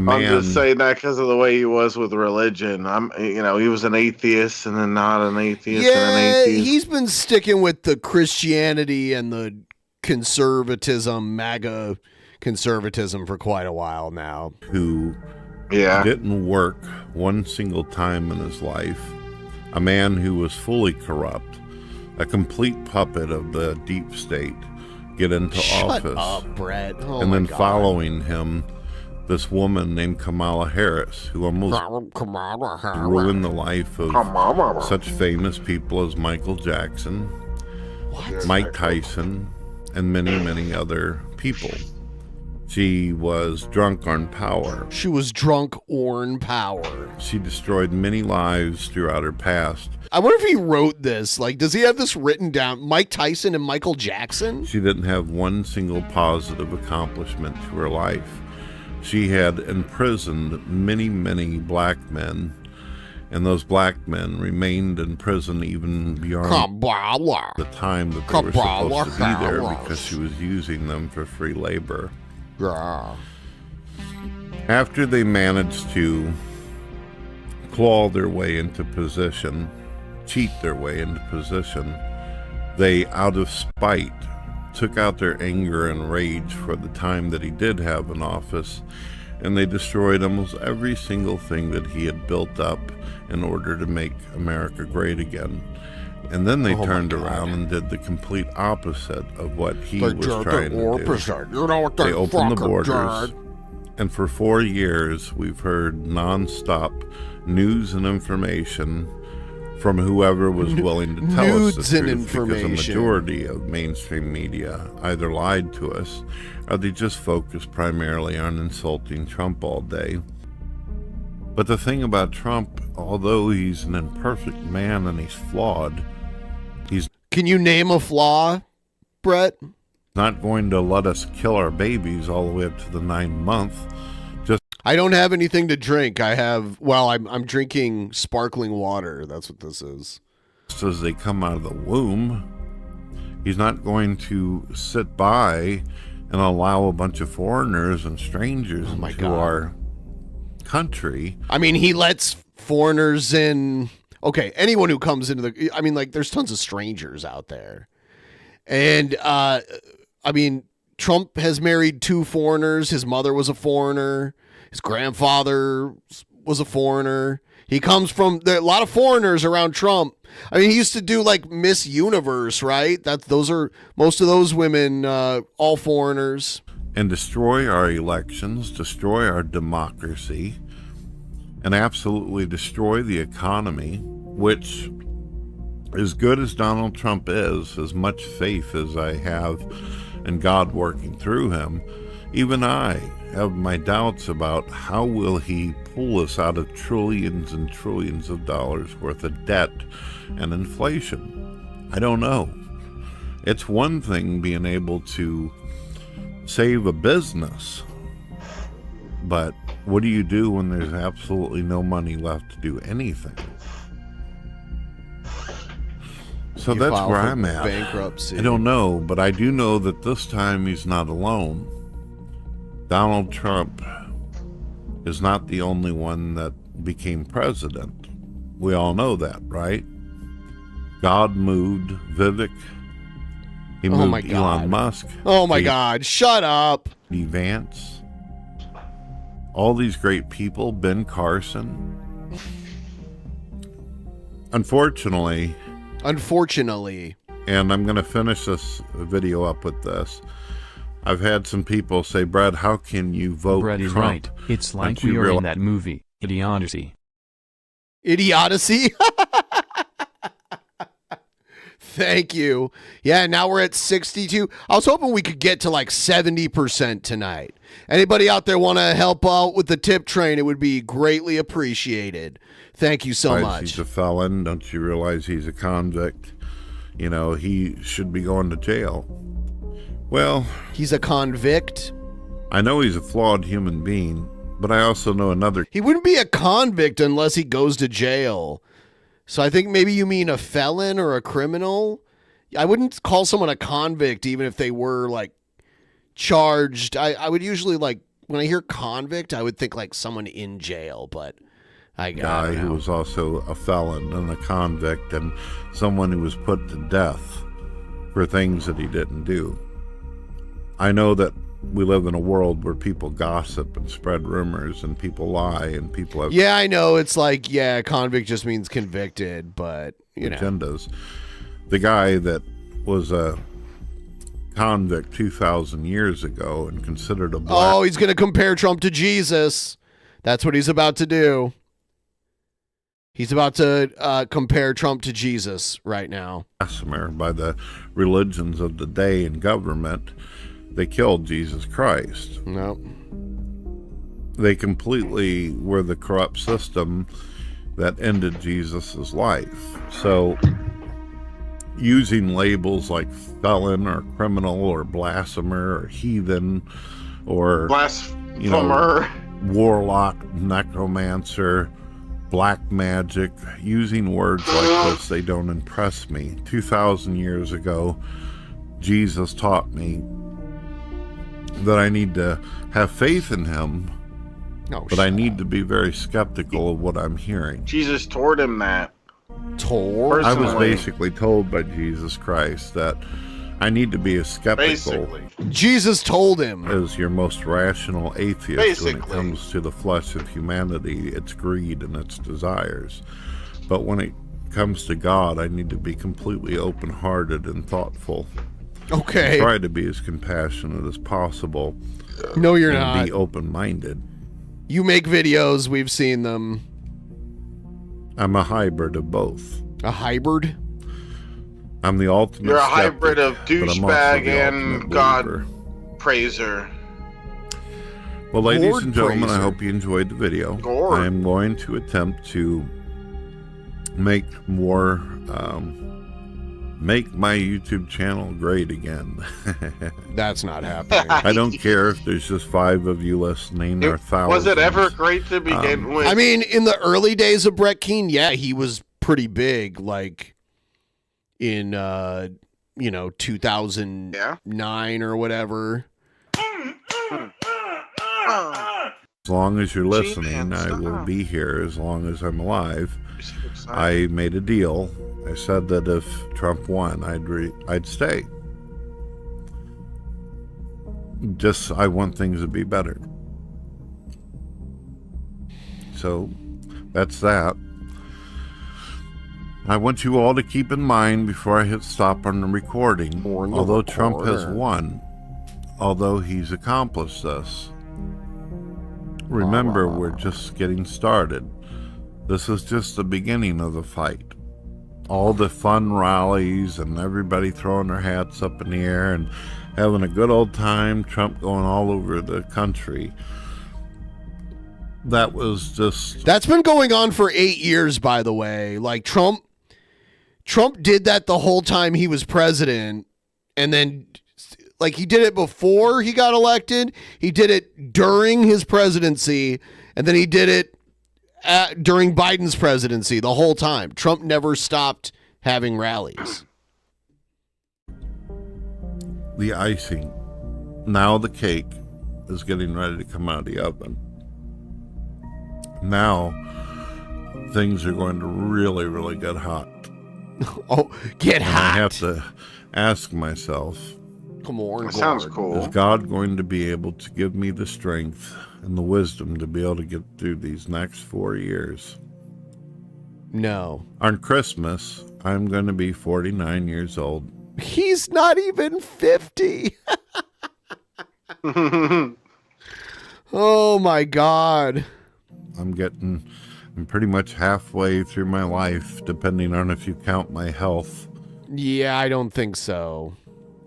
man. I'm just saying that because of the way he was with religion. He was an atheist and then not an atheist and an Yeah, atheist. he's been sticking with the Christianity and the conservatism, MAGA conservatism for quite a while now. Who didn't work one single time in his life. A man who was fully corrupt, a complete puppet of the deep state, get into Shut office. up, Brett. Oh and my then God. following him, this woman named Kamala Harris, who almost ruined the life of such famous people as Michael Jackson, Mike Tyson, and many, many other people. She was drunk on power. She was drunk on power. She destroyed many lives throughout her past. I wonder if he wrote this. Like, does he have this written down? Mike Tyson and Michael Jackson? She didn't have one single positive accomplishment to her life. She had imprisoned many, many black men, and those black men remained in prison even beyond the time that they were supposed to be there because she was using them for free labor. After they managed to claw their way into position, cheat their way into position, they, out of spite, took out their anger and rage for the time that he did have in office, and they destroyed almost every single thing that he had built up in order to make America great again. And then they turned around and did the complete opposite of what he was trying to do. You know what they opened the borders, and for 4 years we've heard nonstop news and information from whoever was willing to tell us the truth, because a majority of mainstream media either lied to us or they just focused primarily on insulting Trump all day. But the thing about Trump, although he's an imperfect man and he's flawed, Can you name a flaw, Brett? Not going to let us kill our babies all the way up to the 9th month. I don't have anything to drink. I'm drinking sparkling water. That's what this is. Just as they come out of the womb, he's not going to sit by and allow a bunch of foreigners and strangers into our country. I mean, he lets foreigners in. Okay, anyone who comes into the. I mean, like, there's tons of strangers out there. And, I mean, Trump has married 2 foreigners. His mother was a foreigner. His grandfather was a foreigner. He comes from there are a lot of foreigners around Trump. I mean, he used to do like Miss Universe, right? Those are most of those women, all foreigners. And destroy our elections, destroy our democracy, and absolutely destroy the economy, which, as good as Donald Trump is, as much faith as I have in God working through him, even I have my doubts about how will he pull us out of trillions and trillions of dollars worth of debt and inflation. I don't know. It's one thing being able to save a business, but what do you do when there's absolutely no money left to do anything? So that's where I'm at. Bankruptcy. I don't know, but I do know that this time he's not alone. Donald Trump is not the only one that became president. We all know that, right? God moved Vivek. He moved Elon Musk. Oh my God, shut up. Vance. All these great people, Ben Carson. Unfortunately, and I'm going to finish this video up with this. I've had some people say, Brad, how can you vote Brad is Trump? right. It's like we are in that movie, Idiocy. Idiocy? Thank you. Yeah, now we're at 62. I was hoping we could get to like 70% tonight. Anybody out there want to help out with the tip train? It would be greatly appreciated. Thank you so much. He's a felon. Don't you realize he's a convict? You know, he should be going to jail. Well, he's a convict. I know he's a flawed human being, but I also know another. He wouldn't be a convict unless he goes to jail. So I think maybe you mean a felon or a criminal. I wouldn't call someone a convict even if they were like charged. I would usually like when I hear convict, I would think like someone in jail, but I guy who was also a felon and a convict and someone who was put to death for things that he didn't do. I know that we live in a world where people gossip and spread rumors and people lie and people have... Yeah, I know. It's like, yeah, convict just means convicted, but, you know. Agendas. The guy that was a convict 2,000 years ago and considered a black... Oh, he's going to compare Trump to Jesus. That's what he's about to do. He's about to compare Trump to Jesus right now. By the religions of the day and government. they killed Jesus Christ. No. They completely were the corrupt system that ended Jesus's life. So using labels like felon or criminal or blasphemer or heathen or blasphemer, warlock, necromancer, black magic, using words like this, they don't impress me. 2,000 years ago, Jesus taught me that I need to have faith in him, but I need to be very skeptical of what I'm hearing. Jesus told him that. I was basically told by Jesus Christ that I need to be as skeptical. Jesus told him. As your most rational atheist when it comes to the flesh of humanity, its greed and its desires. But when it comes to God, I need to be completely open-hearted and thoughtful. Okay. Try to be as compassionate as possible. No, you're and not. Be open-minded. You make videos. We've seen them. I'm a hybrid of both. A hybrid? I'm the ultimate You're a skeptic, hybrid of but I'm also douchebag the and ultimate God believer. praiser. Well, ladies Lord and gentlemen, praiser. I hope you enjoyed the video. Lord. I am going to attempt to make more, make my YouTube channel great again. That's not happening. I don't care if there's just 5 of you listening or thousands. Was it ever great to begin with? I mean, in the early days of Brett Keane, yeah, he was pretty big, like in 2009 or whatever. As long as you're listening, I will be here as long as I'm alive. I made a deal. I said that if Trump won, I'd stay. Just, I want things to be better. So, that's that. I want you all to keep in mind before I hit stop on the recording, although Trump has won, although he's accomplished this, remember, we're just getting started. This is just the beginning of the fight. All the fun rallies and everybody throwing their hats up in the air and having a good old time, Trump going all over the country. That was just... That's been going on for 8 years, by the way. Like, Trump did that the whole time he was president, and then, like, he did it before he got elected, he did it during his presidency, and then he did it during Biden's presidency the whole time. Trump never stopped having rallies. The icing. Now the cake is getting ready to come out of the oven. Now things are going to really, really get hot. Oh, get hot. I have to ask myself, come on, that sounds cool. Is God going to be able to give me the strength and the wisdom to be able to get through these next 4 years? No. On Christmas, I'm going to be 49 years old. He's not even 50. Oh my God. I'm pretty much halfway through my life, depending on if you count my health. Yeah, I don't think so.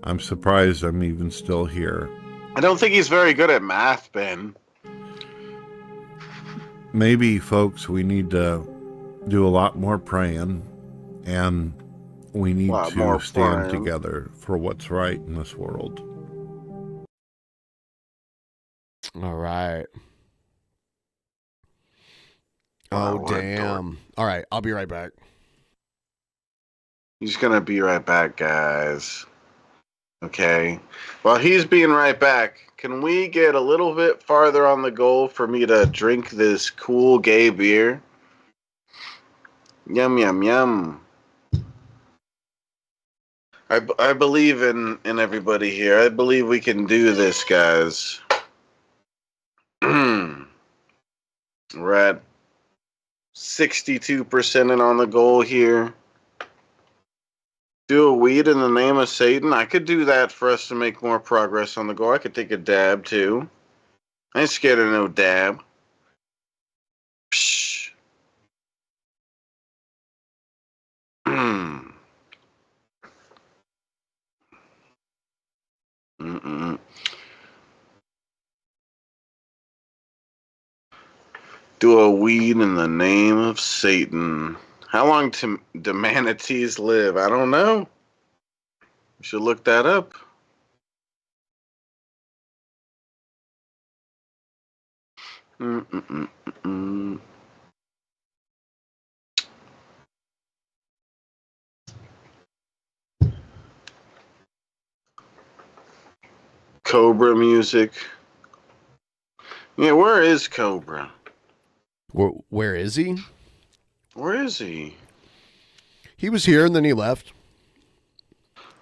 I'm surprised I'm even still here. I don't think he's very good at math, Ben. Maybe, folks, we need to do a lot more praying, and we need to stand together for what's right in this world. All right. Oh, damn. All right, I'll be right back. He's gonna be right back, guys. Okay. While he's being right back, can we get a little bit farther on the goal for me to drink this cool gay beer? Yum, yum, yum. I believe in everybody here. I believe we can do this, guys. We're at 62% in on the goal here. Do a weed in the name of Satan. I could do that for us to make more progress on the goal. I could take a dab too. I ain't scared of no dab. Psh. Do a weed in the name of Satan. How long do manatees live? I don't know. We should look that up. Mm-mm-mm-mm. Cobra music. Yeah, where is Cobra? Where is he? Where is he? He was here and then he left.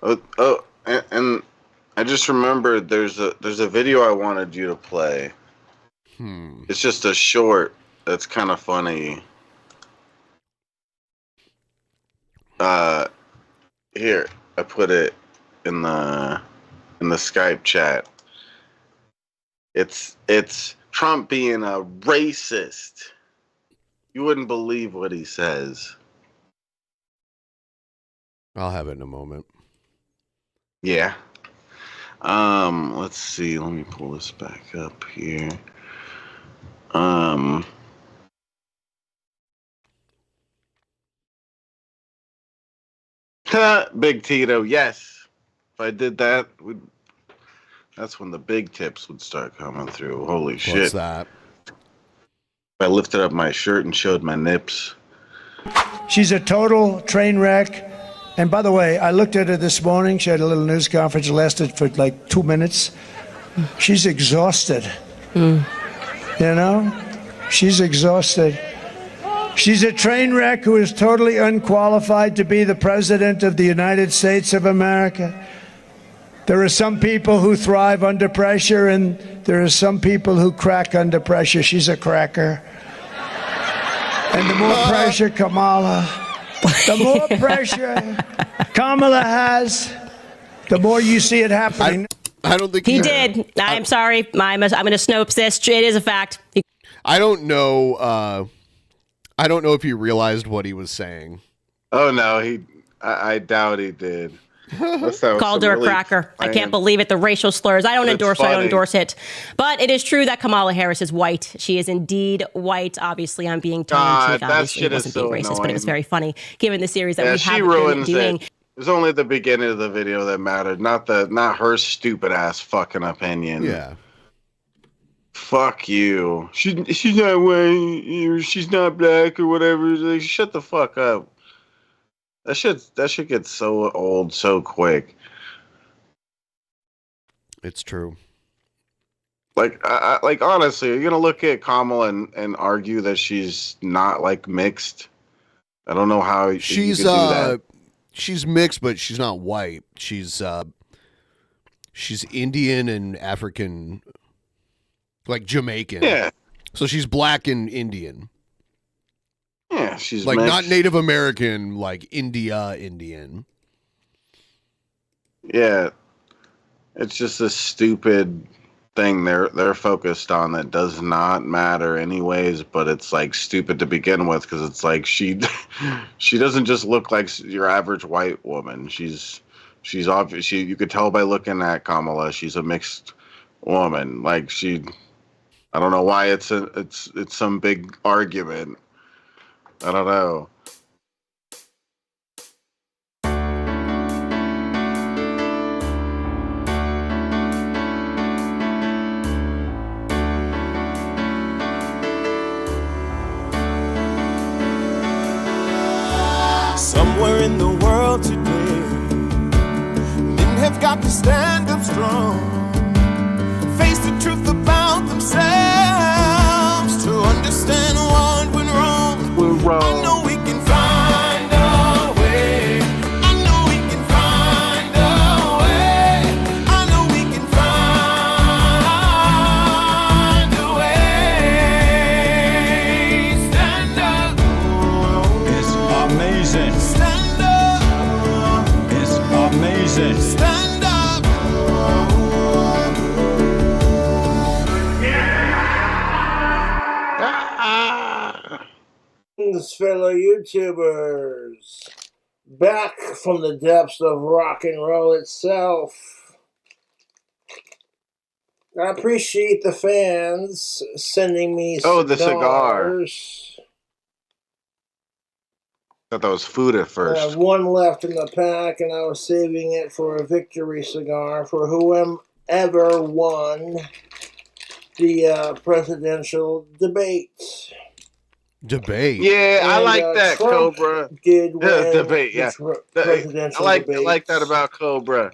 And I just remembered there's a video I wanted you to play. It's just a short that's kind of funny. Here, I put it in the Skype chat. It's Trump being a racist. You wouldn't believe what he says. I'll have it in a moment. Yeah. Let's see. Let me pull this back up here. Big Tito, yes. If I did that, that's when the big tips would start coming through. Holy shit. What's that? I lifted up my shirt and showed my nips. She's a total train wreck. And by the way, I looked at her this morning. She had a little news conference, lasted for like 2 minutes. She's exhausted. You know? She's exhausted. She's a train wreck who is totally unqualified to be the president of the United States of America. There are some people who thrive under pressure, and there are some people who crack under pressure. She's a cracker. And the more pressure Kamala, the more pressure Kamala has, the more you see it happening. I don't think he did. I'm sorry. I'm going to Snopes this. It is a fact. I don't know. I don't know if he realized what he was saying. Oh no, I doubt he did. Called her a cracker. I can't believe it. The racial slurs. I don't endorse it. But it is true that Kamala Harris is white. She is indeed white. Obviously, I'm being tongue in cheek. Obviously, it wasn't being racist, but it was very funny given the series that we have been doing. It was only the beginning of the video that mattered, not her stupid ass fucking opinion. Yeah. Fuck you. She's not white. She's not black or whatever. Like, shut the fuck up. That shit gets so old so quick. It's true. Like, like honestly, you're gonna look at Kamala and argue that she's not like mixed. I don't know how you could do that. She's mixed, but she's not white. She's Indian and African, like Jamaican. Yeah. So she's black and Indian. Yeah, she's like mixed. not Native American, like Indian. Yeah, it's just a stupid thing they're focused on that does not matter anyways. But it's like stupid to begin with because it's like she doesn't just look like your average white woman. She's obvious. You could tell by looking at Kamala, she's a mixed woman. Like I don't know why it's some big argument. I don't know. Somewhere in the world today, men have got to stand up strong, face the truth about themselves, to understand what went wrong. I know we can find a way. I know we can find a way. I know we can find a way. Stand up. It's amazing. Stand up. It's amazing. Stand up. Fellow YouTubers, back from the depths of rock and roll itself I appreciate the fans sending me the cigar. cigars. Thought that was food at I first. have one left in the pack, and I was saving it for a victory cigar for whoever won the presidential debate. Yeah, I like that, Trump Cobra. Did win Debate, yeah. presidential I debate. like that about Cobra.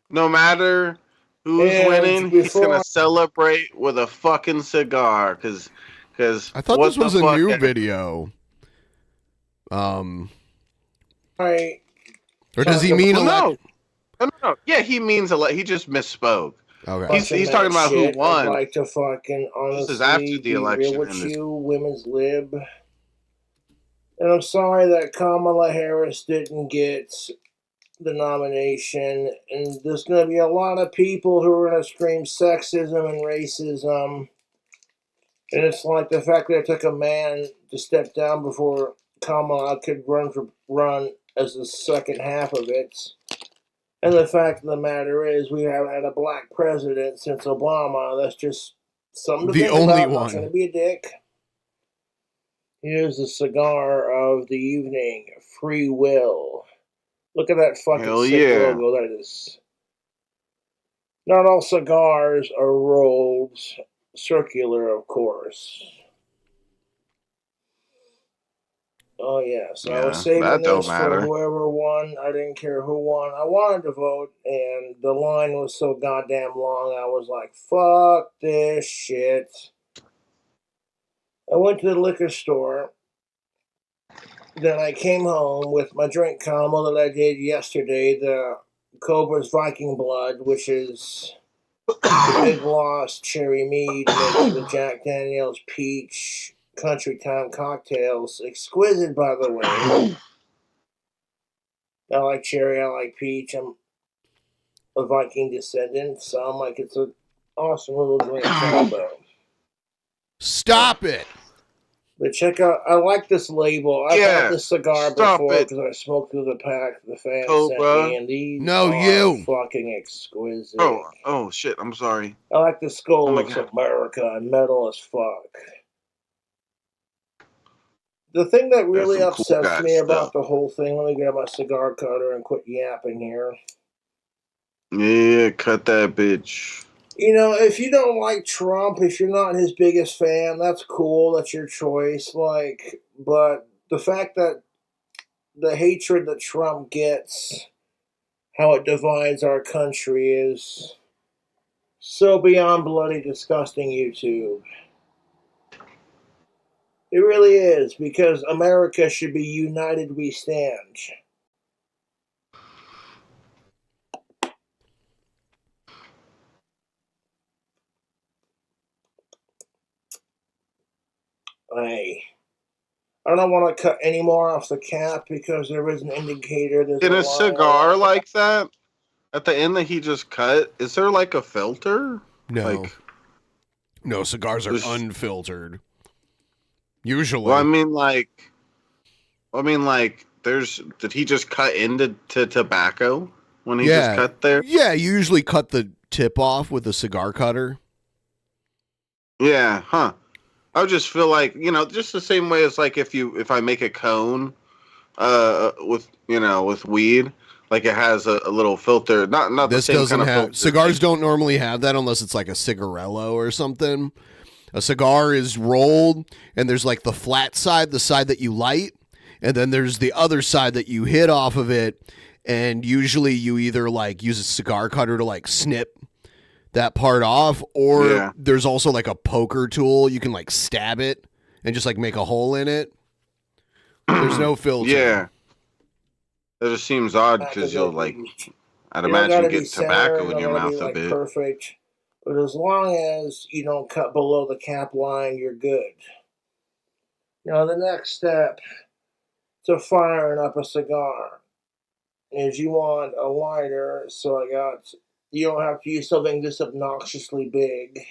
No matter who's winning, he's gonna celebrate with a fucking cigar. Cause I thought this was a new video. Right. Or does he mean no? Yeah, he means he just misspoke. Okay. He's talking about who won. I'd like to fucking honestly This is after the election. be real with you, women's lib. And I'm sorry that Kamala Harris didn't get the nomination. And there's going to be a lot of people who are going to scream sexism and racism. And it's like the fact that it took a man to step down before Kamala could run as the second half of it. And the fact of the matter is, we haven't had a black president since Obama. That's just something to think about. The only I'm one. not trying to be a dick. Here's the cigar of the evening, Free Will. Look at that fucking sick logo. That is. Not all cigars are rolled circular, of course. Oh, yes. I was saving this for whoever won. I didn't care who won. I wanted to vote, and the line was so goddamn long, I was like, fuck this shit. I went to the liquor store. Then I came home with my drink combo that I did yesterday, the Cobra's Viking Blood, which is Big Lost Cherry Mead mixed with Jack Daniel's Peach Country Time cocktails. Exquisite, by the way. I like cherry, I like peach. I'm a Viking descendant, so I'm like, it's an awesome little drink combo. Stop it! But check out, I like this label. I've had this cigar before because I smoked through the pack the fans sent me, and these are fucking exquisite. Oh shit, I'm sorry. I like the skull looks America and metal as fuck. The thing that really upsets me about the whole thing, let me grab my cigar cutter and quit yapping here. Yeah, cut that bitch. You know, if you don't like Trump, if you're not his biggest fan, that's cool. That's your choice. Like, but the fact that the hatred that Trump gets, how it divides our country is so beyond bloody disgusting, YouTube. It really is, because America should be united we stand. I don't want to cut any more off the cap because there is an indicator. In a cigar like that, at the end that he just cut, is there like a filter? No. No, cigars are unfiltered. Usually. Well, I mean, did he just cut into tobacco when he just cut there? Yeah, you usually cut the tip off with a cigar cutter. Yeah, huh. I would just feel like, just the same way as like if I make a cone with weed, like it has a little filter, not this the same doesn't kind of have filter. Cigars don't normally have that unless it's like a cigarello or something. A cigar is rolled and there's like the flat side, the side that you light, and then there's the other side that you hit off of it, and usually you either like use a cigar cutter to like snip that part off, or there's also like a poker tool. You can like stab it and just like make a hole in it. There's no filter. Yeah. That just seems odd because you'll like, I'd imagine get tobacco in your mouth a bit. Perfect. But as long as you don't cut below the cap line, you're good. The next step to firing up a cigar is you want a lighter. So you don't have to use something this obnoxiously big.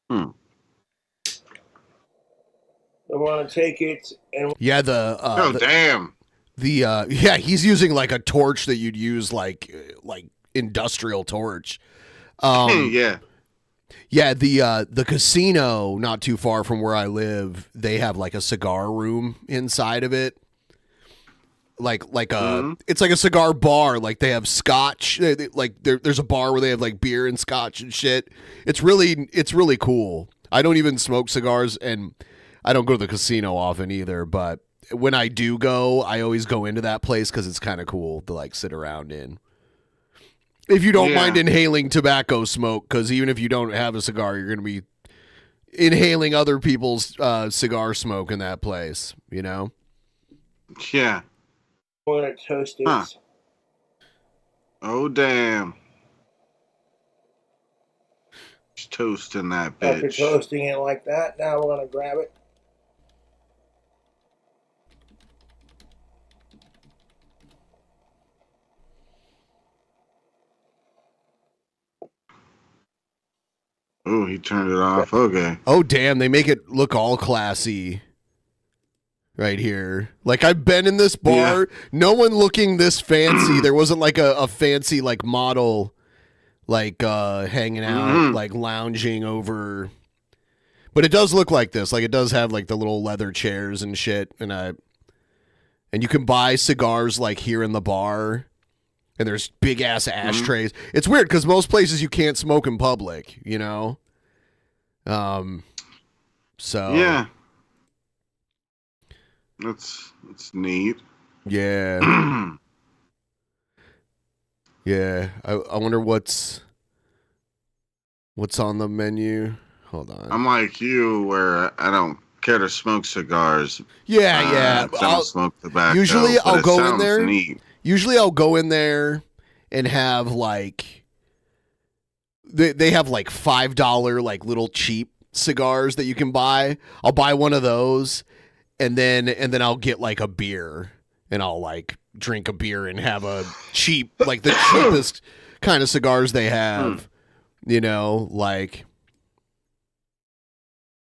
I want to take it and damn. He's using like a torch that you'd use like industrial torch. Yeah. Yeah, the casino not too far from where I live, they have like a cigar room inside of it. Like it's like a cigar bar. Like they have scotch. There's a bar where they have like beer and scotch and shit. It's really cool. I don't even smoke cigars, and I don't go to the casino often either. But when I do go, I always go into that place because it's kind of cool to like sit around in. If you don't mind inhaling tobacco smoke, because even if you don't have a cigar, you're going to be inhaling other people's cigar smoke in that place, you know? Yeah. One of toasties. Huh. Oh, damn. Just toasting that bitch. After toasting it like that, now we're going to grab it. Oh, he turned it off. Okay. Oh, damn. They make it look all classy right here. Like, I've been in this bar. Yeah. No one looking this fancy. There wasn't like a fancy like model like hanging out, like lounging over. But it does look like this. Like, it does have like the little leather chairs and shit. And you can buy cigars like here in the bar. And there's big ass ashtrays. It's weird because most places you can't smoke in public, you know? So yeah. That's neat. Yeah. Yeah. I wonder what's on the menu. Hold on. I'm like you where I don't care to smoke cigars. Yeah. I don't smoke tobacco. Usually I'll go in there. Neat. Usually I'll go in there and have like they have like $5 like little cheap cigars that you can buy. I'll buy one of those and then I'll get like a beer and I'll like drink a beer and have a cheap like the cheapest kind of cigars they have. You know, like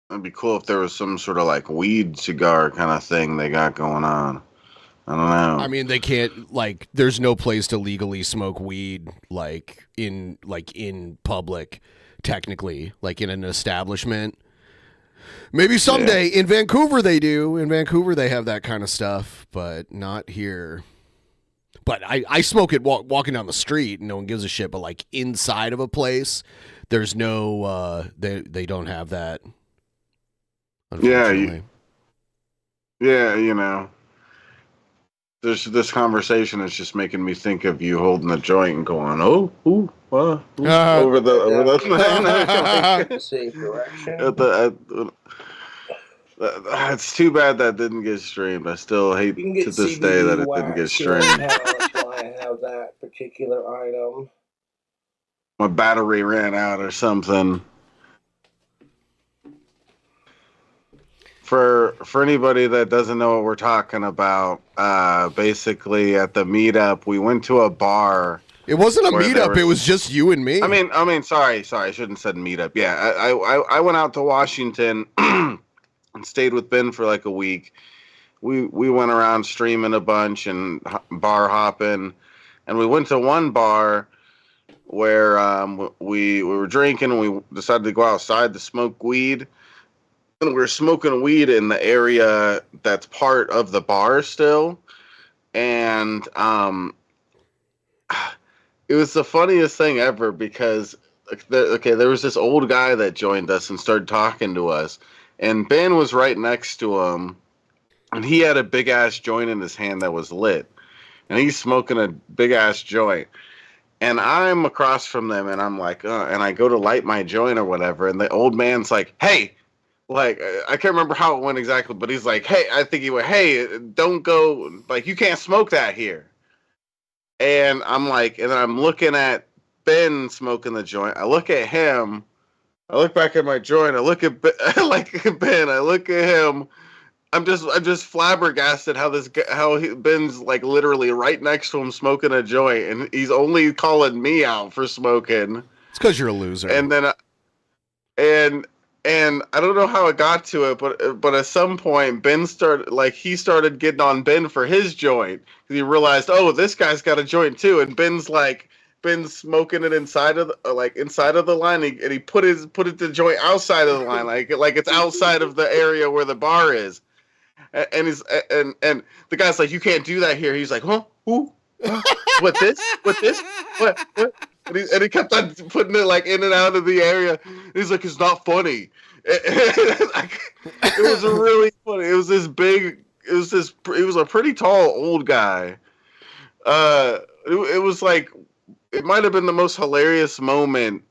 it'd be cool if there was some sort of like weed cigar kind of thing they got going on. I don't know. I mean, they can't like. There's no place to legally smoke weed like in public, technically, like in an establishment. Maybe someday in Vancouver they do. In Vancouver they have that kind of stuff, but not here. But I smoke it walking down the street, and no one gives a shit. But like inside of a place, there's no. They don't have that. Yeah, you know. This conversation is just making me think of you holding a joint and going, over the safe direction. It's too bad that didn't get streamed. I still hate to this day that it didn't get streamed. That's why I have that particular item. My battery ran out or something. For anybody that doesn't know what we're talking about, basically at the meetup, we went to a bar. It wasn't a meetup; it was just you and me. I mean, sorry, I shouldn't have said meetup. Yeah, I went out to Washington and stayed with Ben for like a week. We went around streaming a bunch and bar hopping, and we went to one bar where we were drinking and we decided to go outside to smoke weed. And we were smoking weed in the area that's part of the bar still. And it was the funniest thing ever because, there was this old guy that joined us and started talking to us. And Ben was right next to him. And he had a big-ass joint in his hand that was lit. And he's smoking a big-ass joint. And I'm across from them, and I'm like, and I go to light my joint or whatever. And the old man's like, hey. Like, I can't remember how it went exactly, but he's like, hey, I think he went, hey, don't go, like, you can't smoke that here. And I'm like, and then I'm looking at Ben smoking the joint. I look at him. I look back at my joint. I look at Ben. I look at him. I'm just flabbergasted how Ben's like literally right next to him smoking a joint, and he's only calling me out for smoking. It's because you're a loser. And then, And I don't know how it got to it, but at some point Ben started getting on Ben for his joint because he realized, oh, this guy's got a joint too, and Ben's been smoking it inside of the line, and he put the joint outside of the line, like it's outside of the area where the bar is. And he's and the guy's like, you can't do that here. He's like, huh? Who? What this? What this? What? And he kept on putting it like in and out of the area. He's like, it's not funny. It was really funny. It was this big. It was a pretty tall old guy. It was like, it might have been the most hilarious moment,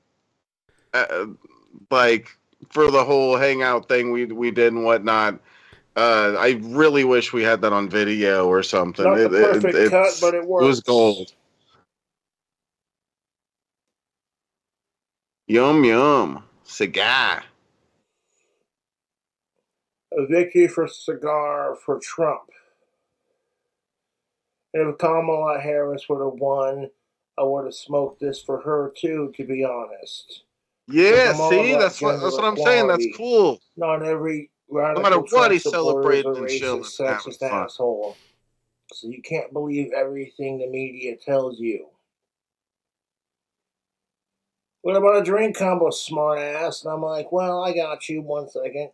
like for the whole hangout thing we did and whatnot. I really wish we had that on video or something. Not the perfect cut, but it works. It was gold. Yum yum. Cigar. A victory for cigar for Trump. And if Kamala Harris would have won, I would have smoked this for her too, to be honest. Yeah, see, that's what I'm saying. That's cool. Not every no matter what he celebrated and chilling, sexist asshole. So you can't believe everything the media tells you. What about a drink combo, smart ass? And I'm like, well, I got you. 1 second.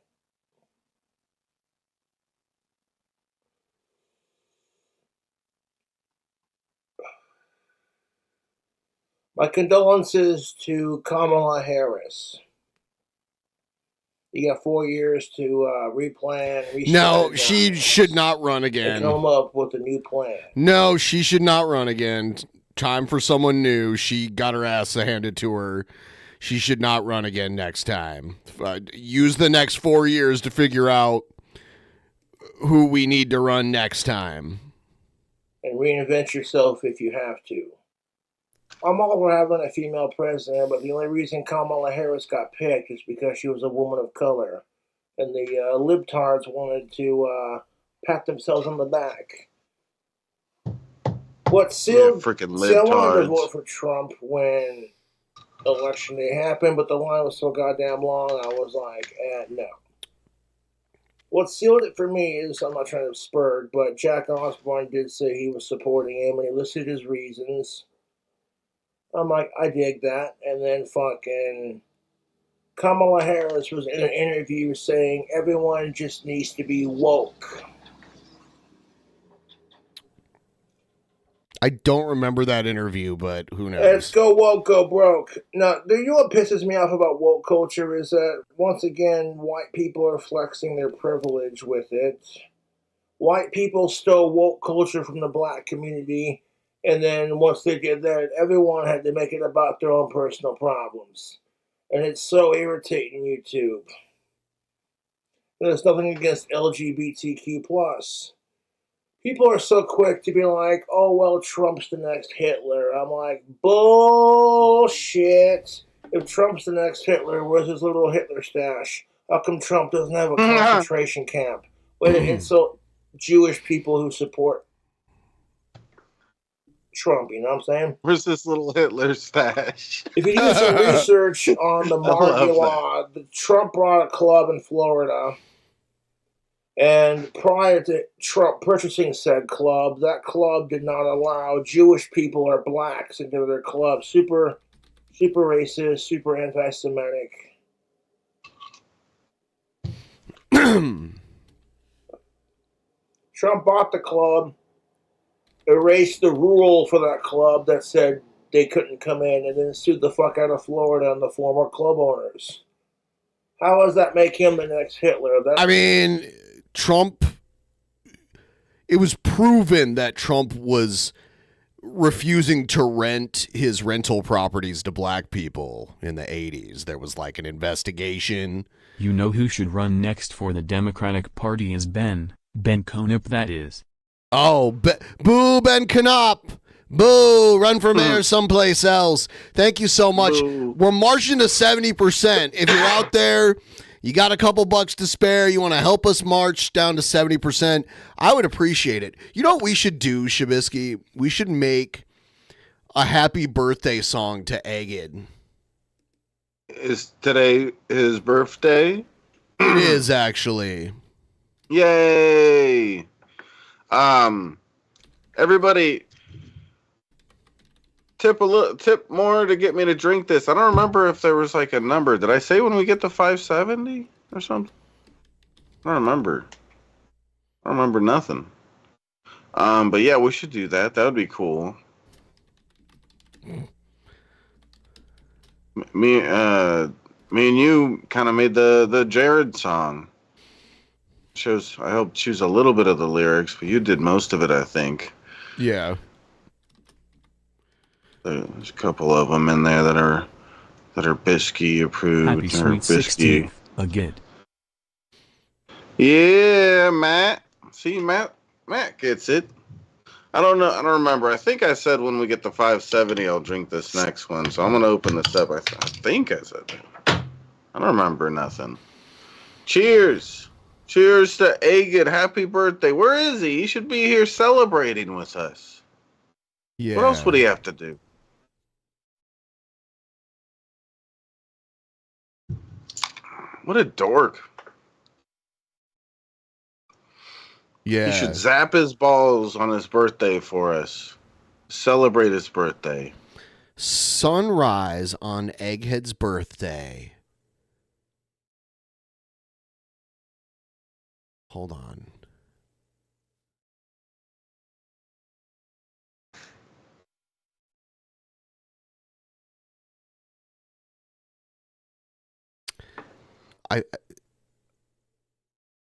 My condolences to Kamala Harris. You got 4 years to replan. No, she should not run again. And come up with a new plan. No, she should not run again. Time for someone new. She got her ass handed to her. She should not run again next time. Use the next 4 years to figure out who we need to run next time. And reinvent yourself if you have to. I'm all for having a female president, but the only reason Kamala Harris got picked is because she was a woman of color. And the libtards wanted to pat themselves on the back. What sealed I wanted to vote for Trump when election day happened, but the line was so goddamn long, I was like, no. What sealed it for me is, I'm not trying to spur, but Jack Osborne did say he was supporting him, and he listed his reasons. I'm like, I dig that. And then fucking Kamala Harris was in an interview saying everyone just needs to be woke. I don't remember that interview, but who knows? Let's go woke, go broke. Now, you know what pisses me off about woke culture is that, once again, white people are flexing their privilege with it. White people stole woke culture from the black community. And then once they did that, everyone had to make it about their own personal problems. And it's so irritating, YouTube. There's nothing against LGBTQ+. People are so quick to be like, oh, well, Trump's the next Hitler. I'm like, bullshit. If Trump's the next Hitler, where's his little Hitler stash? How come Trump doesn't have a concentration camp? Way to insult Jewish people who support Trump, you know what I'm saying? Where's this little Hitler stash? If you do some research on the Mardi Law, Trump brought a club in Florida, and prior to Trump purchasing said club, that club did not allow Jewish people or blacks into their club. Super racist, super anti-Semitic. Trump bought the club, erased the rule for that club that said they couldn't come in, and then sued the fuck out of Florida and the former club owners. How does that make him the next Hitler? I mean, Trump, it was proven that Trump was refusing to rent his rental properties to black people in the 80s. There was like an investigation. You know who should run next for the Democratic Party is Ben Conop, that is. Oh, boo, Ben Conop. Boo, run for mayor someplace else. Thank you so much. Boo. We're marching to 70%. If you're out there, you got a couple bucks to spare, you want to help us march down to 70%, I would appreciate it. You know what we should do, Shabisky? We should make a happy birthday song to Agid. Is today his birthday? It is, actually. Yay! Everybody, tip more to get me to drink this. I don't remember if there was like a number. Did I say when we get to 570 or something? I don't remember. I don't remember nothing. But yeah, we should do that. That would be cool. Me and you kind of made the Jared song. I helped choose a little bit of the lyrics, but you did most of it, I think. Yeah. There's a couple of them in there that are Bisky approved. Happy sweet 16th, a good. Yeah, Matt. See, Matt gets it. I don't know. I don't remember. I think I said when we get to 570, I'll drink this next one. So I'm gonna open this up. I think I said that. I don't remember nothing. Cheers. Cheers to Agid. Happy birthday. Where is he? He should be here celebrating with us. Yeah. What else would he have to do? What a dork. Yeah. He should zap his balls on his birthday for us. Celebrate his birthday. Sunrise on Egghead's birthday. Hold on.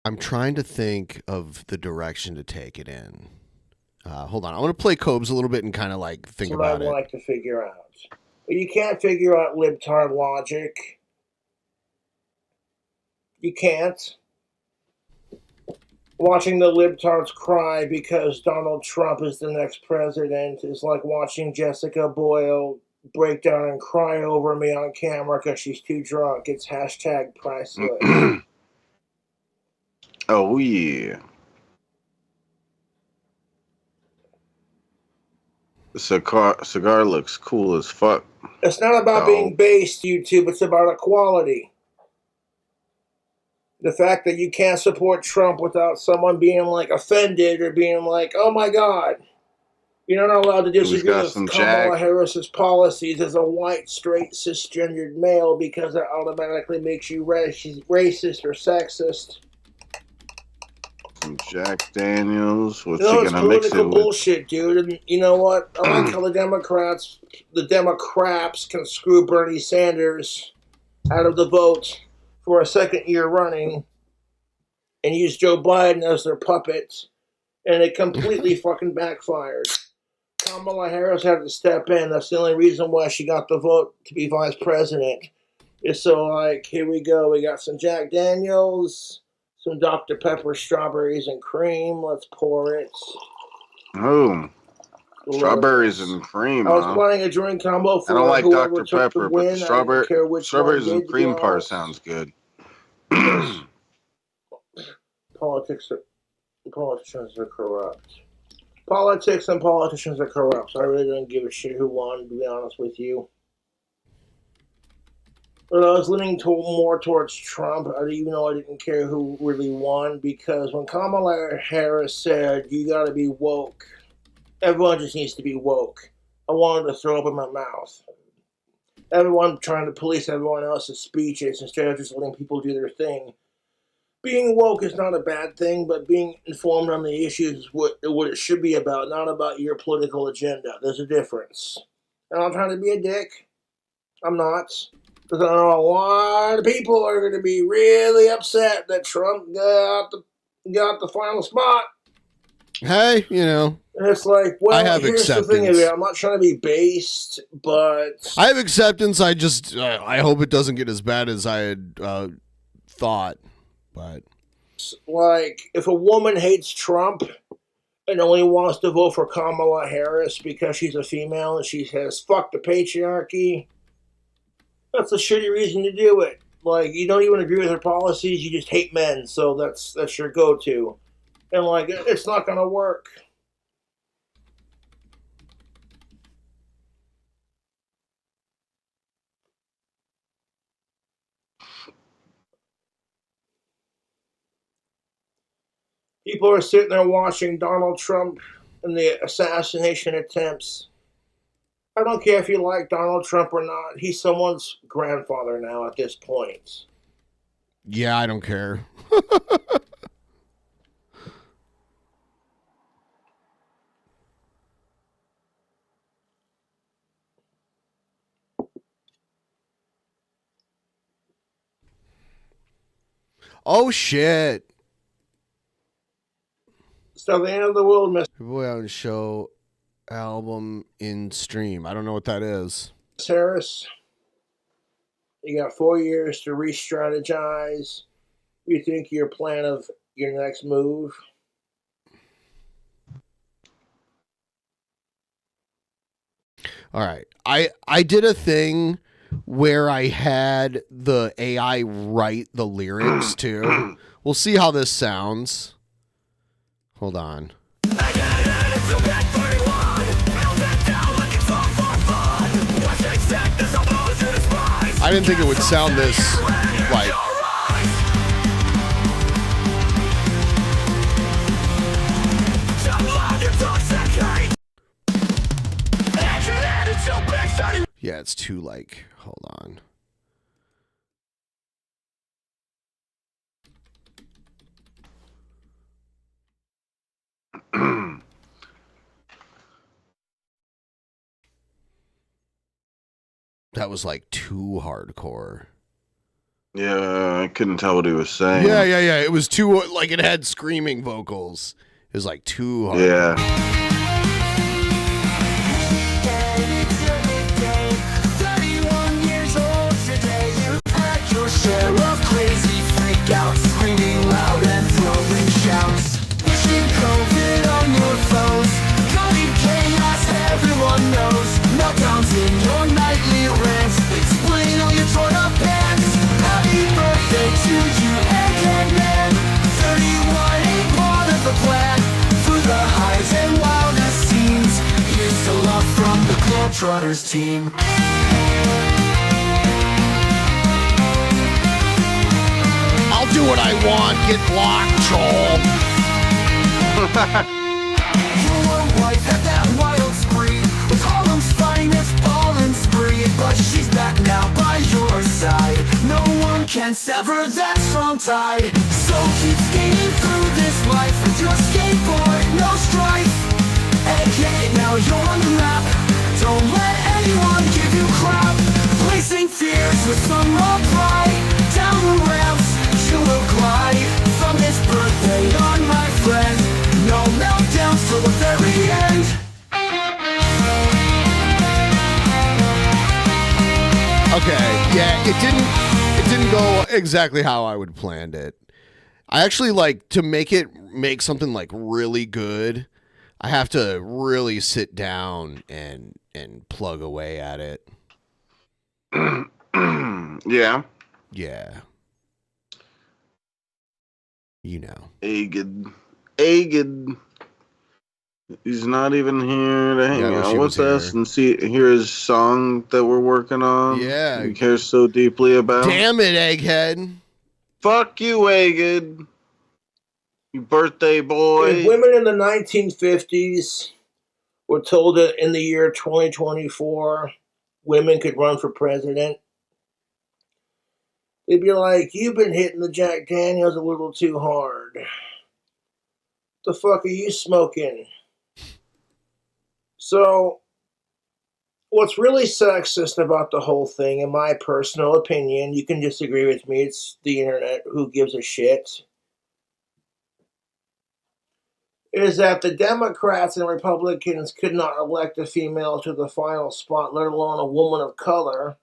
I'm trying to think of the direction to take it in. Hold on. I want to play Cobes a little bit and kind of like think about I'd it. like to figure out. But you can't figure out libtard logic. You can't. Watching the libtards cry because Donald Trump is the next president is like watching Jessica Boyle break down and cry over me on camera because she's too drunk. It's hashtag priceless. Oh, yeah. The cigar looks cool as fuck. It's not about being based, YouTube. It's about equality. The fact that you can't support Trump without someone being like offended or being like, oh my God. You're not allowed to disagree with Kamala Harris's policies as a white, straight, cisgendered male because it automatically makes you racist or sexist. Some Jack Daniels. What's No, he it's gonna mix it political with? bullshit, dude. And you know what? I like how the Democrats can screw Bernie Sanders out of the vote for a second year running and use Joe Biden as their puppet, and it completely fucking backfired. Kamala Harris had to step in. That's the only reason why she got the vote to be vice president. It's so like, here we go. We got some Jack Daniels, some Dr. Pepper strawberries and cream. Let's pour it. Oh, strawberries and cream. I was planning a drink combo for I don't like whoever Dr. took Pepper, the but win. the strawberries and cream part part sounds good. Politicians are corrupt. Politics and politicians are corrupt. So I really don't give a shit who won, to be honest with you. But I was leaning more towards Trump, even though I didn't care who really won, because when Kamala Harris said, you gotta be woke, everyone just needs to be woke, I wanted to throw up in my mouth. Everyone trying to police everyone else's speeches instead of just letting people do their thing. Being woke is not a bad thing, but being informed on the issues is what it should be about, not about your political agenda. There's a difference. And I'm trying to be a dick. I'm not. Because I know a lot of people are going to be really upset that Trump got the final spot. Hey, you know. And it's like, well, I have here's acceptance. the thing of it. I'm not trying to be based, but I have acceptance. I just I hope it doesn't get as bad as I had thought. But like, if a woman hates Trump and only wants to vote for Kamala Harris because she's a female and she says, fuck the patriarchy, that's a shitty reason to do it. Like, you don't even agree with her policies, you just hate men, so that's your go-to. And, like, it's not going to work. People are sitting there watching Donald Trump and the assassination attempts. I don't care if you like Donald Trump or not. He's someone's grandfather now at this point. Yeah, I don't care. Oh, shit. So the end of the world, Mr. People out and show album in stream. I don't know what that is. Harris, you got 4 years to re-strategize. You think your plan of your next move? All right. I did a thing where I had the AI write the lyrics too. We'll see how this sounds. Hold on. I didn't think it would sound this like. Yeah, it's too like, hold on. That was like too hardcore. Yeah, I couldn't tell what he was saying. Yeah. It was too, like, it had screaming vocals. It was like too hardcore. Yeah. Share of crazy freakouts, screaming loud and throwing shouts. Wishing COVID on your phones, causing chaos everyone knows. Meltdowns in your nightly rants, explain all your torn up pants. Happy birthday to you, Egghead Man. 31 ain't part of the plan. Through the highs and wildest scenes, here's to love from the Globetrotters team. I'll do what I want. Get blocked, troll. Your wife had that wild spree with Harlem's finest ball and spree, but she's back now by your side. No one can sever that strong tie. So keep skating through this life with your skateboard, no strife. AK, now you're on the map. Don't let anyone give you crap. Placing fears with some raw pride. Down the ramps you will glide from this birthday on, my friend. No meltdowns till the very end. Okay, yeah, it didn't go exactly how I would planned it. I actually like to make something like really good. I have to really sit down and plug away at it. Yeah. Yeah. You know. Agid. He's not even here to hang out with us and hear his song that we're working on. Yeah. He cares so deeply about. Damn it, Egghead. Fuck you, Egghead. You birthday boy. If women in the 1950s were told that in the year 2024 women could run for president, they'd be like, you've been hitting the Jack Daniels a little too hard. The fuck are you smoking? So, what's really sexist about the whole thing, in my personal opinion, you can disagree with me, it's the internet, who gives a shit, is that the Democrats and Republicans could not elect a female to the final spot, let alone a woman of color.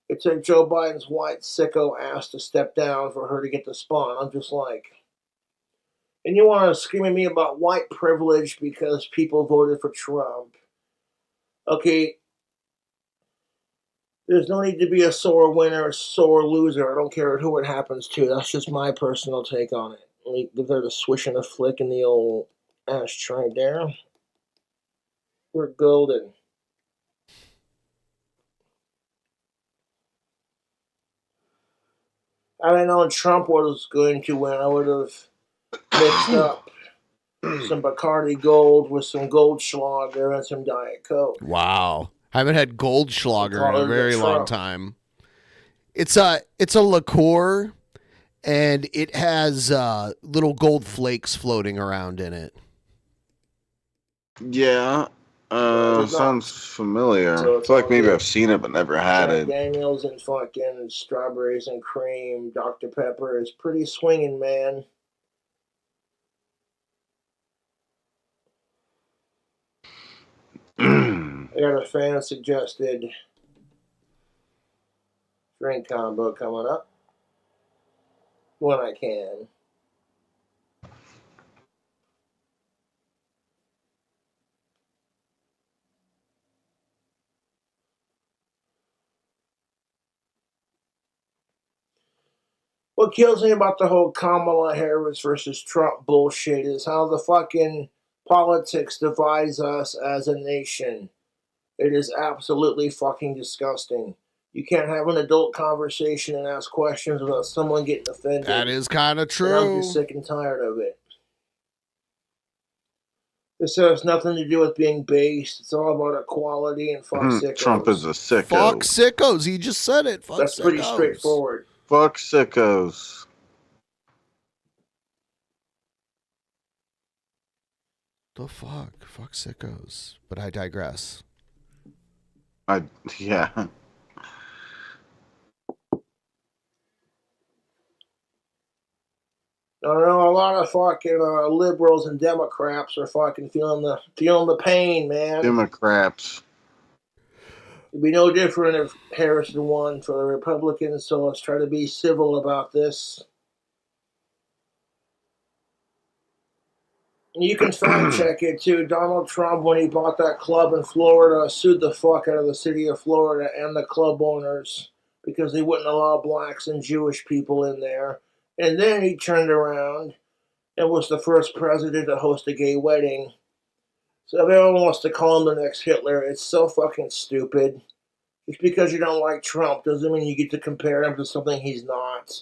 It took Joe Biden's white sicko ass to step down for her to get the spot. I'm just like... And you want to scream at me about white privilege because people voted for Trump. Okay, there's no need to be a sore winner or sore loser. I don't care who it happens to. That's just my personal take on it. Let me give that a swish and a flick in the old ashtray there. We're golden. Had I known Trump was going to win, I would have mixed up some Bacardi Gold with some Goldschlager and some Diet Coke. Wow. I haven't had Goldschlager in a very long time. It's a liqueur, and it has little gold flakes floating around in it. Yeah. Sounds familiar. I feel like maybe I've seen it but never had it. Daniels and fucking strawberries and cream. Dr. Pepper is pretty swinging, man. I got a fan suggested drink combo coming up when I can. What kills me about the whole Kamala Harris versus Trump bullshit is how the fucking politics divides us as a nation. It is absolutely fucking disgusting. You can't have an adult conversation and ask questions without someone getting offended. That is kind of true. And I'm just sick and tired of it. This has nothing to do with being based. It's all about equality and fuck sickos. Trump is a sicko. Fuck sickos. He just said it. Fuck That's sickos. pretty straightforward. Fuck sickos. The fuck? Fuck sickos. But I digress. Yeah. I don't know, a lot of fucking liberals and Democrats are fucking feeling the pain, man. Democrats. It'd be no different if Harrison won for the Republicans, so let's try to be civil about this. You can fact check it too. Donald Trump, when he bought that club in Florida, sued the fuck out of the city of Florida and the club owners because they wouldn't allow blacks and Jewish people in there. And then he turned around and was the first president to host a gay wedding. So everyone wants to call him the next Hitler. It's so fucking stupid. Just because you don't like Trump doesn't mean you get to compare him to something he's not.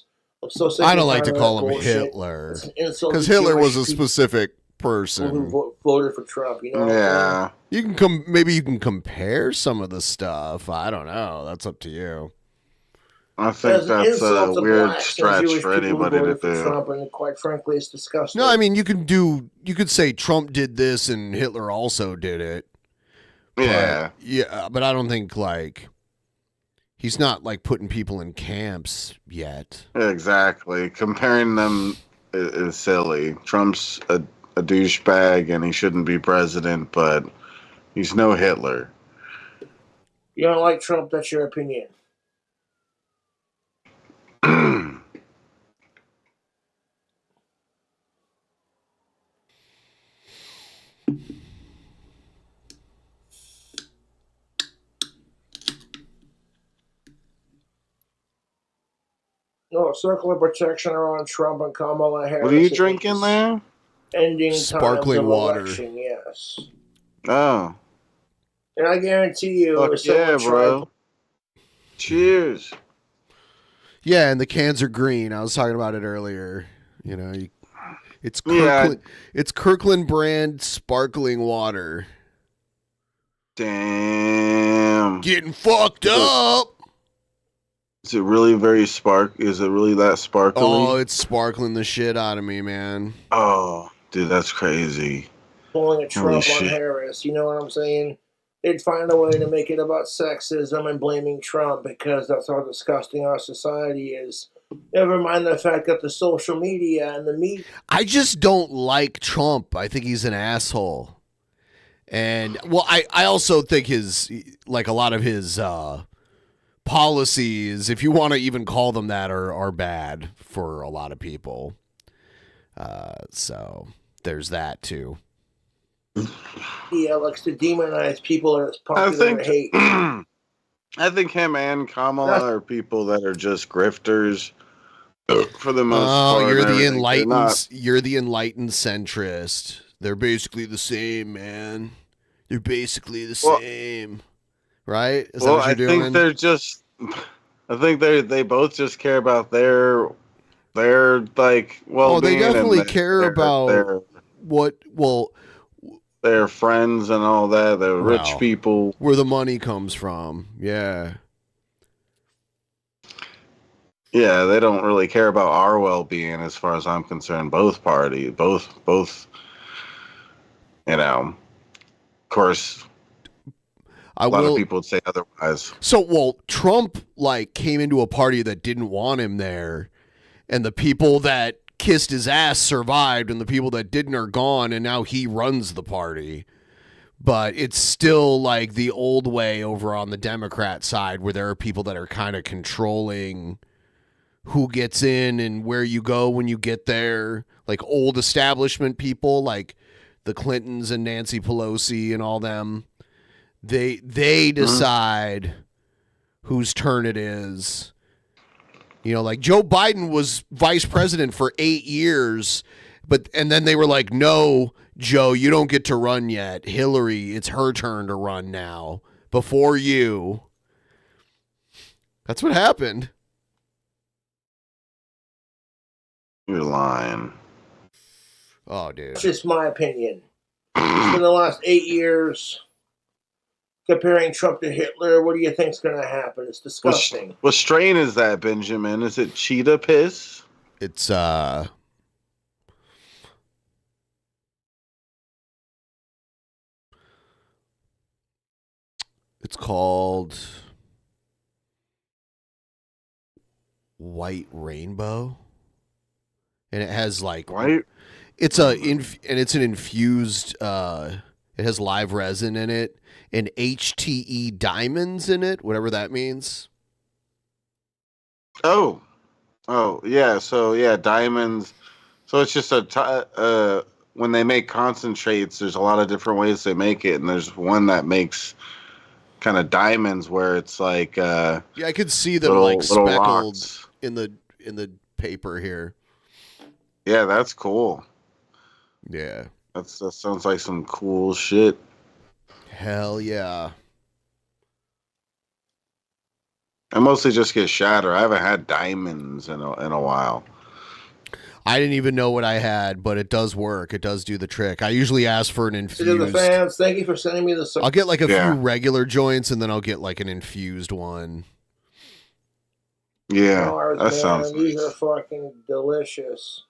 I'm so sick I don't like to of call that him bullshit. Hitler. It's an insult Because to Hitler Jewish was a people specific person. who voted for Trump, you know what I'm saying? You can maybe you can compare some of the stuff. I don't know. That's up to you. I think that's a weird blacks and stretch Jewish for people who anybody to voted for do. Trump, and quite frankly, it's disgusting. No, I mean you could say Trump did this and Hitler also did it. Yeah. But I don't think like he's not like putting people in camps yet. Exactly. Comparing them is silly. Trump's a douchebag and he shouldn't be president, but he's no Hitler. You don't like Trump, that's your opinion. No, circle of protection around Trump and Kamala Harris. What are you drinking there? Ending Sparkling times of water. election, yes. Oh. And I guarantee you, Fuck if someone yeah, bro. tried- Cheers. Yeah, and the cans are green. I was talking about it earlier. You know, it's Yeah. Kirkland, it's Kirkland brand sparkling water. Damn. Getting fucked up. Is it really is it really that sparkly? Oh, it's sparkling the shit out of me, man. Oh, dude, that's crazy. pulling a Trump on shit. Harris, you know what I'm saying? They'd find a way to make it about sexism and blaming Trump because that's how disgusting our society is. Never mind the fact that the social media and the media. I just don't like Trump. I think he's an asshole. And, well, I also think a lot of his policies, if you want to even call them that, are bad for a lot of people. So there's that, too. He likes to demonize people that it's popular to hate. I think him and Kamala are people that are just grifters for the most part. Oh, you're the enlightened centrist. They're basically the same, man. They're basically the same. Right? Is that what you're doing? Think they're just I think they both just care about their like well-being. They definitely care about their friends and all that, the rich people. Where the money comes from. Yeah. Yeah, they don't really care about our well-being as far as I'm concerned. Both parties, both, of course, a lot of people would say otherwise. So, Trump, came into a party that didn't want him there, and the people that kissed his ass survived, and the people that didn't are gone, and now he runs the party. But it's still like the old way over on the Democrat side, where there are people that are kind of controlling who gets in and where you go when you get there. Like old establishment people, like the Clintons and Nancy Pelosi and all them. They decide whose turn it is. Like Joe Biden was vice president for 8 years, and then they were like, no, Joe, you don't get to run yet. Hillary, it's her turn to run now before you. That's what happened. You're lying. Oh, dude. That's just my opinion. It's been the last 8 years comparing Trump to Hitler. What do you think's going to happen? It's disgusting. What strain is that, Benjamin? Is it cheetah piss? It's It's called White Rainbow, and it has white. It's an infused. It has live resin in it and HTE diamonds in it, whatever that means. Oh, yeah. So yeah, diamonds. So it's just when they make concentrates, there's a lot of different ways they make it, and there's one that makes kind of diamonds where it's like yeah, I could see them little speckled rocks in the paper here. Yeah, that's cool. Yeah, that sounds like some cool shit. Hell yeah. I mostly just get shatter. I haven't had diamonds in a while. I didn't even know what I had, but it does work. It does do the trick. I usually ask for an infused. To the fans, thank you for sending me the. I'll get like a few regular joints, and then I'll get like an infused one. Yeah, cigars, that man. sounds These nice. are fucking delicious.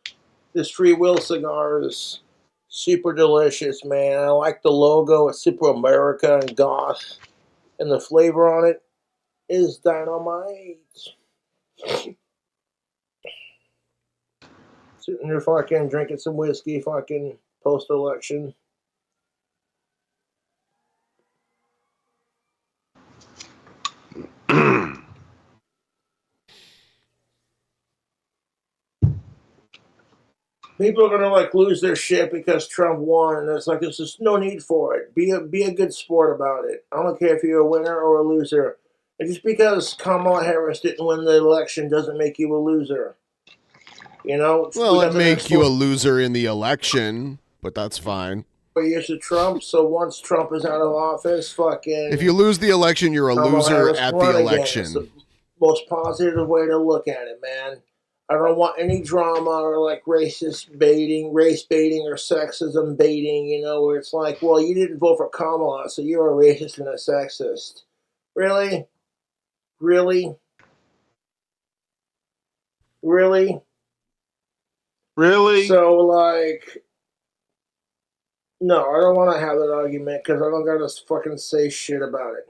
This Free Will cigar is super delicious, man. I like the logo. It's super America and goth, and the flavor on it is dynamite. Sitting there fucking drinking some whiskey, fucking post-election. People are gonna lose their shit because Trump won, and it's like there's just no need for it. Be a good sport about it. I don't care if you're a winner or a loser. And just because Kamala Harris didn't win the election doesn't make you a loser. Well, it makes you a loser in the election, but that's fine. 4 years of Trump, so once Trump is out of office, fucking. If you lose the election, you're a loser at the election. It's the most positive way to look at it, man. I don't want any drama or race baiting or sexism baiting, where it's like, well, you didn't vote for Kamala, so you're a racist and a sexist. Really? Really? Really? Really? So, no, I don't want to have that argument because I don't got to fucking say shit about it.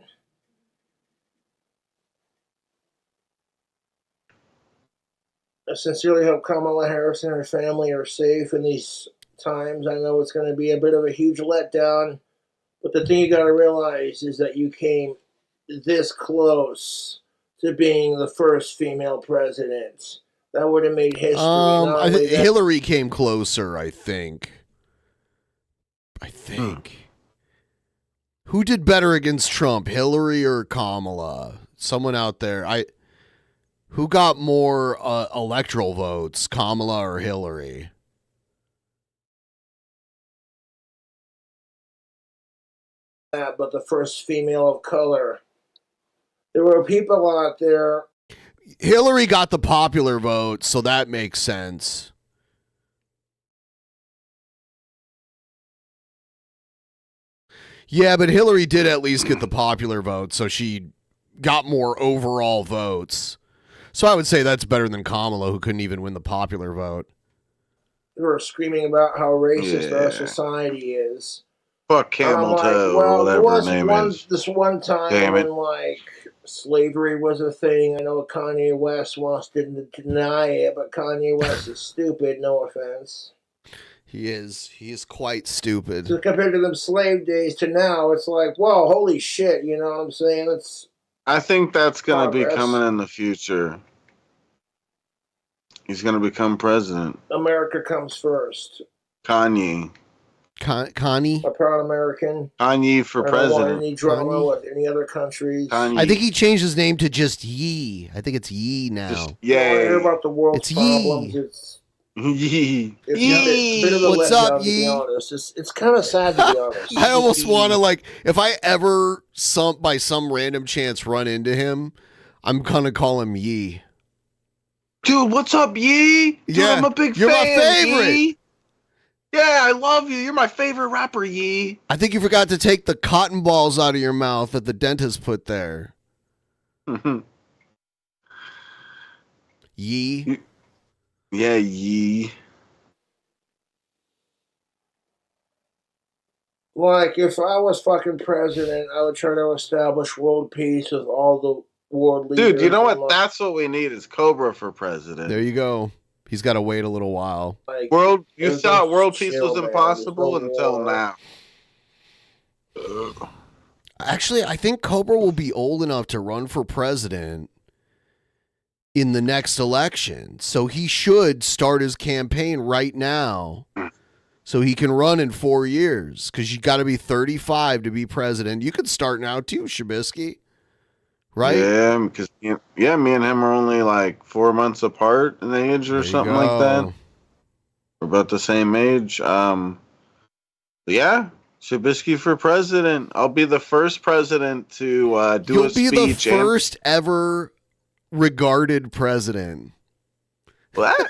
I sincerely hope Kamala Harris and her family are safe in these times. I know it's going to be a bit of a huge letdown, but the thing you got to realize is that you came this close to being the first female president. That would have made history. I think Hillary came closer, I think. Who did better against Trump, Hillary or Kamala? Someone out there. Who got more electoral votes, Kamala or Hillary? But the first female of color. There were people out there. Hillary got the popular vote, so that makes sense. Yeah, but Hillary did at least get the popular vote, so she got more overall votes. So I would say that's better than Kamala, who couldn't even win the popular vote. They were screaming about how racist our society is. Fuck Camel Toe, well, or there whatever was her name is. this one time Damn it. when like slavery was a thing. I know Kanye West wants to deny it, but Kanye West is stupid. No offense. He is. He is quite stupid. So compared to them slave days to now, it's like, whoa, holy shit. You know what I'm saying? I think that's going to be progress. coming in the future. He's going to become president. America comes first. Kanye. Kanye? A proud American. Kanye for I don't want president. any drama with any other countries. I think he changed his name to just Yee. I think it's Yee now. I hear about the world's It's problems. Yee. It's Yee. a bit of a What's letdown, up, to be Yee? honest. It's kind of sad, to be honest. I almost want to, like, if I ever, by some random chance, run into him, I'm going to call him Yee. Dude, what's up, Yee? Dude, Yeah, I'm a big you're fan, my favorite. Yee. Yeah, I love you. You're my favorite rapper, Yee. I think you forgot to take the cotton balls out of your mouth that the dentist put there. Yee? Yeah, Yee. Like, if I was fucking president, I would try to establish world peace with all the world leaders. Dude, you know what? That's what we need is Cobra for president. There you go. He's got to wait a little while. Like, You thought world peace chill, was man. impossible There's no until war. now. Actually, I think Cobra will be old enough to run for president in the next election. So he should start his campaign right now so he can run in 4 years, because you got to be 35 to be president. You could start now too, Shabisky. Right? Yeah, because me and him are only like 4 months apart in the age or something like that. We're about the same age. Yeah, Shabisky for president. I'll be the first president to do a speech. You'll be the first ever regarded president. What?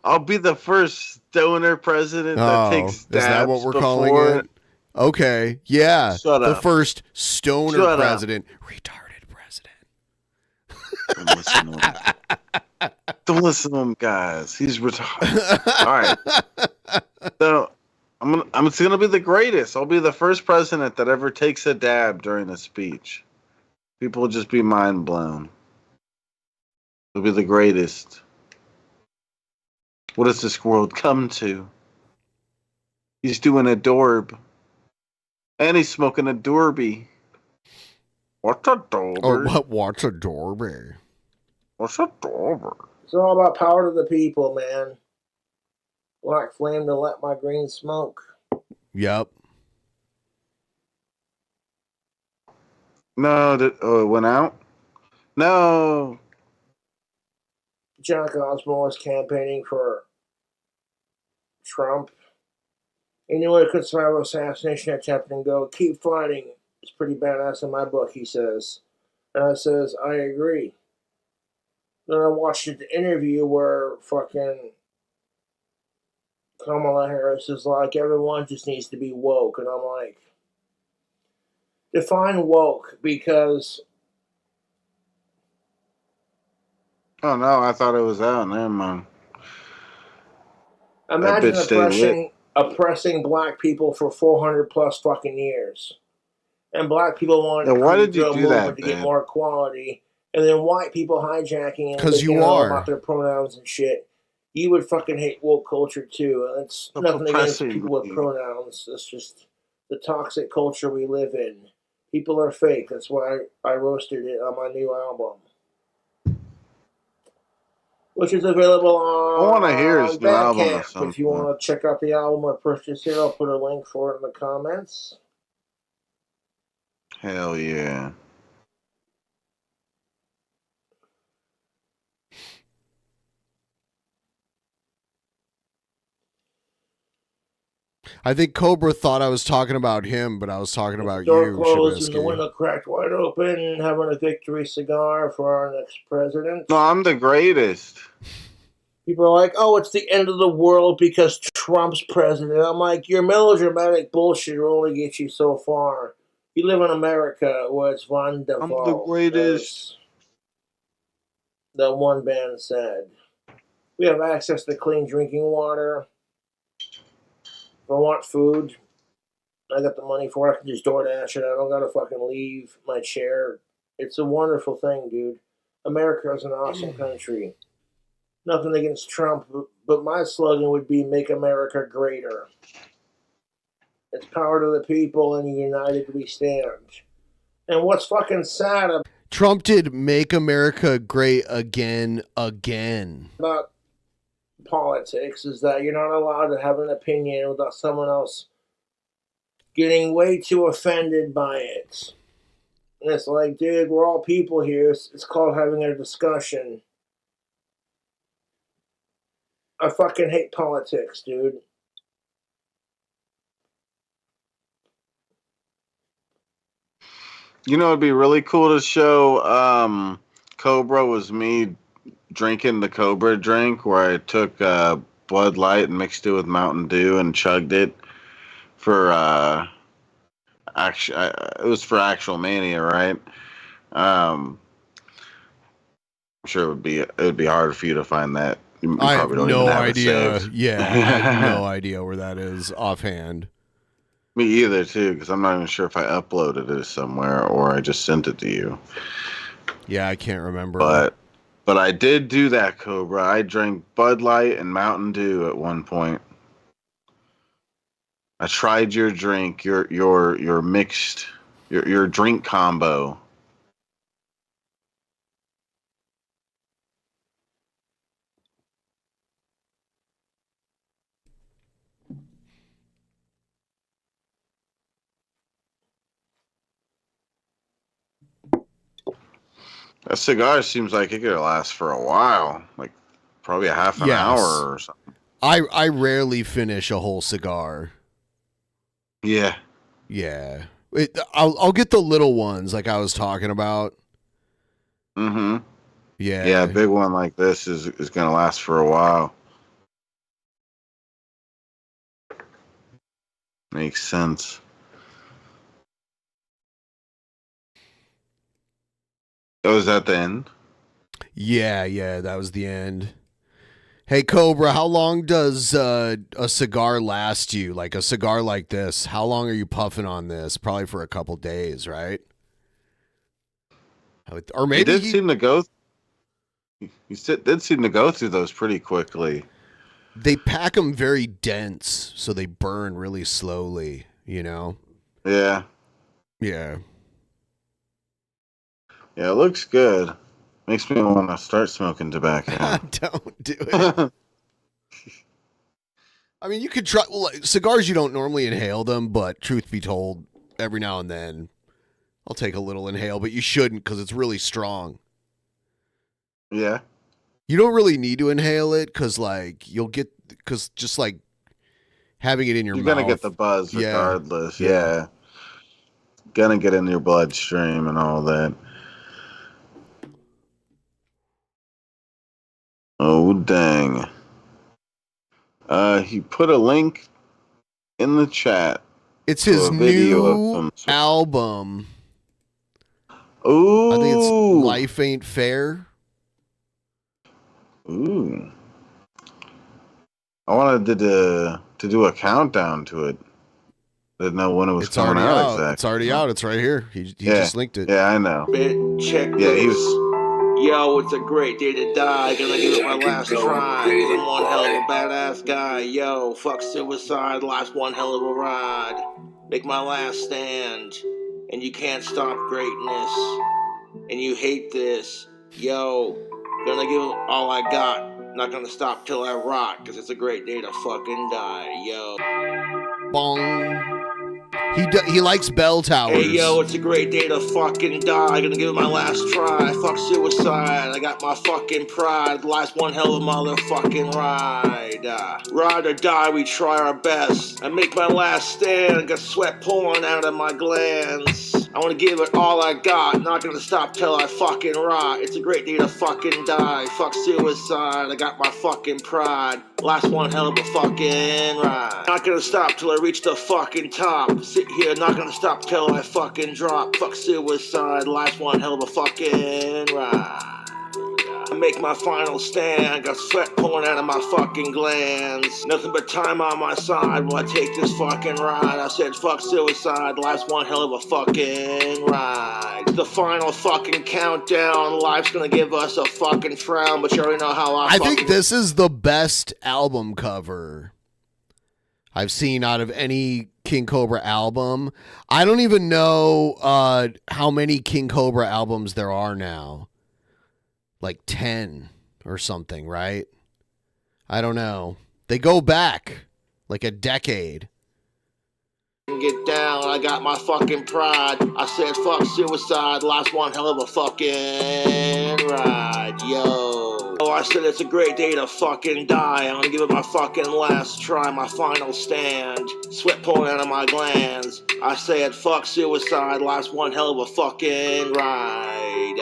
I'll be the first stoner president that takes Is that what we're calling before it? Okay, yeah. Shut the up. first stoner Shut up. president. Retarded president. Don't listen to him. Don't listen to him, guys. He's retarded. All right. So it's gonna be the greatest. I'll be the first president that ever takes a dab during a speech. People will just be mind blown. It'll be the greatest. What does this world come to? He's doing a dorb. And he's smoking a Dorby. What's a Dorby? Oh, what's a Dorby? What's a Dorby? It's all about power to the people, man. Black flame to let my green smoke. Yep. No, it went out? No. Jack Osborne was campaigning for Trump. Anyone could survive an assassination attempt and go, keep fighting. It's pretty badass in my book, he says. And I says, I agree. Then I watched an interview where fucking Kamala Harris is like, everyone just needs to be woke. And I'm like, define woke, because... Oh, no, I thought it was out. Never mind. Imagine oppressing black people for 400 plus fucking years. And black people want why did you do that, to get more equality. And then white people hijacking it. 'Cause you all are. about their pronouns and shit. You would fucking hate woke culture too. And it's nothing against people with pronouns. It's just the toxic culture we live in. People are fake. That's why I roasted it on my new album, which is available on I want to hear his new album or Bandcamp. something. If you want to check out the album or purchase it, I'll put a link for it in the comments. Hell yeah. I think Cobra thought I was talking about him, but I was talking about Door you, closed and the Shabisky. window cracked wide open, having a victory cigar for our next president. No, I'm the greatest. People are like, oh, it's the end of the world because Trump's president. I'm like, your melodramatic bullshit will only get you so far. You live in America where it's wonderful. I'm the greatest. The one band said. We have access to clean drinking water. If I want food, I got the money for it. I can just DoorDash it. I don't gotta fucking leave my chair. It's a wonderful thing, dude. America is an awesome country. Nothing against Trump, but my slogan would be "Make America Greater." It's power to the people, and united we stand. And what's fucking sad Trump did "Make America Great Again" about politics is that you're not allowed to have an opinion without someone else getting way too offended by it. And it's like, dude, we're all people here. It's called having a discussion. I fucking hate politics, dude. You know, it'd be really cool to show Cobra was me drinking the Cobra drink where I took Bud Light and mixed it with Mountain Dew and chugged it for it was for Actual Mania, right? I'm sure it would be hard for you to find that. You I have probably don't no even have it idea. saved. Yeah, I have no idea where that is offhand. Me either, too, because I'm not even sure if I uploaded it somewhere or I just sent it to you. Yeah, I can't remember. But I did do that, Cobra. I drank Bud Light and Mountain Dew at one point. I tried your drink, your mixed, your drink combo. That cigar seems like it could last for a while, like probably a half an hour or something. I rarely finish a whole cigar. Yeah. Yeah. I'll get the little ones like I was talking about. Mm-hmm. Yeah. Yeah, a big one like this is going to last for a while. Makes sense. Oh, was that the end? Yeah, that was the end. Hey, Cobra, how long does a cigar last you? Like a cigar like this, how long are you puffing on this? Probably for a couple days, right? Or maybe he did seem to go. He did seem to go through those pretty quickly. They pack them very dense, so they burn really slowly. You know? Yeah. Yeah. Yeah, it looks good. Makes me want to start smoking tobacco. Don't do it. I mean, you could try cigars. You don't normally inhale them, but truth be told, every now and then, I'll take a little inhale. But you shouldn't because it's really strong. Yeah. You don't really need to inhale it because, just like having it in your mouth, you're gonna get the buzz regardless. Yeah. Gonna get in your bloodstream and all that. Oh, dang. He put a link in the chat. It's his new album. Ooh. I think it's Life Ain't Fair. Ooh. I wanted to do a countdown to it. Didn't know when it was coming out exactly. It's already out. It's right here. He just linked it. Yeah, I know. Check yeah, this. he was... Yo, it's a great day to die. Gonna give it my last try. I'm one hell of a badass guy. Yo, fuck suicide. Life's one hell of a ride. Make my last stand. And you can't stop greatness. And you hate this. Yo, gonna give it all I got. Not gonna stop till I rot. Cause it's a great day to fucking die. Yo. Bong. He likes bell towers. Hey yo, it's a great day to fucking die. Gonna give it my last try. Fuck suicide. I got my fucking pride. Life's one hell of a motherfucking ride. Ride or die, we try our best. I make my last stand. Got sweat pouring out of my glands. I wanna give it all I got, not gonna stop till I fucking rot. It's a great day to fucking die, fuck suicide, I got my fucking pride. Last one hell of a fucking ride. Not gonna stop till I reach the fucking top. Sit here, not gonna stop till I fucking drop. Fuck suicide, last one hell of a fucking ride. I make my final stand, got sweat pulling out of my fucking glands. Nothing but time on my side while I take this fucking ride. I said fuck suicide, life's one hell of a fucking ride. The final fucking countdown, life's gonna give us a fucking frown, but you already know how I think this is the best album cover I've seen out of any King Cobra album. I don't even know how many King Cobra albums there are now. Like 10 or something, right? I don't know. They go back like a decade. Get down, I got my fucking pride. I said fuck suicide, last one hell of a fucking ride, yo. Oh, I said it's a great day to fucking die. I'm gonna give it my fucking last try, my final stand. Sweat pouring out of my glands. I said fuck suicide, last one hell of a fucking ride.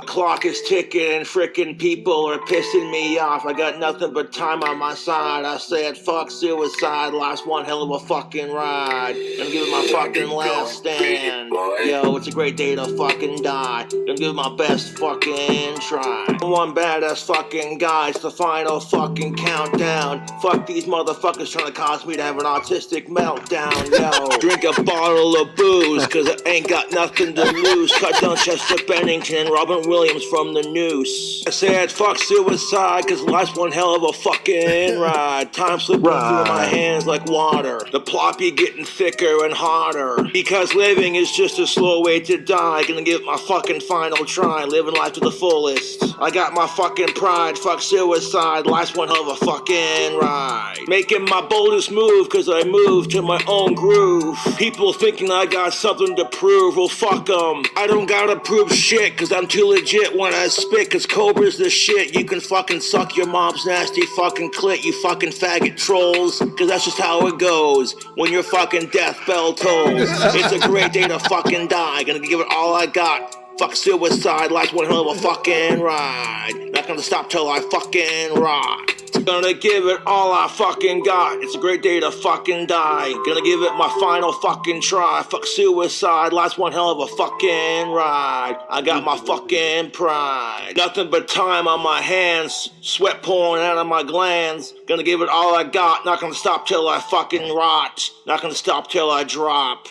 Clock is ticking, frickin' people are pissing me off. I got nothing but time on my side. I said fuck suicide, last one hell of a fucking ride. Gonna give it my fucking last stand. Yo, it's a great day to fucking die. Gonna give it my best fucking try. One badass fucking guy, it's the final fucking countdown. Fuck these motherfuckers trying to cause me to have an autistic meltdown, yo. Drink a bottle of booze, cause I ain't got nothing to lose. Cut down Chester Bennington, Robin Williams from the Noose. I said fuck suicide, cause life's one hell of a fucking ride. Time slipping through my hands like water. The ploppy getting thicker and harder. Because living is just a slow way to die. Gonna give it my fucking final try. Living life to the fullest. I got my fucking pride. Fuck suicide. Last one hell of a fucking ride. Making my boldest move cause I moved to my own groove. People thinking I got something to prove. Well fuck them. I don't gotta prove shit cause I'm too legit when I spit. Cause Cobra's the shit. You can fucking suck your mom's nasty fucking clit. You fucking faggot trolls. Cause that's just how it goes. When you're fucking death bell tolls. It's a great day to fucking die. Gonna give it all I got. Fuck suicide, life's one hell of a fucking ride. Not gonna stop till I fucking ride. Gonna give it all I fucking got. It's a great day to fucking die. Gonna give it my final fucking try. Fuck suicide, life's one hell of a fucking ride. I got my fucking pride. Nothing but time on my hands. Sweat pouring out of my glands. Gonna give it all I got. Not gonna stop till I fucking rot. Not gonna stop till I drop.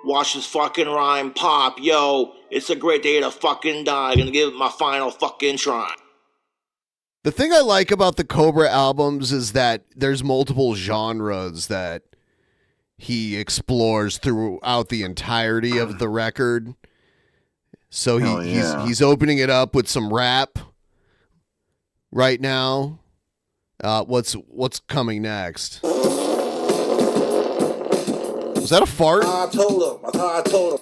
Watch this fucking rhyme pop, yo. It's a great day to fucking die. Gonna give it my final fucking try. The thing I like about the Cobra albums is that there's multiple genres that he explores throughout the entirety of the record. So he's opening it up with some rap right now. What's coming next? Was that a fart? I told him.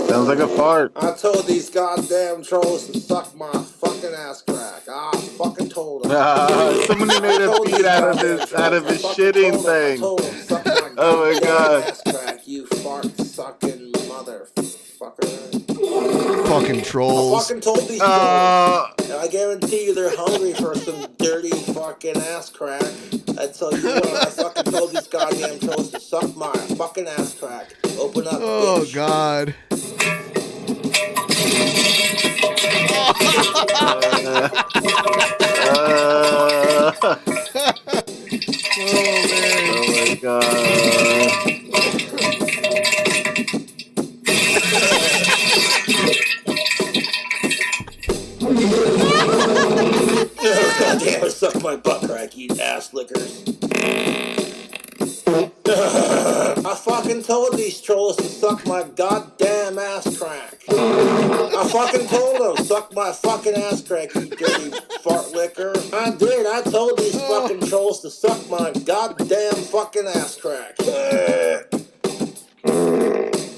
Sounds like a fart. I told these goddamn trolls to suck my fucking ass crack. I fucking told them. Somebody made a beat out of his shitting thing. Oh my god. Ass crack, you fart sucking motherfucker. Fucking trolls. I fucking told these trolls. And I guarantee you they're hungry for some dirty fucking ass crack. I tell you what, I fucking told these goddamn trolls to suck my fucking ass crack. Open up, oh, bitch. God. Oh my god. God damn it, suck my butt crack, you ass lickers. I fucking told these trolls to suck my goddamn ass crack. I fucking told them, suck my fucking ass crack, you dirty fart licker. I did, I told these fucking trolls to suck my goddamn fucking ass crack.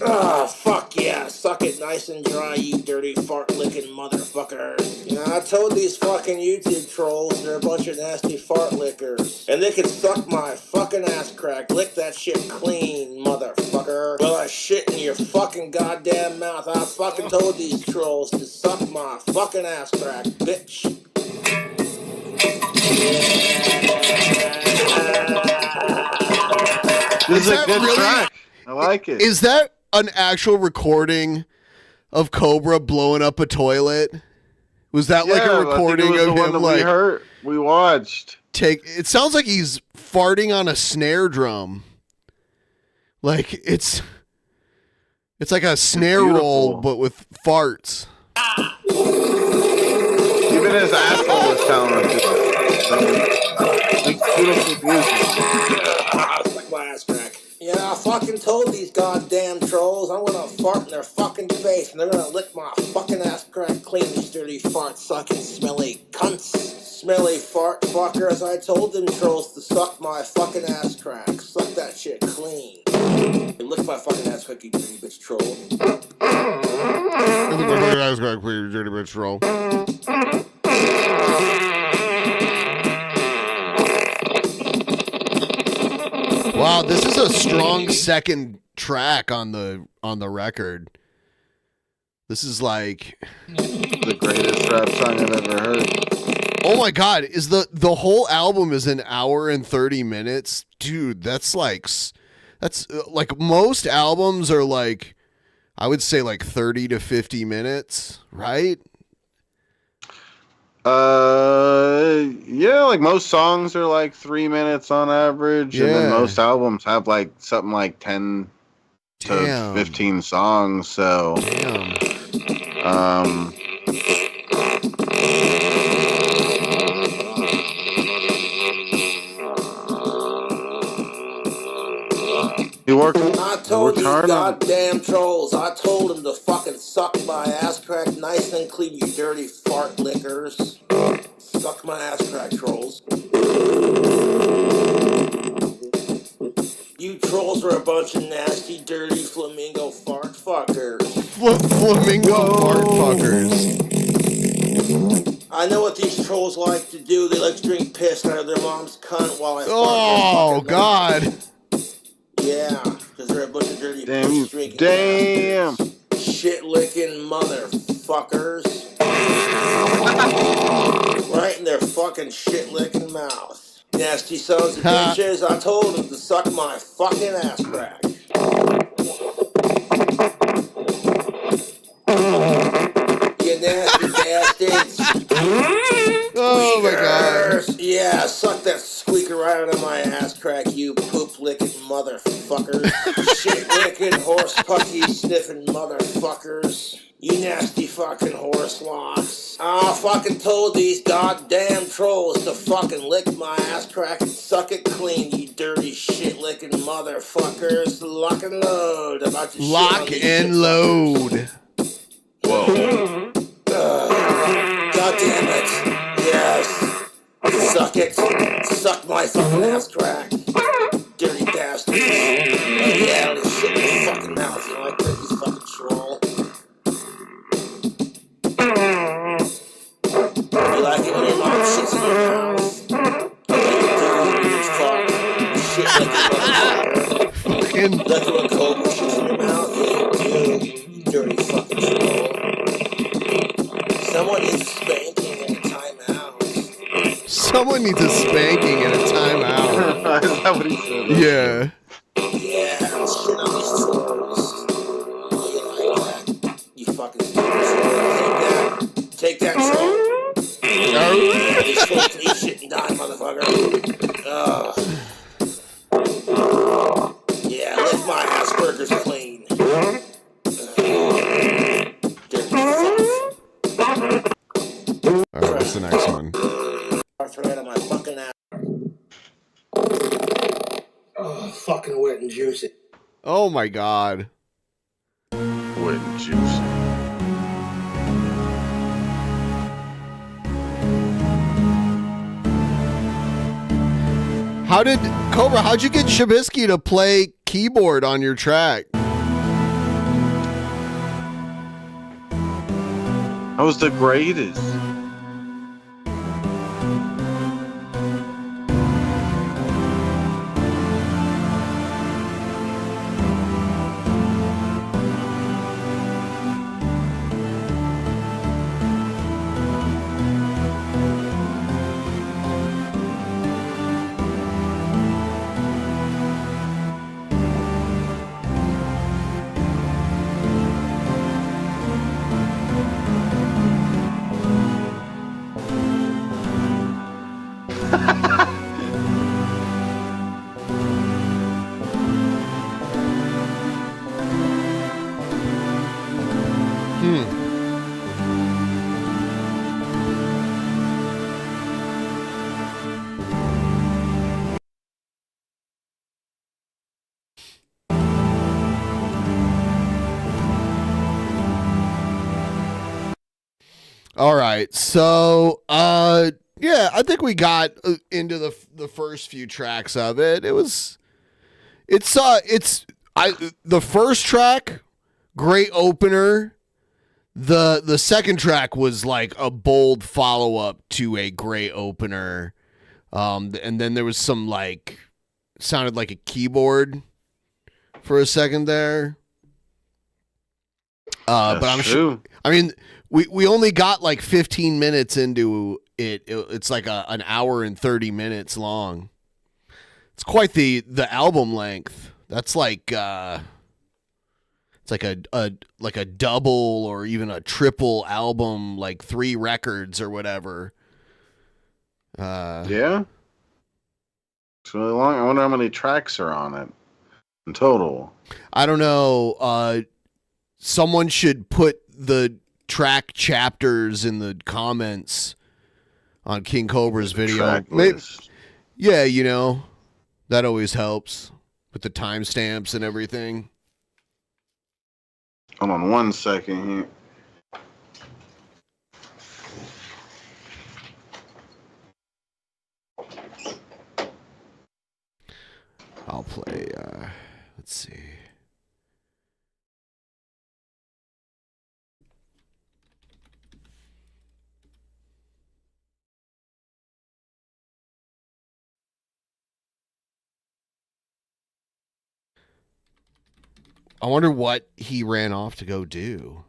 Ah, fuck yeah. Suck it nice and dry, you dirty fart-licking motherfucker. You know, I told these fucking YouTube trolls they're a bunch of nasty fart lickers. And they can suck my fucking ass crack. Lick that shit clean, motherfucker. Well, I shit in your fucking goddamn mouth. I fucking told these trolls to suck my fucking ass crack, bitch. This is a good track. I like it. Is that an actual recording of Cobra blowing up a toilet? Was that like a recording of him like we watched? It sounds like he's farting on a snare drum. Like it's like a snare roll but with farts. Even his asshole is telling him it's beautiful music. Like my ass crack. Yeah, I fucking told these goddamn trolls I'm gonna fart in their fucking face and they're gonna lick my fucking ass crack clean, these dirty fart-sucking smelly cunts. Smelly fart fuckers. I told them trolls to suck my fucking ass crack. Suck that shit clean. Hey, lick my fucking ass crack, you dirty bitch troll. Lick my fucking ass crack, you dirty bitch troll. Wow, this is a strong second track on the record. This is like the greatest rap song I've ever heard. Oh my god, is the whole album is an hour and 30 minutes? Dude, that's like most albums are like, I would say like 30 to 50 minutes, right? Yeah, like most songs are like 3 minutes on average, and then most albums have like something like 10 to 15 songs. So, I told these goddamn trolls, I told them to fucking suck my ass crack nice and clean, you dirty fart lickers. Suck my ass crack, trolls. You trolls are a bunch of nasty, dirty flamingo fart fuckers. Flamingo fart fuckers. I know what these trolls like to do. They like to drink piss out of their mom's cunt while I Oh, God. Yeah, because they're a bunch of dirty Damn. drinking shit-licking motherfuckers. Right in their fucking shit-licking mouth. Nasty sons of bitches, I told them to suck my fucking ass crack. You nasty bastards. Oh my god. Yeah, suck that squeaker right out of my ass crack, you poop-licking motherfuckers. Shit-licking, horse-pucky-sniffing motherfuckers. You nasty fucking horse locks. I fucking told these goddamn trolls to fucking lick my ass crack and suck it clean, you dirty shit-licking motherfuckers. Lock and load. About to Lock and load. Whoa. God damn it. Yes. Suck it. Suck my fucking ass crack. Dirty bastard. Oh yeah, this shit in your fucking mouth. You like that, you fucking troll? You like it when your mom shits in your mouth? I like it too. Shit like your motherfucker. Like it when Cobra shits in your mouth? Yeah, you do. You dirty fucking troll. Someone needs spanking and a timeout. Someone needs a spanking and a timeout. Is that what he said? Yeah. Yeah, shit on these trolls. Oh, you like that? You fucking stupid troll. Take that, troll. These trolls can eat shit and die, motherfucker. Yeah, lick my ass burgers clean. Alright, what's the next one? Right on my fucking ass. Oh, fucking wet and juicy. Oh my god. Wet and juicy. How'd you get Shabisky to play keyboard on your track? I was the greatest. All right, so yeah, I think we got into the first few tracks of it. The first track, great opener. The second track was like a bold follow up to a great opener, and then there was some like sounded like a keyboard for a second there. But I'm sure. I mean, we only got like 15 minutes into it. It's like an hour and 30 minutes long. It's quite the album length. That's like it's like a double or even a triple album, like 3 records or whatever. Yeah. It's really long. I wonder how many tracks are on it in total. I don't know. Someone should put the track chapters in the comments on King Cobra's video. Maybe, yeah, you know, that always helps with the timestamps and everything. Hold on 1 second here. I'll play, let's see. I wonder what he ran off to go do.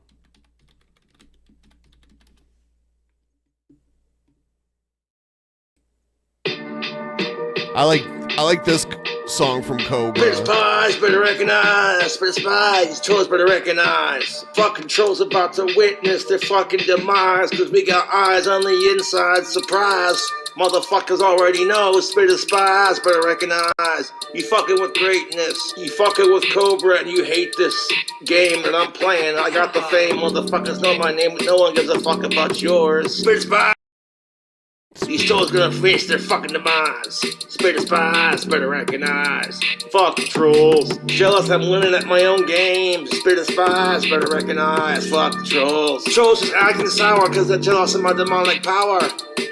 I like this song from Cobra. Spit spies better recognize. Spit spies, trolls better recognize. Fucking trolls about to witness their fucking demise. Cause we got eyes on the inside. Surprise. Motherfuckers already know. Spit spies better recognize. You fucking with greatness. You fucking with Cobra and you hate this game that I'm playing. I got the fame. Motherfuckers know my name, but no one gives a fuck about yours. Spit spies. These trolls gonna face their fucking demise. Spirit spies better recognize. Fuck the trolls. Jealous I'm winning at my own game. Spirit spies better recognize. Fuck the trolls. Trolls just acting sour cause they're jealous of my demonic power.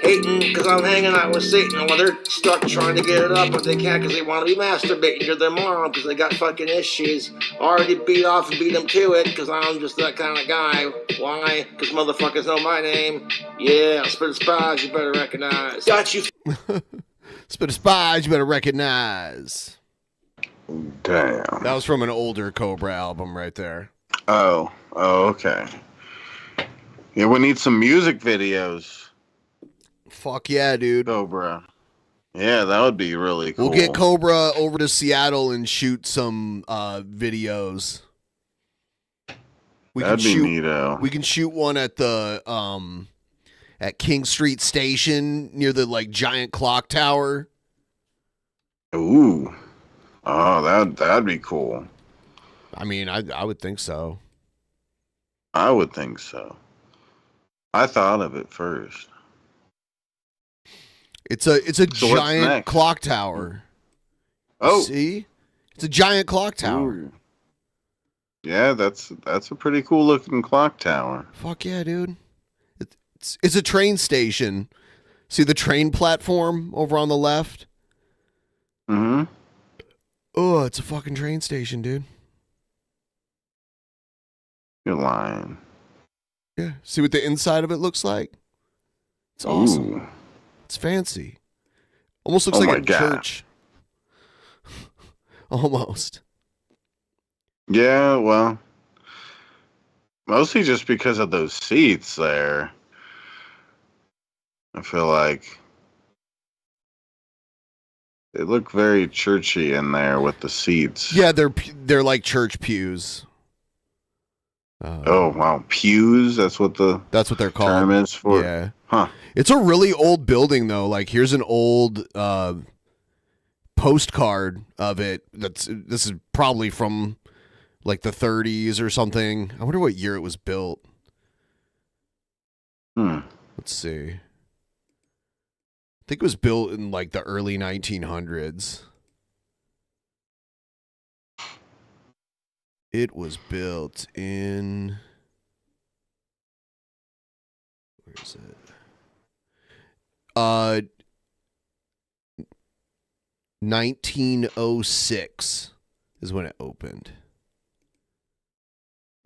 Hating cause I'm hanging out with Satan. Well, they're stuck trying to get it up, but they can't cause they want to be masturbating to their mom cause they got fucking issues. Already beat off and beat them to it cause I'm just that kind of guy. Why? Cause motherfuckers know my name. Yeah, Spirit spies, you better recognize. Got you. Spit spies, you better recognize. Damn. That was from an older Cobra album right there. Oh, okay. Yeah, we need some music videos. Fuck yeah, dude. Cobra. Yeah, that would be really cool. We'll get Cobra over to Seattle and shoot some videos. That'd be neato. We can shoot one at the at King Street Station near the like giant clock tower. Ooh. Oh, that'd be cool. I mean, I would think so. I would think so. I thought of it first. It's a giant clock tower. Oh, see, it's a giant clock tower. Ooh. Yeah, that's a pretty cool looking clock tower. Fuck yeah, dude! It's a train station. See the train platform over on the left? Mm-hmm. Oh, it's a fucking train station, dude. You're lying. Yeah. See what the inside of it looks like? It's awesome. Ooh. It's fancy. Almost looks like a church. Almost. Yeah, well, mostly just because of those seats there. I feel like they look very churchy in there with the seats. Yeah, they're like church pews. Oh wow, pews. That's what they're called. Term is for. Yeah, huh? It's a really old building though. Like here's an old postcard of it. This is probably from like the 30s or something. I wonder what year it was built. Let's see. I think it was built in like the early 1900s. It was built in... Where is it? 1906 is when it opened.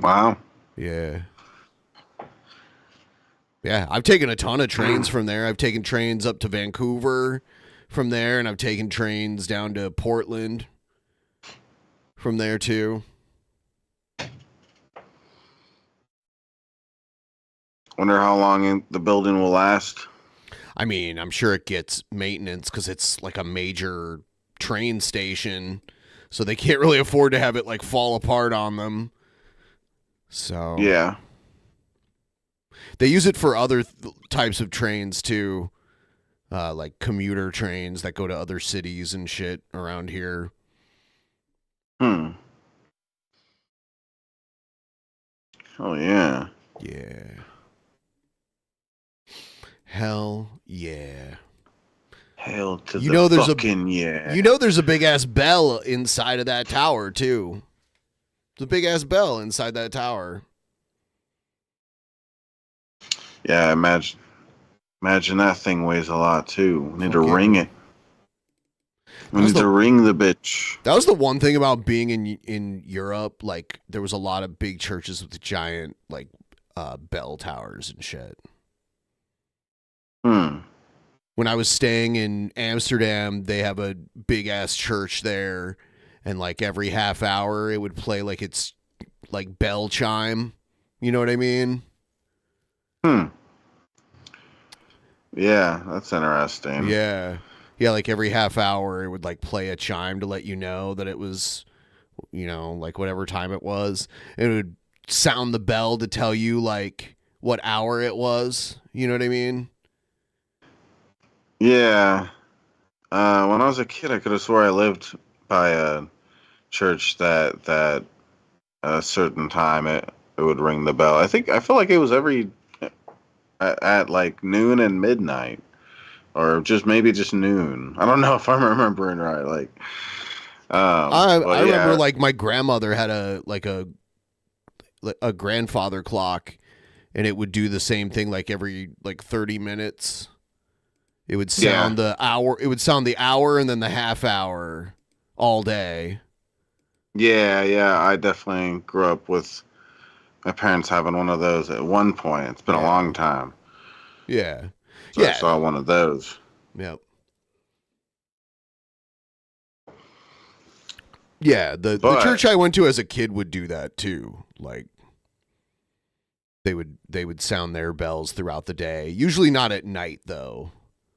Wow. Yeah. Yeah, I've taken a ton of trains from there. I've taken trains up to Vancouver from there, and I've taken trains down to Portland from there too. Wonder how long the building will last. I mean, I'm sure it gets maintenance because it's like a major train station, so they can't really afford to have it like fall apart on them. So yeah, they use it for other types of trains too, like commuter trains that go to other cities and shit around here. Oh yeah. Yeah. Hell yeah. Hell to the fucking yeah. You know there's a big ass bell inside of that tower too. There's a big ass bell inside that tower. Yeah, imagine that thing weighs a lot too. We need to ring it. We need to ring the bitch. That was the one thing about being in Europe. Like there was a lot of big churches with giant like bell towers and shit. When I was staying in Amsterdam, they have a big ass church there, and like every half hour it would play like its like bell chime. You know what I mean? Yeah, that's interesting. Yeah. Yeah, like every half hour it would like play a chime to let you know that it was, you know, like whatever time it was. It would sound the bell to tell you like what hour it was. You know what I mean? Yeah. When I was a kid, I could have swore I lived by a church that at a certain time it would ring the bell. I feel like it was every at like noon and midnight, or maybe just noon. I don't know if I'm remembering right. Like, I remember like my grandmother had a grandfather clock, and it would do the same thing like every like 30 minutes. It would sound the hour. It would sound the hour and then the half hour all day. Yeah. I definitely grew up with my parents having one of those at one point. It's been a long time. Yeah. So I saw one of those. Yep. Yeah, the church I went to as a kid would do that too. Like they would sound their bells throughout the day. Usually not at night though,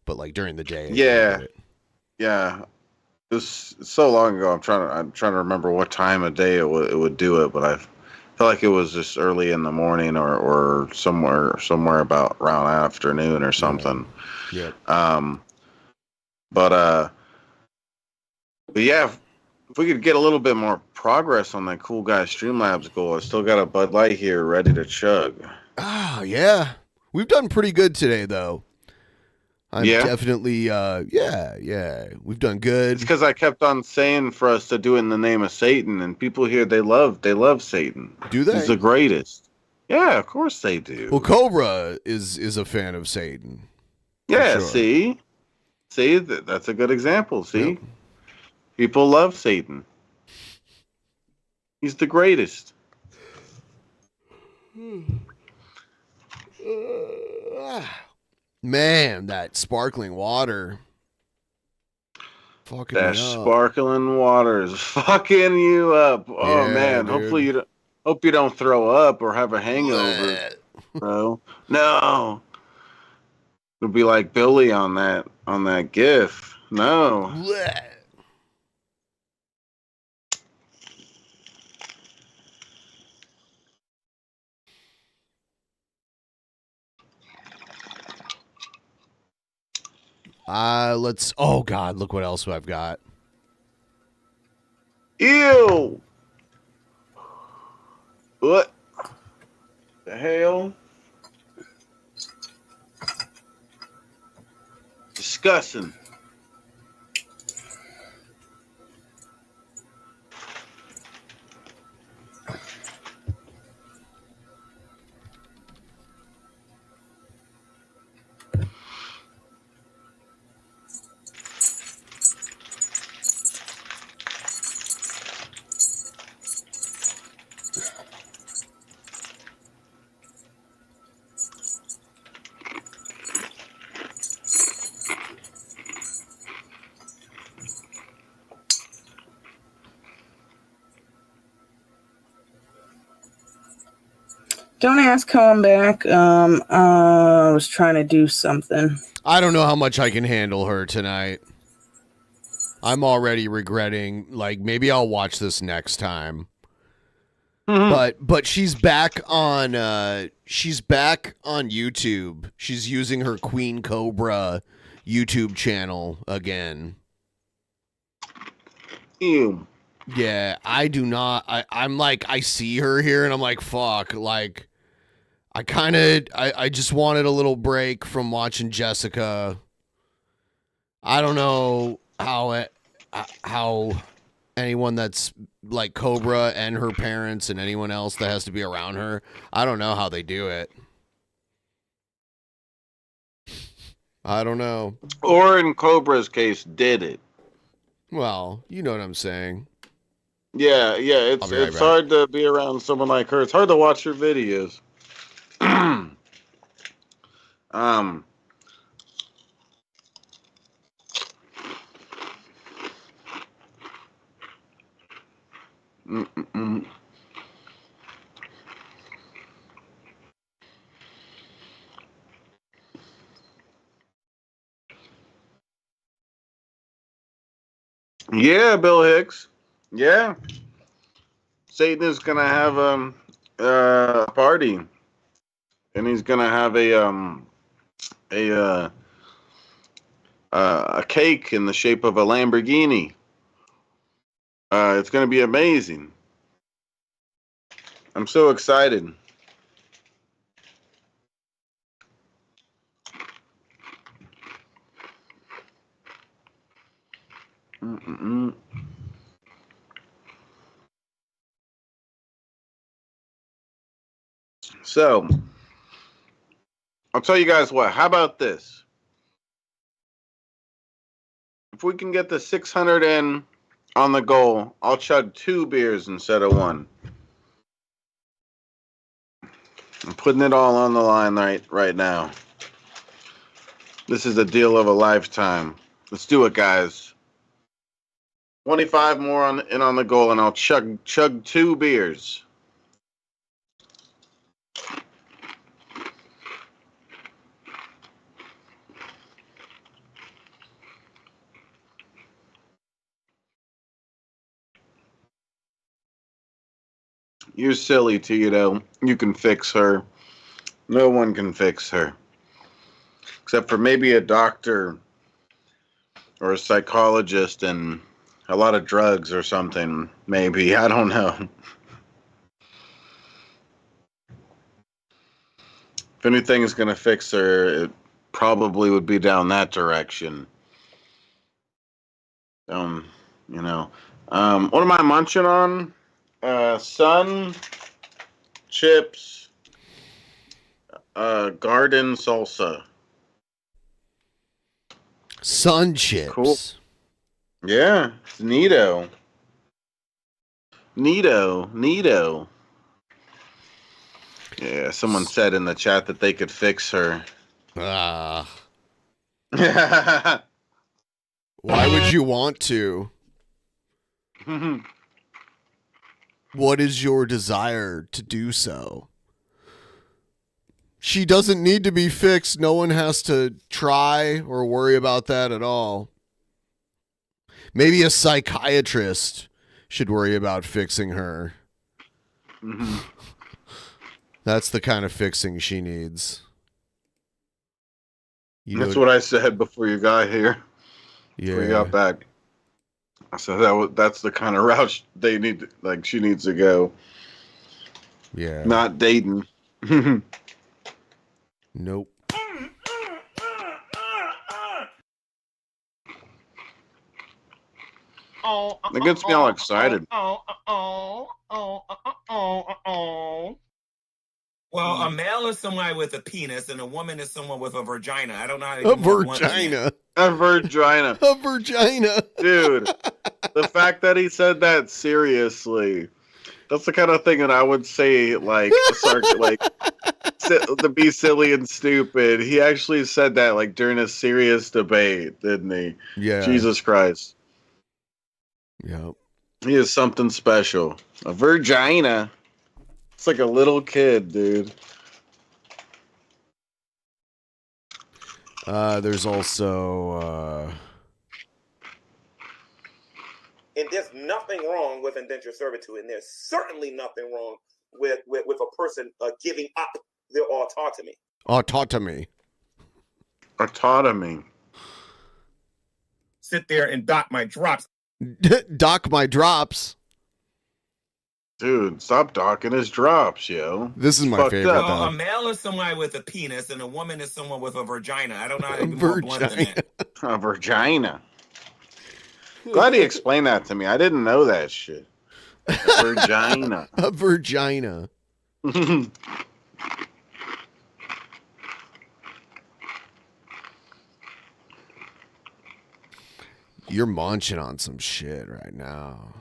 but like during the day. Yeah. It was so long ago. I'm trying to remember what time of day it would do it, but I feel like it was just early in the morning or somewhere about around afternoon or something. Yeah. But yeah, if we could get a little bit more progress on that Cool Guy Streamlabs goal, I still got a Bud Light here ready to chug. Ah, yeah. We've done pretty good today, though. I'm definitely, we've done good. It's because I kept on saying for us to do it in the name of Satan, and people here, they love Satan. Do they? He's the greatest. Yeah, of course they do. Well, Cobra is a fan of Satan. Yeah, sure. See, that's a good example. See, yep. People love Satan. He's the greatest. Man, that sparkling water. Fucking That me up. sparkling water is fucking you up. Oh Yeah, man, dude. hopefully hope you don't throw up or have a hangover, bro. No, it'll be like Billy on that GIF. No. Oh God, look what else I've got. Ew. What the hell? Disgusting. Don't ask how I'm back. I was trying to do something. I don't know how much I can handle her tonight. I'm already regretting, like, maybe I'll watch this next time. But she's back on YouTube. She's using her Queen Cobra YouTube channel again. Ew. Yeah, I do not. I'm like, I see her here and I'm like, fuck. Like, I just wanted a little break from watching Jessica. I don't know how anyone that's like Cobra and her parents and anyone else that has to be around her, I don't know how they do it. I don't know. Or in Cobra's case, did it. Well, you know what I'm saying. Yeah, it's hard to be around someone like her. It's hard to watch her videos. Yeah, Bill Hicks. Yeah. Satan is gonna have a party, and he's gonna have a cake in the shape of a Lamborghini. It's gonna be amazing. I'm so excited. So, I'll tell you guys what. How about this? If we can get the 600 in on the goal, I'll chug 2 beers instead of 1. I'm putting it all on the line right now. This is a deal of a lifetime. Let's do it, guys. 25 more on the goal, and I'll chug 2 beers. You're silly, Tito. You can fix her. No one can fix her. Except for maybe a doctor or a psychologist and a lot of drugs or something. Maybe. I don't know. If anything is going to fix her, it probably would be down that direction. What am I munching on? Sun, chips, garden salsa. Sun chips. Cool. Yeah, it's neato. Neato. Yeah, someone said in the chat that they could fix her. Why would you want to? What is your desire to do so? She doesn't need to be fixed. No one has to try or worry about that at all. Maybe a psychiatrist should worry about fixing her. That's the kind of fixing she needs. That's what I said before you got here. Yeah. Before you got back. I said that's the kind of route they need. Like she needs to go. Yeah. Not dating. Nope. It gets me all excited. Well, a male is somebody with a penis, and a woman is someone with a vagina. I don't know how to A vagina. A vagina. A vagina. Dude, the fact that he said that seriously, that's the kind of thing that I would say, like, to be silly and stupid. He actually said that, like, during a serious debate, didn't he? Yeah. Jesus Christ. Yep. He is something special. A vagina. It's like a little kid, dude. There's also And there's nothing wrong with indentured servitude, and there's certainly nothing wrong with a person giving up their autonomy. autonomy. Autonomy. Sit there and dock my drops. Dock my drops. Dude, stop docking his drops, yo. This is my favorite, Well, though. a male is somebody with a penis, and a woman is someone with a vagina. I don't know how to be more blunt than that. A vagina. Glad he explained that to me. I didn't know that shit. A vagina. A vagina. You're munching on some shit right now.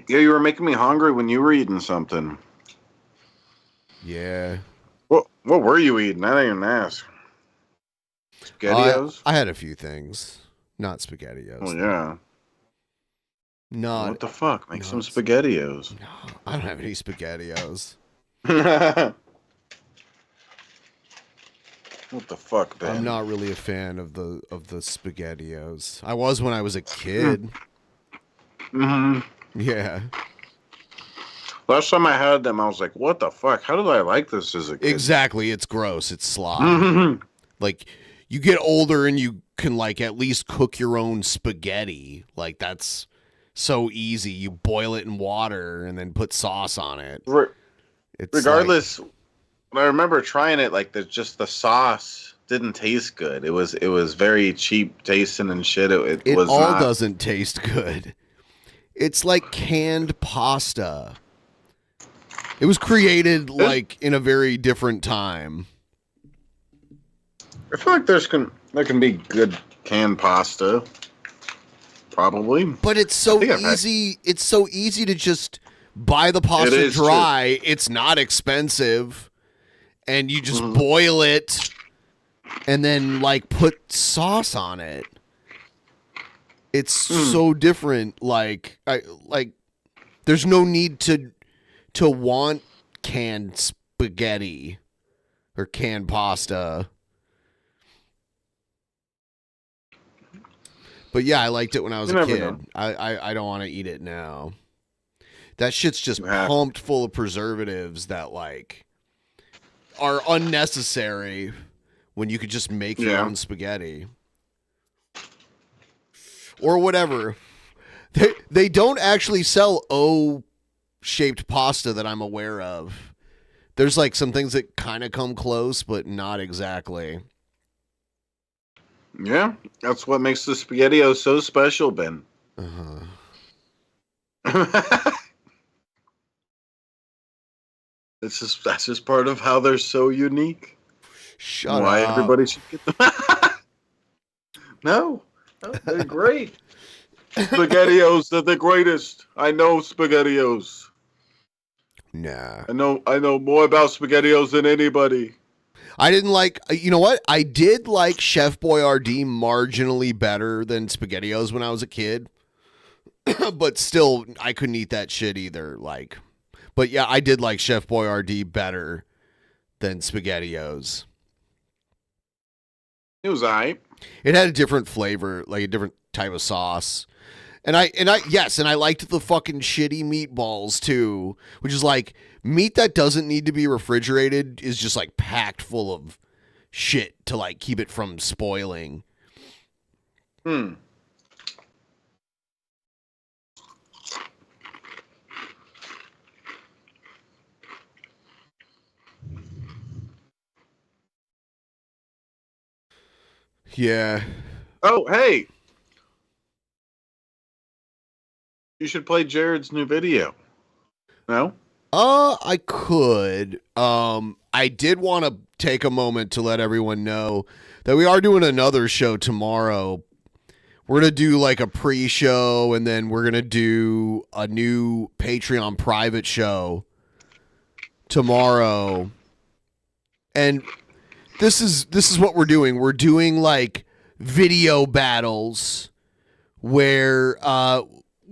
Yeah, you were making me hungry when you were eating something. Yeah. What were you eating? I didn't even ask. SpaghettiOs? I had a few things. Not SpaghettiOs. Oh, yeah. Not. What the fuck? Make some SpaghettiOs. No, I don't have any SpaghettiOs. What the fuck, Ben? I'm not really a fan of the SpaghettiOs. I was when I was a kid. Yeah. Last time I had them, I was like, what the fuck? How did I like this as a kid? Exactly. It's gross. It's slop. Like, you get older and you can, like, at least cook your own spaghetti. Like, that's so easy. You boil it in water and then put sauce on it. Regardless, when I remember trying it, like, just the sauce didn't taste good. It was very cheap tasting and shit. It was all not. Doesn't taste good. It's like canned pasta. It was created like in a very different time. I feel like there can be good canned pasta, probably. But it's so easy. It's so easy to just buy the pasta dry. True. It's not expensive, and you just boil it, and then like put sauce on it. It's so different. Like there's no need to want canned spaghetti or canned pasta. But yeah, I liked it when I was a kid. I don't want to eat it now. That shit's just pumped full of preservatives that like are unnecessary when you could just make your own spaghetti. Or whatever. They don't actually sell O-shaped pasta that I'm aware of. There's like some things that kind of come close, but not exactly. Yeah, that's what makes the SpaghettiOs so special, Ben. That's just part of how they're so unique. Shut Why up. Everybody should get them. No, they're great. SpaghettiOs, they're the greatest. I know SpaghettiOs. Nah. I know more about SpaghettiOs than anybody. I didn't like, you know what? I did like Chef Boyardee marginally better than SpaghettiOs when I was a kid. But still, I couldn't eat that shit either. Like, but yeah, I did like Chef Boyardee better than SpaghettiOs. It was alright. It had a different flavor, like a different type of sauce. And I liked the fucking shitty meatballs too, which is like meat that doesn't need to be refrigerated is just like packed full of shit to like keep it from spoiling. Yeah. Oh, hey. You should play Jared's new video. No? I could. I did want to take a moment to let everyone know that we are doing another show tomorrow. We're going to do like a pre-show, and then we're going to do a new Patreon private show tomorrow. And this is what we're doing. We're doing like video battles where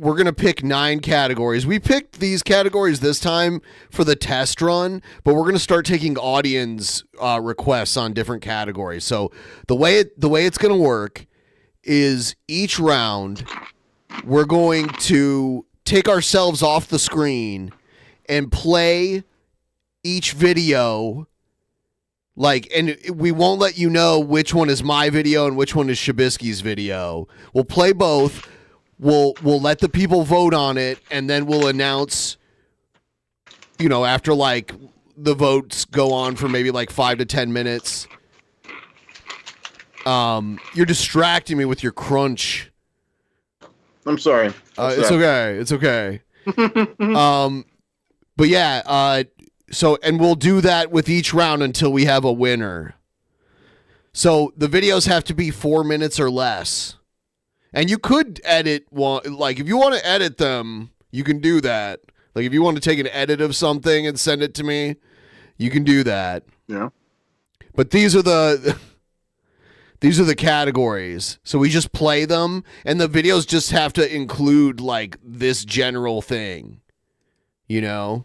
we're going to pick 9 categories. We picked these categories this time for the test run, but we're going to start taking audience requests on different categories. So the way it's going to work is each round we're going to take ourselves off the screen and play each video. Like, and we won't let you know which one is my video and which one is Shabisky's video. We'll play both. We'll let the people vote on it, and then we'll announce, you know, after like the votes go on for maybe like 5 to 10 minutes. You're distracting me with your crunch. I'm sorry. It's okay. It's okay. But yeah, so, and we'll do that with each round until we have a winner. So the videos have to be 4 minutes or less. And you could edit one, like if you want to edit them, you can do that. Like if you want to take an edit of something and send it to me, you can do that. Yeah. But these are the categories. So we just play them, and the videos just have to include like this general thing. You know?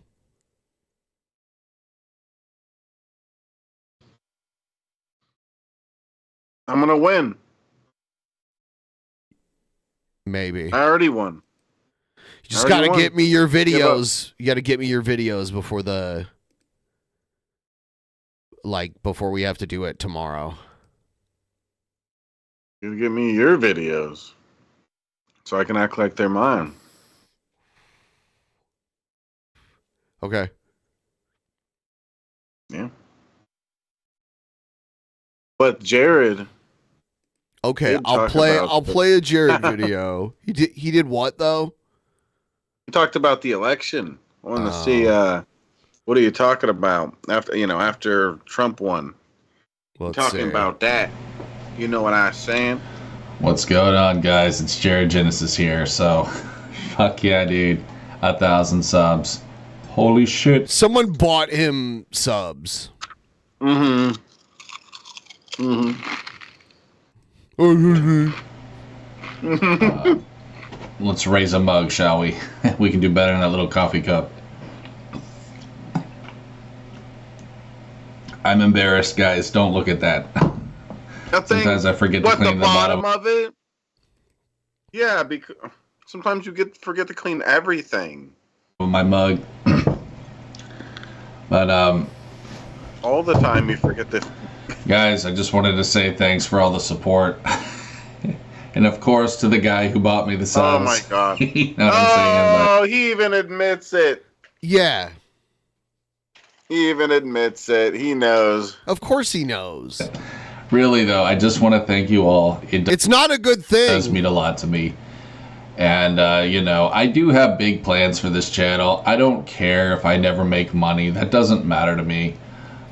I'm going to win. Maybe. I already won. You just got to get me your videos. You got to get me your videos before before we have to do it tomorrow. You get me your videos so I can act like they're mine. Okay. Yeah. But Jared. Okay, I'll play a Jared video. He did what though? He talked about the election. I want to see what are you talking about after Trump won. Talking about that. You know what I'm saying? What's going on, guys? It's Jared Genesis here. So, fuck yeah, dude. 1,000 subs. Holy shit. Someone bought him subs. Mm-hmm. Let's raise a mug, shall we? We can do better in that little coffee cup. I'm embarrassed, guys. Don't look at that. Sometimes I forget to clean the bottom of it. Yeah, because sometimes you forget to clean everything. My mug. But all the time you forget this. Guys, I just wanted to say thanks for all the support. And of course to the guy who bought me the subs. Oh my god. You know what I'm saying? Oh, he even admits it. Yeah. He even admits it. He knows. Of course he knows. Really though, I just want to thank you all. It's not a good thing. It does mean a lot to me. And, I do have big plans for this channel. I don't care if I never make money. That doesn't matter to me.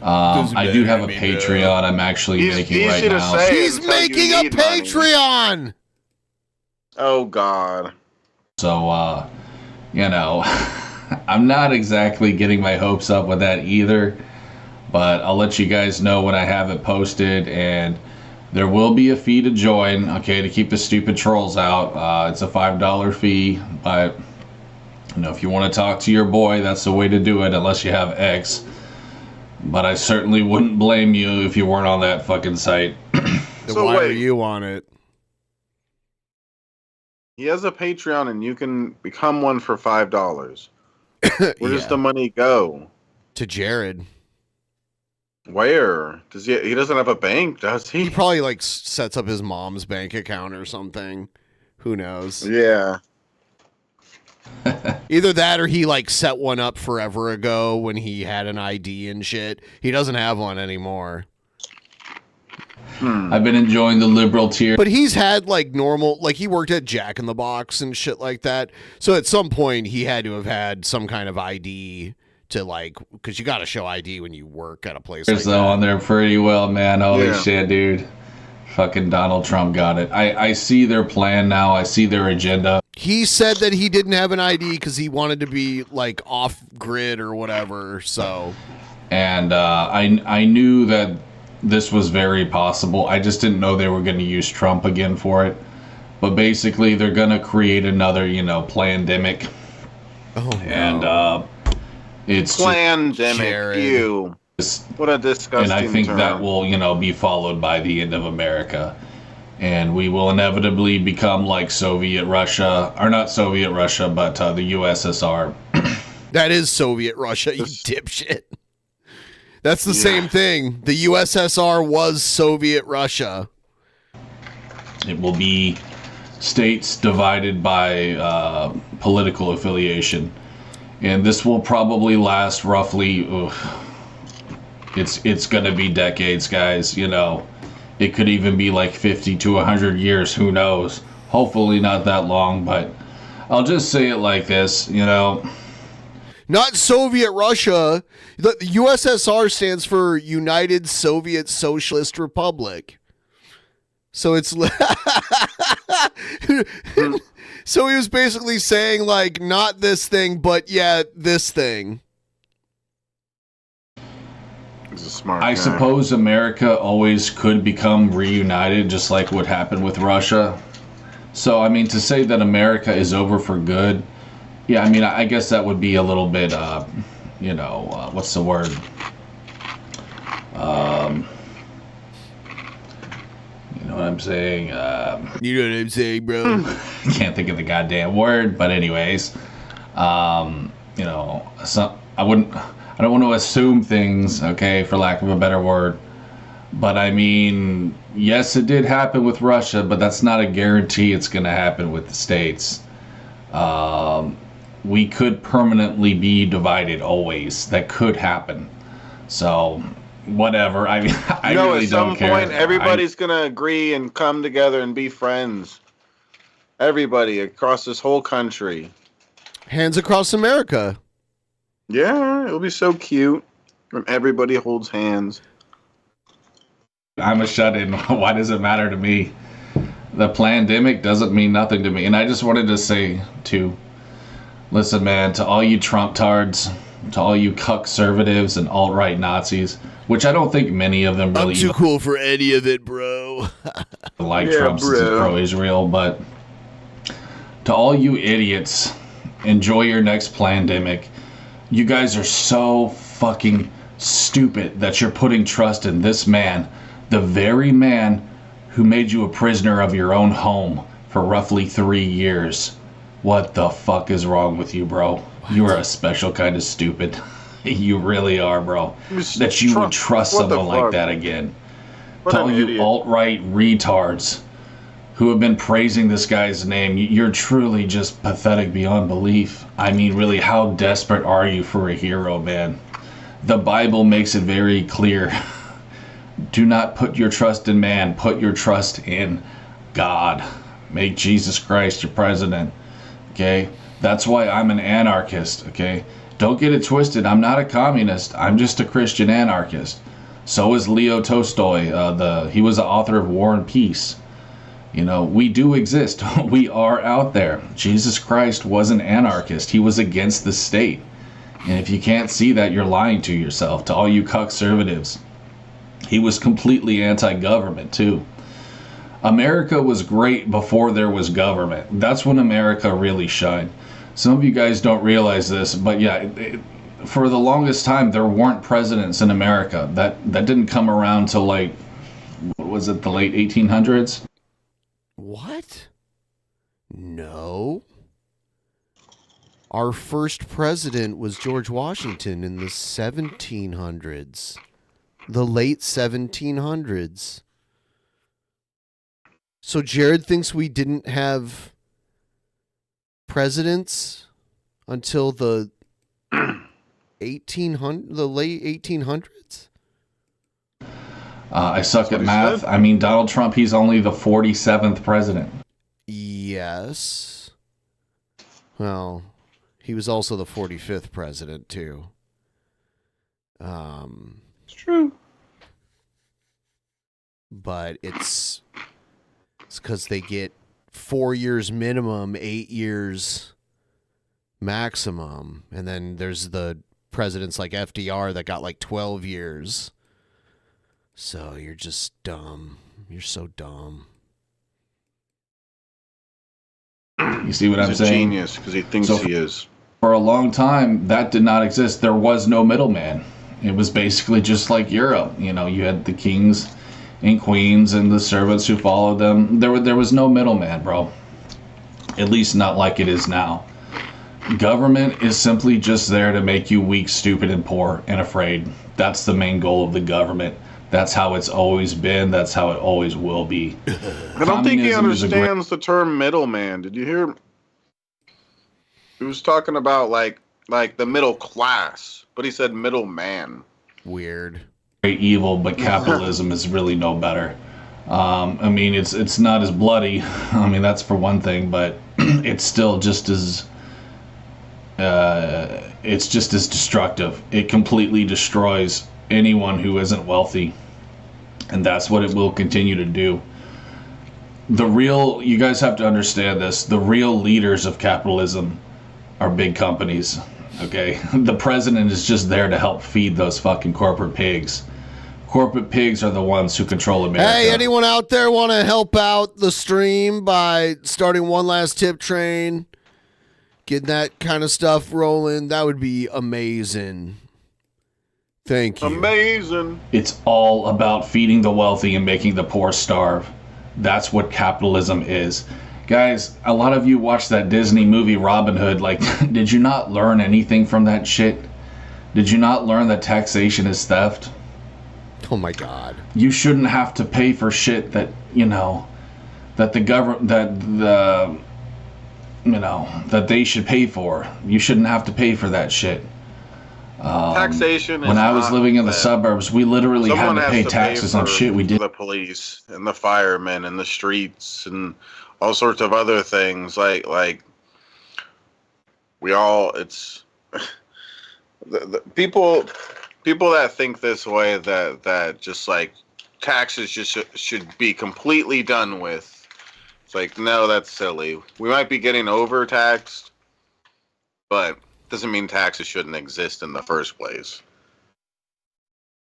I do have a Patreon I'm actually making right now. He's making a Patreon! Oh, God. So, I'm not exactly getting my hopes up with that either, but I'll let you guys know when I have it posted, and there will be a fee to join, okay, to keep the stupid trolls out. It's a $5 fee, but you know, if you want to talk to your boy, that's the way to do it, unless you have X. But I certainly wouldn't blame you if you weren't on that fucking site. So why are you on it? He has a Patreon, and you can become one for $5. Where does the money go? To Jared. Where does he? He doesn't have a bank, does he? He probably like sets up his mom's bank account or something. Who knows? Yeah. Either that, or he like set one up forever ago when he had an ID and shit. He doesn't have one anymore. I've been enjoying the liberal tier. But he's had like normal, like he worked at Jack in the Box and shit like that. So at some point he had to have had some kind of ID to like, because you got to show ID when you work at a place like that. On there pretty well, man. Holy shit, dude. Fucking Donald Trump got it. I see their plan now. I see their agenda. He said that he didn't have an ID because he wanted to be like off grid or whatever. So, and I knew that this was very possible. I just didn't know they were going to use Trump again for it. But basically, they're going to create another, you know, plandemic. Oh, and it's plandemic. Ew. What a disgusting And I think term. that will, you know, be followed by the end of America. And we will inevitably become like Soviet Russia, or not Soviet Russia, but the USSR. That is Soviet Russia, you dipshit. That's the same thing. The USSR was Soviet Russia. It will be states divided by political affiliation. And this will probably last roughly, it's going to be decades, guys, you know. It could even be like 50 to 100 years, who knows. Hopefully not that long, but I'll just say it like this, you know. Not Soviet Russia. The USSR stands for United Soviet Socialist Republic. So it's so he was basically saying like not this thing, but yeah, this thing. He's a smart I guy. suppose America always could become reunited, just like what happened with Russia. So, I mean, to say that America is over for good, yeah, I mean, I guess that would be a little bit, you know, what's the word? You know what I'm saying? You know what I'm saying, bro? Can't think of the goddamn word, but anyways, you know, I don't want to assume things, okay, for lack of a better word. But I mean, yes, it did happen with Russia, but that's not a guarantee it's going to happen with the states. We could permanently be divided always. That could happen. So, whatever. I mean, I really don't care. At some point, everybody's going to agree and come together and be friends. Everybody across this whole country. Hands across America. Yeah, it'll be so cute when everybody holds hands. I'm a shut-in. Why does it matter to me? The plandemic doesn't mean nothing to me. And I just wanted to say, too, listen, man, to all you Trump-tards, to all you cuck-servatives and alt-right Nazis, which I don't think many of them really I'm too cool for any of it, bro. like Trump since he's pro-Israel, but to all you idiots, enjoy your next plandemic. You guys are so fucking stupid that you're putting trust in this man, the very man who made you a prisoner of your own home for roughly 3 years. What the fuck is wrong with you, bro? What? You are a special kind of stupid. You really are, bro. That you would trust someone like that again. To all you alt-right retards who have been praising this guy's name, you're truly just pathetic beyond belief. I mean, really, how desperate are you for a hero, man? The Bible makes it very clear. Do not put your trust in man. Put your trust in God. Make Jesus Christ your president. Okay? That's why I'm an anarchist. Okay? Don't get it twisted. I'm not a communist. I'm just a Christian anarchist. So is Leo Tolstoy. He was the author of War and Peace. You know, we do exist. We are out there. Jesus Christ was an anarchist. He was against the state. And if you can't see that, you're lying to yourself, to all you conservatives. He was completely anti-government, too. America was great before there was government. That's when America really shined. Some of you guys don't realize this, but yeah, for the longest time, there weren't presidents in America. That didn't come around till, like, what was it, the late 1800s? What? No. Our first president was George Washington in the 1700s. The late 1700s. So Jared thinks we didn't have presidents until the late 1800s? I suck at math. I mean, Donald Trump, he's only the 47th president. Yes. Well, he was also the 45th president, too. It's true. But it's because they get 4 years minimum, 8 years maximum. And then there's the presidents like FDR that got like 12 years. So you're just dumb. You're so dumb. You see what I'm saying? He's a genius because he thinks he is. For a long time, that did not exist. There was no middleman. It was basically just like Europe. You know, you had the kings and queens and the servants who followed them. There was no middleman, bro. At least not like it is now. Government is simply just there to make you weak, stupid, and poor and afraid. That's the main goal of the government. That's how it's always been. That's how it always will be. I don't think he understands the term middleman. Did you hear? He was talking about like the middle class, but he said middleman. Weird. Great evil, but capitalism is really no better. I mean, it's not as bloody. I mean, that's for one thing, but it's still just as it's just as destructive. It completely destroys anyone who isn't wealthy, and that's what it will continue to do. You guys have to understand this, the real leaders of capitalism are big companies, okay? The president is just there to help feed those fucking corporate pigs. Corporate pigs are the ones who control America. Hey, anyone out there want to help out the stream by starting one last tip train, getting that kind of stuff rolling? That would be amazing. Thank you. Amazing. It's all about feeding the wealthy and making the poor starve. That's what capitalism is. Guys, a lot of you watched that Disney movie Robin Hood. Like, did you not learn anything from that shit? Did you not learn that taxation is theft? Oh my God. You shouldn't have to pay for shit that, you know, that the government, that they should pay for. You shouldn't have to pay for that shit. Taxation. When I was living in the suburbs, we literally had to pay taxes on shit we did. The police and the firemen and the streets and all sorts of other things. Like we all. It's the people that think this way, that just like taxes just should be completely done with. It's like, no, that's silly. We might be getting overtaxed, but doesn't mean taxes shouldn't exist in the first place.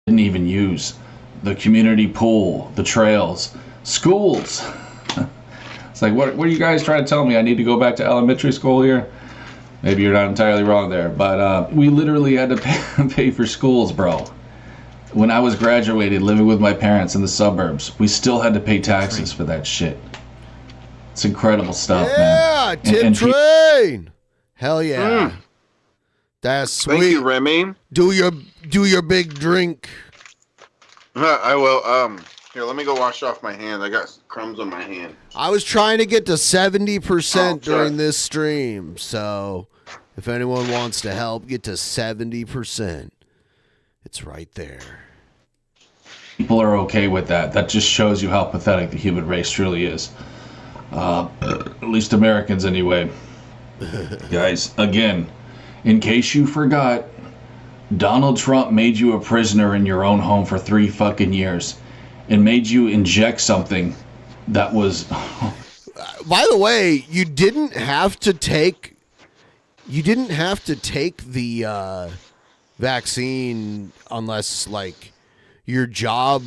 Didn't even use the community pool, the trails, schools. It's like, what are you guys trying to tell me? I need to go back to elementary school here? Maybe you're not entirely wrong there, but we literally had to pay for schools, bro. When I was graduated, living with my parents in the suburbs, we still had to pay taxes for that shit. It's incredible stuff, man. Yeah, tip train. Hell yeah. That's sweet. Thank you, Remy. Do your big drink. I will. Here, let me go wash off my hand. I got crumbs on my hand. I was trying to get to 70% during this stream, so if anyone wants to help get to 70%, it's right there. People are okay with that. That just shows you how pathetic the human race truly is. At least Americans, anyway. Guys, again, in case you forgot, Donald Trump made you a prisoner in your own home for 3 fucking years and made you inject something that was. By the way, you didn't have to take the vaccine unless like your job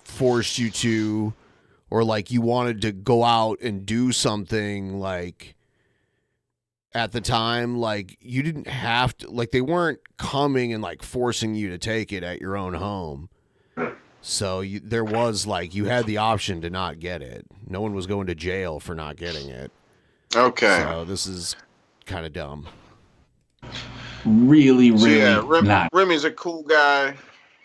forced you to, or like you wanted to go out and do something like at the time. Like you didn't have to, like they weren't coming and like forcing you to take it at your own home. So there was like, you had the option to not get it. No one was going to jail for not getting it. Okay. So this is kind of dumb. Really, So, really yeah, not. Remy's a cool guy.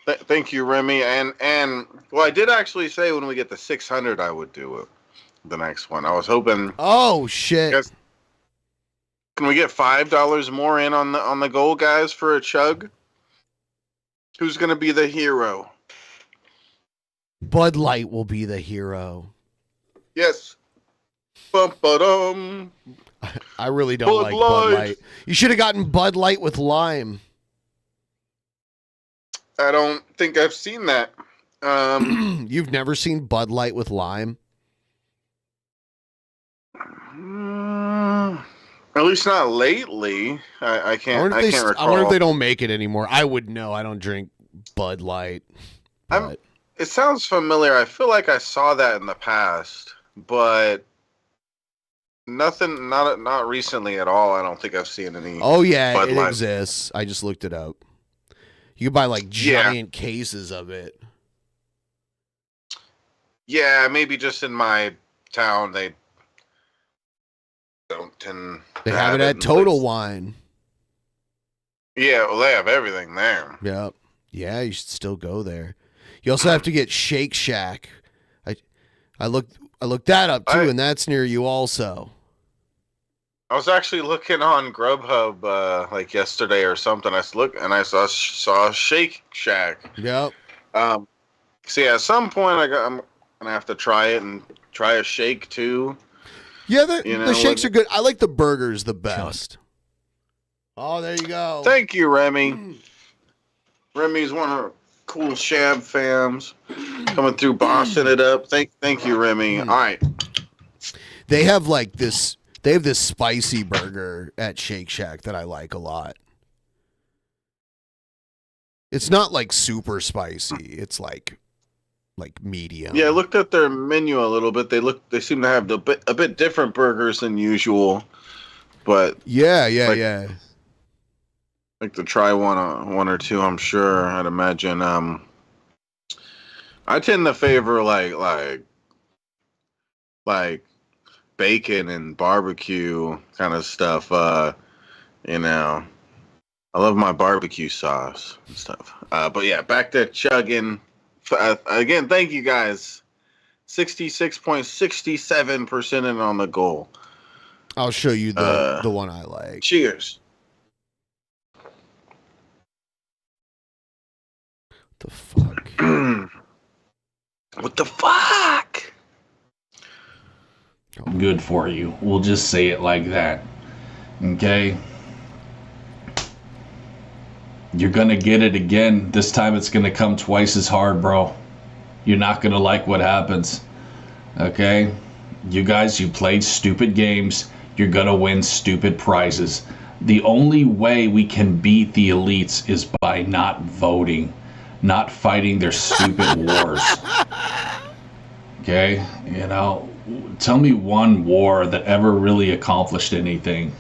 Thank you, Remy. And well, I did actually say when we get to 600, I would do it. The next one. I was hoping. Oh shit! Guys, can we get $5 more in on the goal, guys, for a chug? Who's gonna be the hero? Bud Light will be the hero. Yes. Bum-ba-dum. I really don't like Bud Light. You should have gotten Bud Light with lime. I don't think I've seen that. You've never seen Bud Light with lime? At least not lately. I can't recall. I wonder if they don't make it anymore. I would know. I don't drink Bud Light. It sounds familiar. I feel like I saw that in the past, but nothing. Not recently at all. I don't think I've seen any. Oh yeah, Bud it Light. exists. I just looked it up. You can buy like giant cases of it. Yeah, maybe just in my town they don't tend. They to have it at Total Wine. Yeah, well, they have everything there. Yeah, yeah. You should still go there. You also have to get Shake Shack. I looked that up too, and that's near you also. I was actually looking on Grubhub like yesterday or something. I saw Shake Shack. Yep. So yeah, at some point I'm gonna have to try it and try a shake too. Yeah, the shakes are good. I like the burgers the best. Oh, there you go. Thank you, Remy. Remy's one of our cool Shab fams coming through, bossing it up. Thank you, Remy. All right. They have like this. They have this spicy burger at Shake Shack that I like a lot. It's not like super spicy. It's like medium. Yeah, I looked at their menu a little bit. They seem to have a bit different burgers than usual. But yeah. Like to try one or two, I'm sure. I'd imagine. I tend to favor like bacon and barbecue kind of stuff. You know, I love my barbecue sauce and stuff. But yeah, back to chugging. Again, thank you guys. 66.67% in on the goal. I'll show you the one I like. Cheers. The fuck? What the fuck? Good for you. We'll just say it like that. Okay? You're gonna get it again. This time it's gonna come twice as hard, bro. You're not gonna like what happens. Okay? You guys, you played stupid games. You're gonna win stupid prizes. The only way we can beat the elites is by not voting, not fighting their stupid wars. Okay? You know, tell me one war that ever really accomplished anything.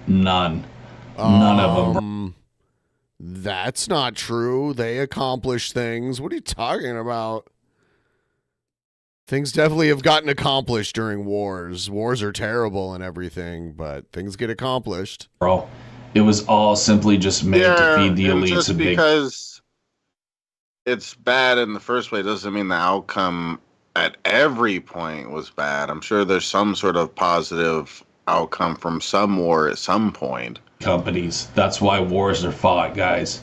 None. None of them. That's not true. They accomplished things. What are you talking about? Things definitely have gotten accomplished during wars. Wars are terrible and everything, but things get accomplished. Bro, it was all simply just made to feed the elites just a big... because it's bad in the first place doesn't mean the outcome at every point was bad. I'm sure there's some sort of positive outcome from some war at some point. Companies. That's why wars are fought, guys.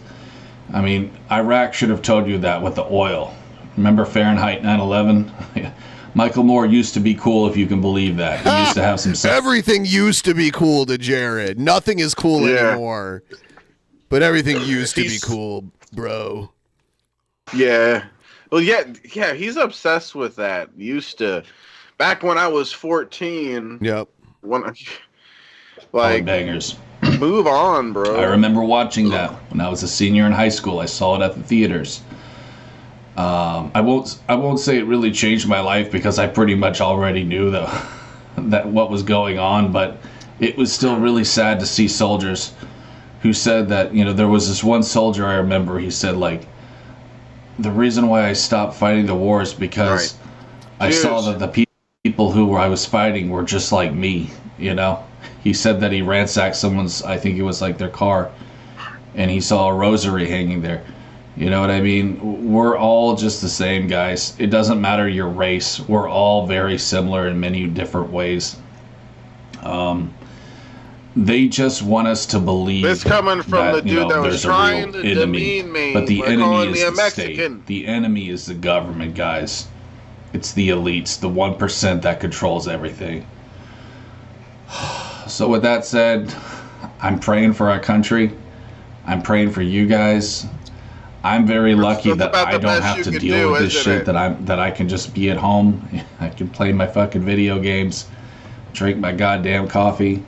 I mean, Iraq should have told you that with the oil. Remember Fahrenheit 9/11? Michael Moore used to be cool, if you can believe that. He used to have some... Everything used to be cool to Jared. Nothing is cool anymore. But everything used to be cool, bro. Yeah. Well, yeah, he's obsessed with that. Used to, back when I was 14. Yep. Like bangers. Move on, bro. I remember watching that when I was a senior in high school. I saw it at the theaters. I won't say it really changed my life because I pretty much already knew that what was going on, but it was still really sad to see soldiers who said that, there was this one soldier I remember, he said, like, the reason why I stopped fighting the war is because I saw that the people who I was fighting were just like me, He said that he ransacked someone's, I think it was like their car, and he saw a rosary hanging there. You know what I mean? We're all just the same, guys. It doesn't matter your race. We're all very similar in many different ways. They just want us to believe this coming from that, the dude that was trying to enemy. demean me. But the by enemy calling is me a the Mexican. state. The enemy is the government, guys. It's the elites, the 1% that controls everything. So with that said, I'm praying for our country. I'm praying for you guys. I'm very lucky that I don't have to deal with this shit. That I can just be at home. I can play my fucking video games, drink my goddamn coffee.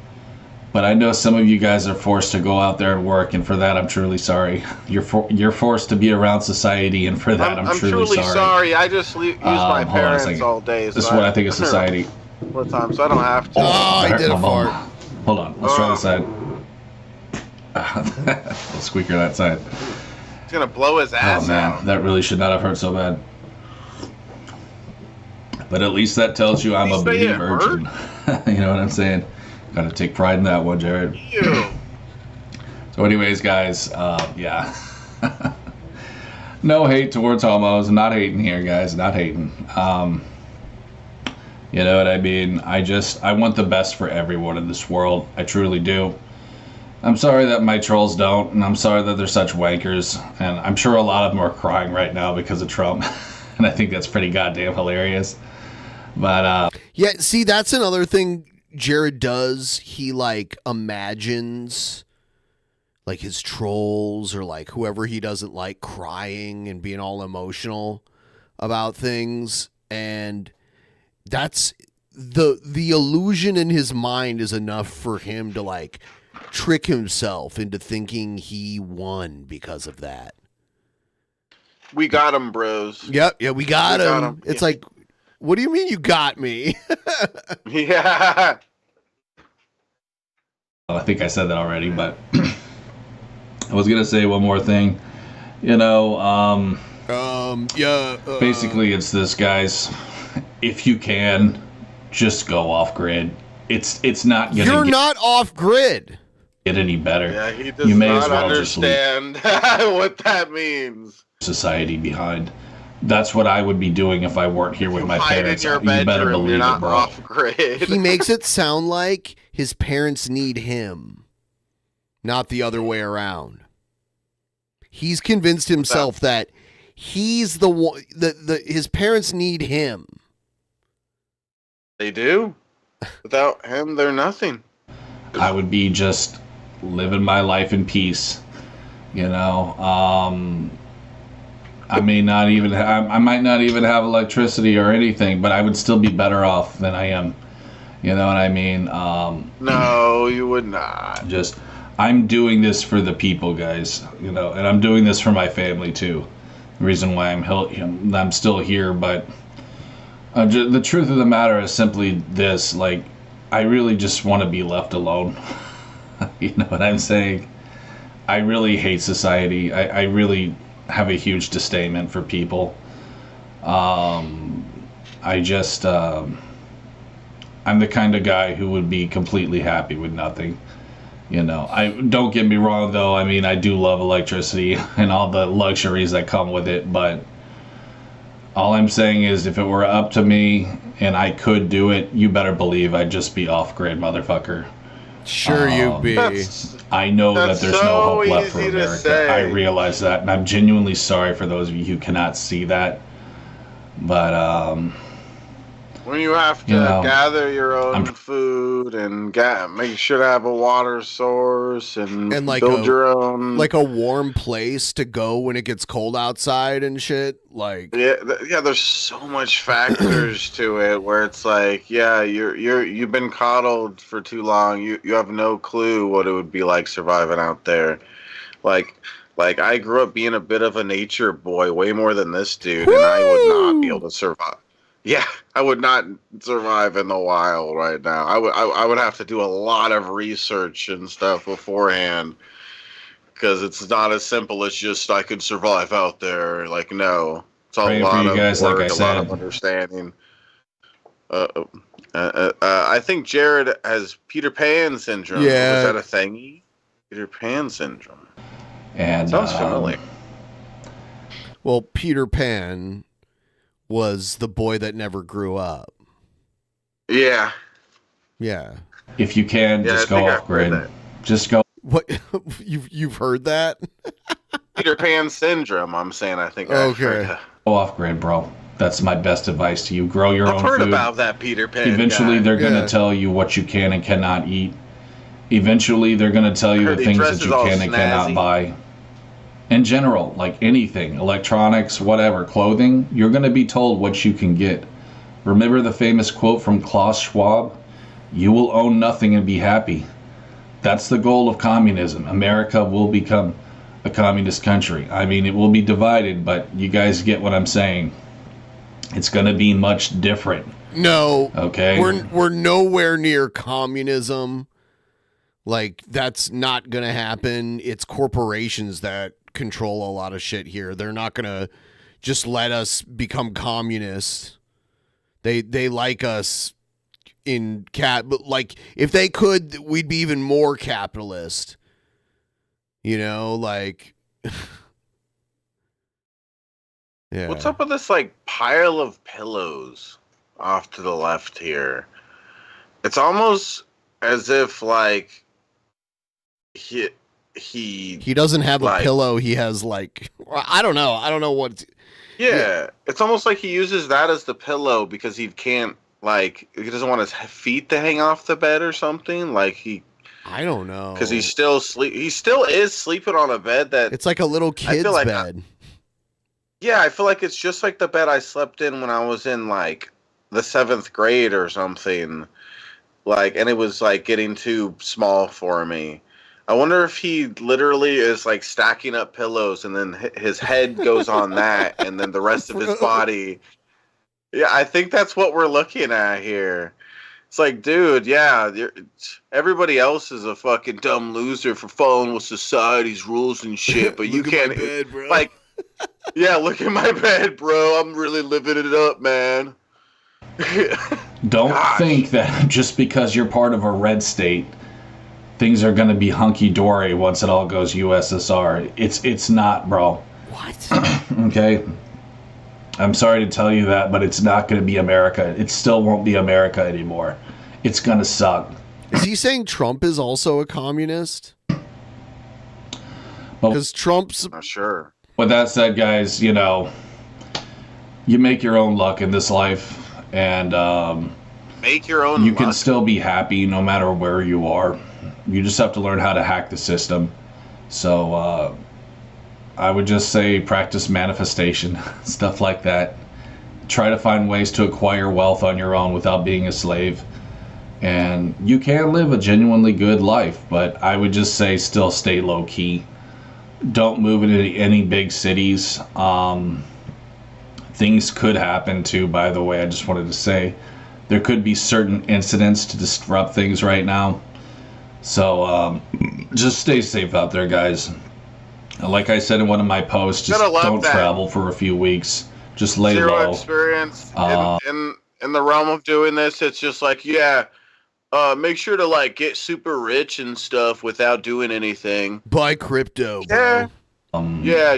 But I know some of you guys are forced to go out there and work, and for that I'm truly sorry. You're forced to be around society, and for that I'm truly sorry. I just use my parents all day. This is what I think of society. What time? So I don't have to. Oh, he did a fart. Hold on. Let's try this side. Let's squeaker that side. He's gonna blow his ass out. That really should not have hurt so bad. But at least that tells you I'm a bleeding virgin. You know what I'm saying? Gotta take pride in that one, Jared. So anyways, guys, yeah. No hate towards homos. Not hating here, guys. Not hating. You know what I mean? I want the best for everyone in this world. I truly do. I'm sorry that my trolls don't, and I'm sorry that they're such wankers. And I'm sure a lot of them are crying right now because of Trump. And I think that's pretty goddamn hilarious. But, yeah, see, that's another thing Jared does. He, like, imagines, like, his trolls or, like, whoever he doesn't like crying and being all emotional about things. And that's the illusion in his mind is enough for him to, like, trick himself into thinking he won because of that. We got him, bros. Yep, yeah, we got him. It's like, what do you mean you got me? Yeah. I think I said that already, but I was gonna say one more thing. Basically, it's this, guys. If you can, just go off grid. It's not gonna. You're not off grid. Get any better. Yeah, he does you may not as well understand just what that means. Society behind. That's what I would be doing if I weren't here with my parents. In your bedroom, you better believe you're not it, bro. Off grid. He makes it sound like his parents need him, not the other way around. He's convinced himself that he's the one. His parents need him. They do. Without him, they're nothing. I would be just living my life in peace. I may not even I might not even have electricity or anything, but I would still be better off than I am. You know what I mean? No, you would not. I'm doing this for the people, guys. And I'm doing this for my family too. The reason why I'm still here, but the truth of the matter is simply this: like, I really just want to be left alone. You know what I'm saying? I really hate society. I really have a huge disdain for people. I'm the kind of guy who would be completely happy with nothing. I don't get me wrong though. I mean, I do love electricity and all the luxuries that come with it, but all I'm saying is if it were up to me and I could do it, you better believe I'd just be off grid, motherfucker. Sure you'd be. I know that there's no hope left for easy to America. say. I realize that, and I'm genuinely sorry for those of you who cannot see that. But When you have to gather your own food and make sure to have a water source and like build your own, like a warm place to go when it gets cold outside and shit. Like there's so much factors to it where it's like, you've been coddled for too long. You have no clue what it would be like surviving out there. Like I grew up being a bit of a nature boy, way more than this dude, and I would not be able to survive. Yeah, I would not survive in the wild right now. I would have to do a lot of research and stuff beforehand, because it's not as simple as just I could survive out there. Like, no, it's a lot of work, a lot of understanding. I think Jared has Peter Pan syndrome. Yeah. Was that a thingy? Peter Pan syndrome. And sounds familiar. Well, Peter Pan was the boy that never grew up. Yeah. Yeah. If you can, just go off grid. Just go. What? You've heard that? Peter Pan syndrome. I'm saying. I think. Okay. Go off grid, bro. That's my best advice to you. Grow your own food. I've heard about that Peter Pan. Eventually, they're going to tell you what you can and cannot eat. Eventually, they're going to tell you the things that you can and cannot buy. In general, like anything, electronics, whatever, clothing, you're going to be told what you can get. Remember the famous quote from Klaus Schwab? You will own nothing and be happy. That's the goal of communism. America will become a communist country. I mean, it will be divided, but you guys get what I'm saying. It's going to be much different. No. Okay. We're nowhere near communism. Like, that's not going to happen. It's corporations that control a lot of shit here. They're not going to just let us become communists. They like us in but like, if they could, we'd be even more capitalist. You know, like yeah. What's up with this like pile of pillows off to the left here? It's almost as if like he doesn't have a pillow. He has like, I don't know what. Yeah, it's almost like he uses that as the pillow because he can't, like, he doesn't want his feet to hang off the bed or something. Like I don't know, because he still is sleeping on a bed that it's like a little kid's bed. Yeah, I feel like it's just like the bed I slept in when I was in like the 7th grade or something. Like, and it was like getting too small for me. I wonder if he literally is like stacking up pillows and then his head goes on that and then the rest of his body. Yeah, I think that's what we're looking at here. It's like, dude, everybody else is a fucking dumb loser for following with society's rules and shit, but you can't. Bed, bro. Like, yeah, look at my bed, bro. I'm really living it up, man. Don't think that just because you're part of a red state, things are going to be hunky-dory once it all goes USSR. It's not, bro. What? Okay? I'm sorry to tell you that, but it's not going to be America. It still won't be America anymore. It's going to suck. Is he saying Trump is also a communist? Because Trump's... Not sure. With that said, guys, you know, you make your own luck in this life, and make your own you luck. can still be happy no matter where you are. You just have to learn how to hack the system. So I would just say practice manifestation, stuff like that. Try to find ways to acquire wealth on your own without being a slave. And you can live a genuinely good life, but I would just say still stay low key. Don't move into any big cities. Things could happen too, by the way. I just wanted to say there could be certain incidents to disrupt things right now. So just stay safe out there, guys. Like I said in one of my posts, just don't travel for a few weeks. Just lay Zero low. Experience in the realm of doing this. It's just like, make sure to like get super rich and stuff without doing anything. Buy crypto. Yeah.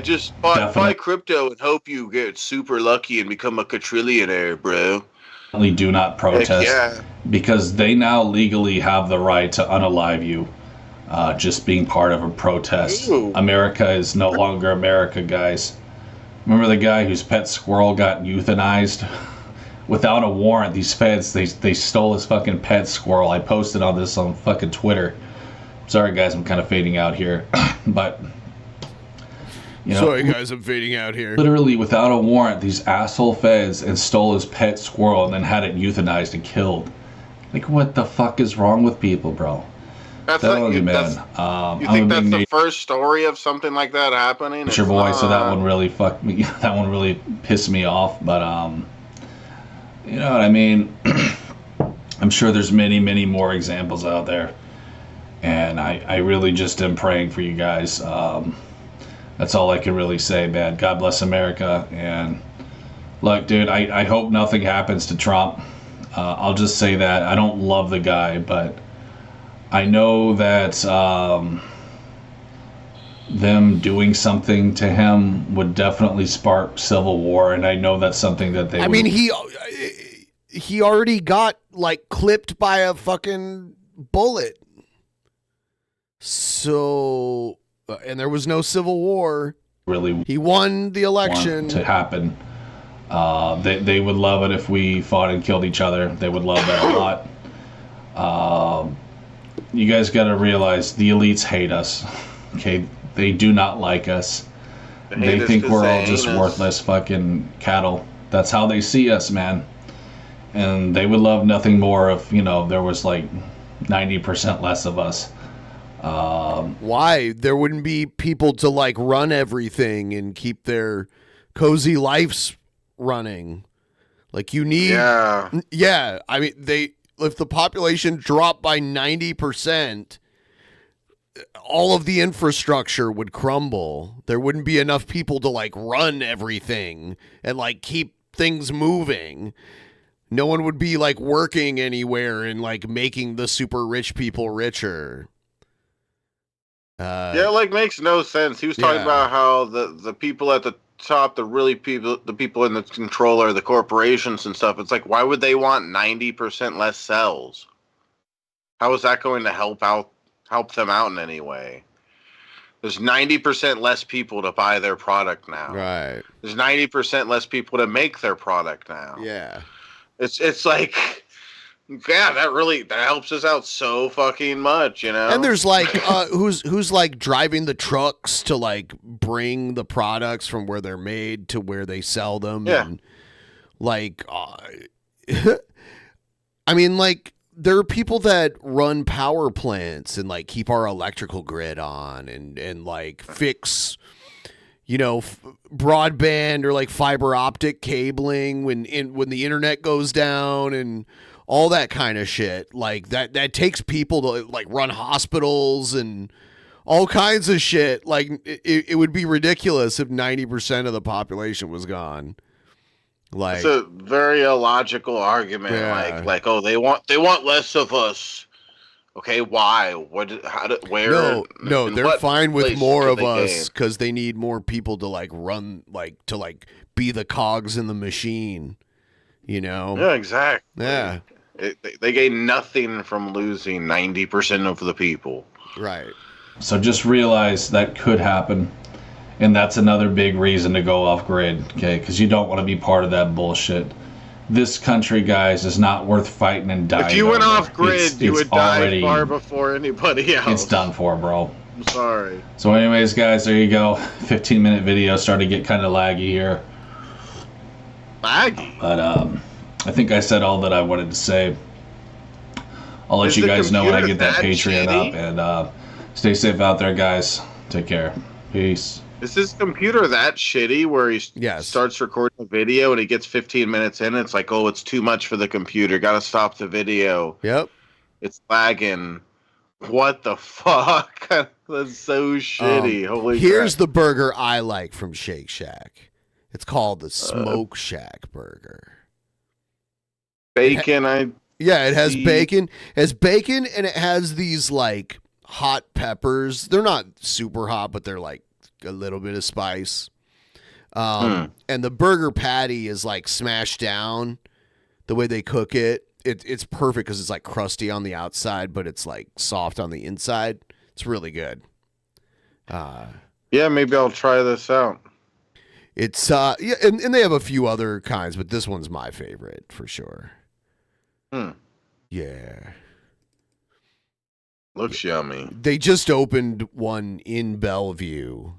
Just buy crypto and hope you get super lucky and become a quadrillionaire, bro. Do not protest because they now legally have the right to unalive you just being part of a protest. Ooh. America is no longer America, guys. Remember the guy whose pet squirrel got euthanized without a warrant, these feds, they stole his fucking pet squirrel. I posted on this on fucking Twitter. Sorry, guys, I'm kind of fading out here. But, you know. Sorry, guys, I'm fading out here. Literally, without a warrant, these asshole feds and stole his pet squirrel and then had it euthanized and killed. Like, what the fuck is wrong with people, bro? That's that like, man. You think that's the first story of something like that happening? It's your boy, so that one really fucked me. That one really pissed me off. But you know what I mean? I'm sure there's many, many more examples out there, and I really just am praying for you guys. That's all I can really say, man. God bless America. And look, dude, I hope nothing happens to Trump. I'll just say that I don't love the guy, but I know that them doing something to him would definitely spark civil war, and I know that's something that they. I mean, he already got like clipped by a fucking bullet. So, and there was no civil war. Really, he won the election to happen. They would love it if we fought and killed each other. They would love that a lot. You guys got to realize the elites hate us. Okay, they do not like us. They think we're all just worthless fucking cattle. That's how they see us, man. And they would love nothing more if, you know, there was like 90% less of us. Why? There wouldn't be people to like run everything and keep their cozy lives running. Like you need. Yeah. I mean, if the population dropped by 90%, all of the infrastructure would crumble. There wouldn't be enough people to like run everything and like keep things moving. No one would be like working anywhere and like making the super rich people richer. Yeah, like makes no sense. He was talking about how the people at the top, the people in the control are the corporations and stuff. It's like, why would they want 90% less cells? How is that going to help them out in any way? There's 90% less people to buy their product now. Right. There's 90% less people to make their product now. Yeah. It's like, yeah, that helps us out so fucking much, you know? And there's like who's like driving the trucks to like bring the products from where they're made to where they sell them. Yeah. And like I mean, like there are people that run power plants and like keep our electrical grid on and like fix, you know, broadband or like fiber optic cabling when the internet goes down and all that kind of shit. Like that takes people to like run hospitals and all kinds of shit. Like it would be ridiculous if 90% of the population was gone. Like it's a very illogical argument. Yeah. Like oh, they want less of us. Okay, why? Where? No, they're fine with more of us because they need more people to like run, like to like be the cogs in the machine. You know? Yeah, exactly. Yeah. They gain nothing from losing 90% of the people. Right. So just realize that could happen. And that's another big reason to go off grid, okay? Because you don't want to be part of that bullshit. This country, guys, is not worth fighting and dying. If you went off grid, you would die already, far before anybody else. It's done for, bro. I'm sorry. So anyways, guys, there you go. 15-minute video. Started to get kind of laggy here. Laggy? But I think I said all that I wanted to say. I'll let you guys know when I get that Patreon up. And stay safe out there, guys. Take care. Peace. Is this computer that shitty where he starts recording a video and he gets 15 minutes in and it's like, oh, it's too much for the computer. Gotta stop the video. Yep. It's lagging. What the fuck? That's so shitty. Holy Here's crap. the burger I like from Shake Shack. It's called the Smoke Shack burger. Bacon, Yeah, it has bacon. It has bacon and it has these like hot peppers. They're not super hot, but they're like a little bit of spice. And the burger patty is like smashed down the way they cook it. It's perfect because it's like crusty on the outside, but it's like soft on the inside. It's really good. Yeah, maybe I'll try this out. It's yeah, and they have a few other kinds, but this one's my favorite for sure. Yeah. Looks yummy. They just opened one in Bellevue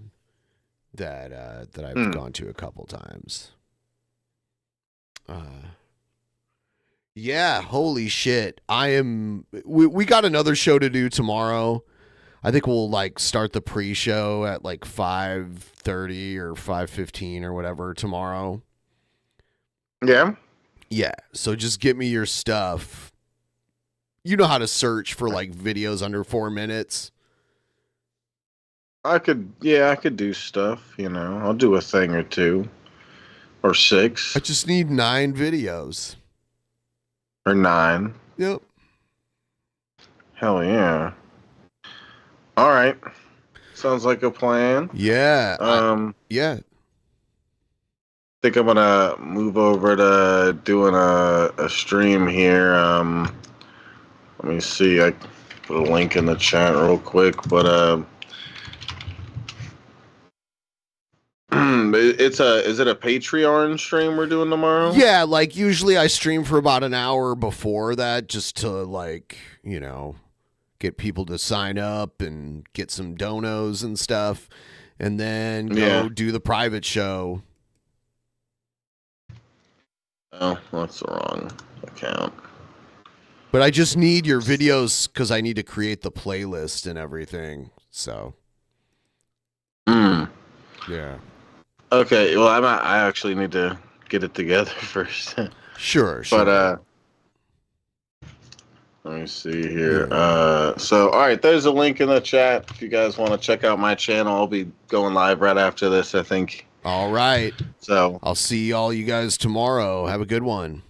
that I've gone to a couple times. Yeah, holy shit. We got another show to do tomorrow. I think we'll like start the pre-show at like 5:30 or 5:15 or whatever tomorrow. Yeah. Yeah, so just get me your stuff. You know how to search for like videos under 4 minutes. I could do stuff, you know. I'll do a thing or two. Or 6. I just need 9 videos. Or 9. Yep. Hell yeah. All right. Sounds like a plan. Yeah. Yeah. I think I'm gonna move over to doing a stream here. Let me see. I put a link in the chat real quick, but is it a Patreon stream we're doing tomorrow? Yeah, like usually I stream for about an hour before that just to like, you know, get people to sign up and get some donos and stuff, and then go do the private show. Oh, that's the wrong account. But I just need your videos because I need to create the playlist and everything. So. Yeah. Okay, well, I actually need to get it together first. Sure. But let me see here. So, all right, there's a link in the chat if you guys want to check out my channel. I'll be going live right after this, I think. All right. So I'll see all you guys tomorrow. Have a good one.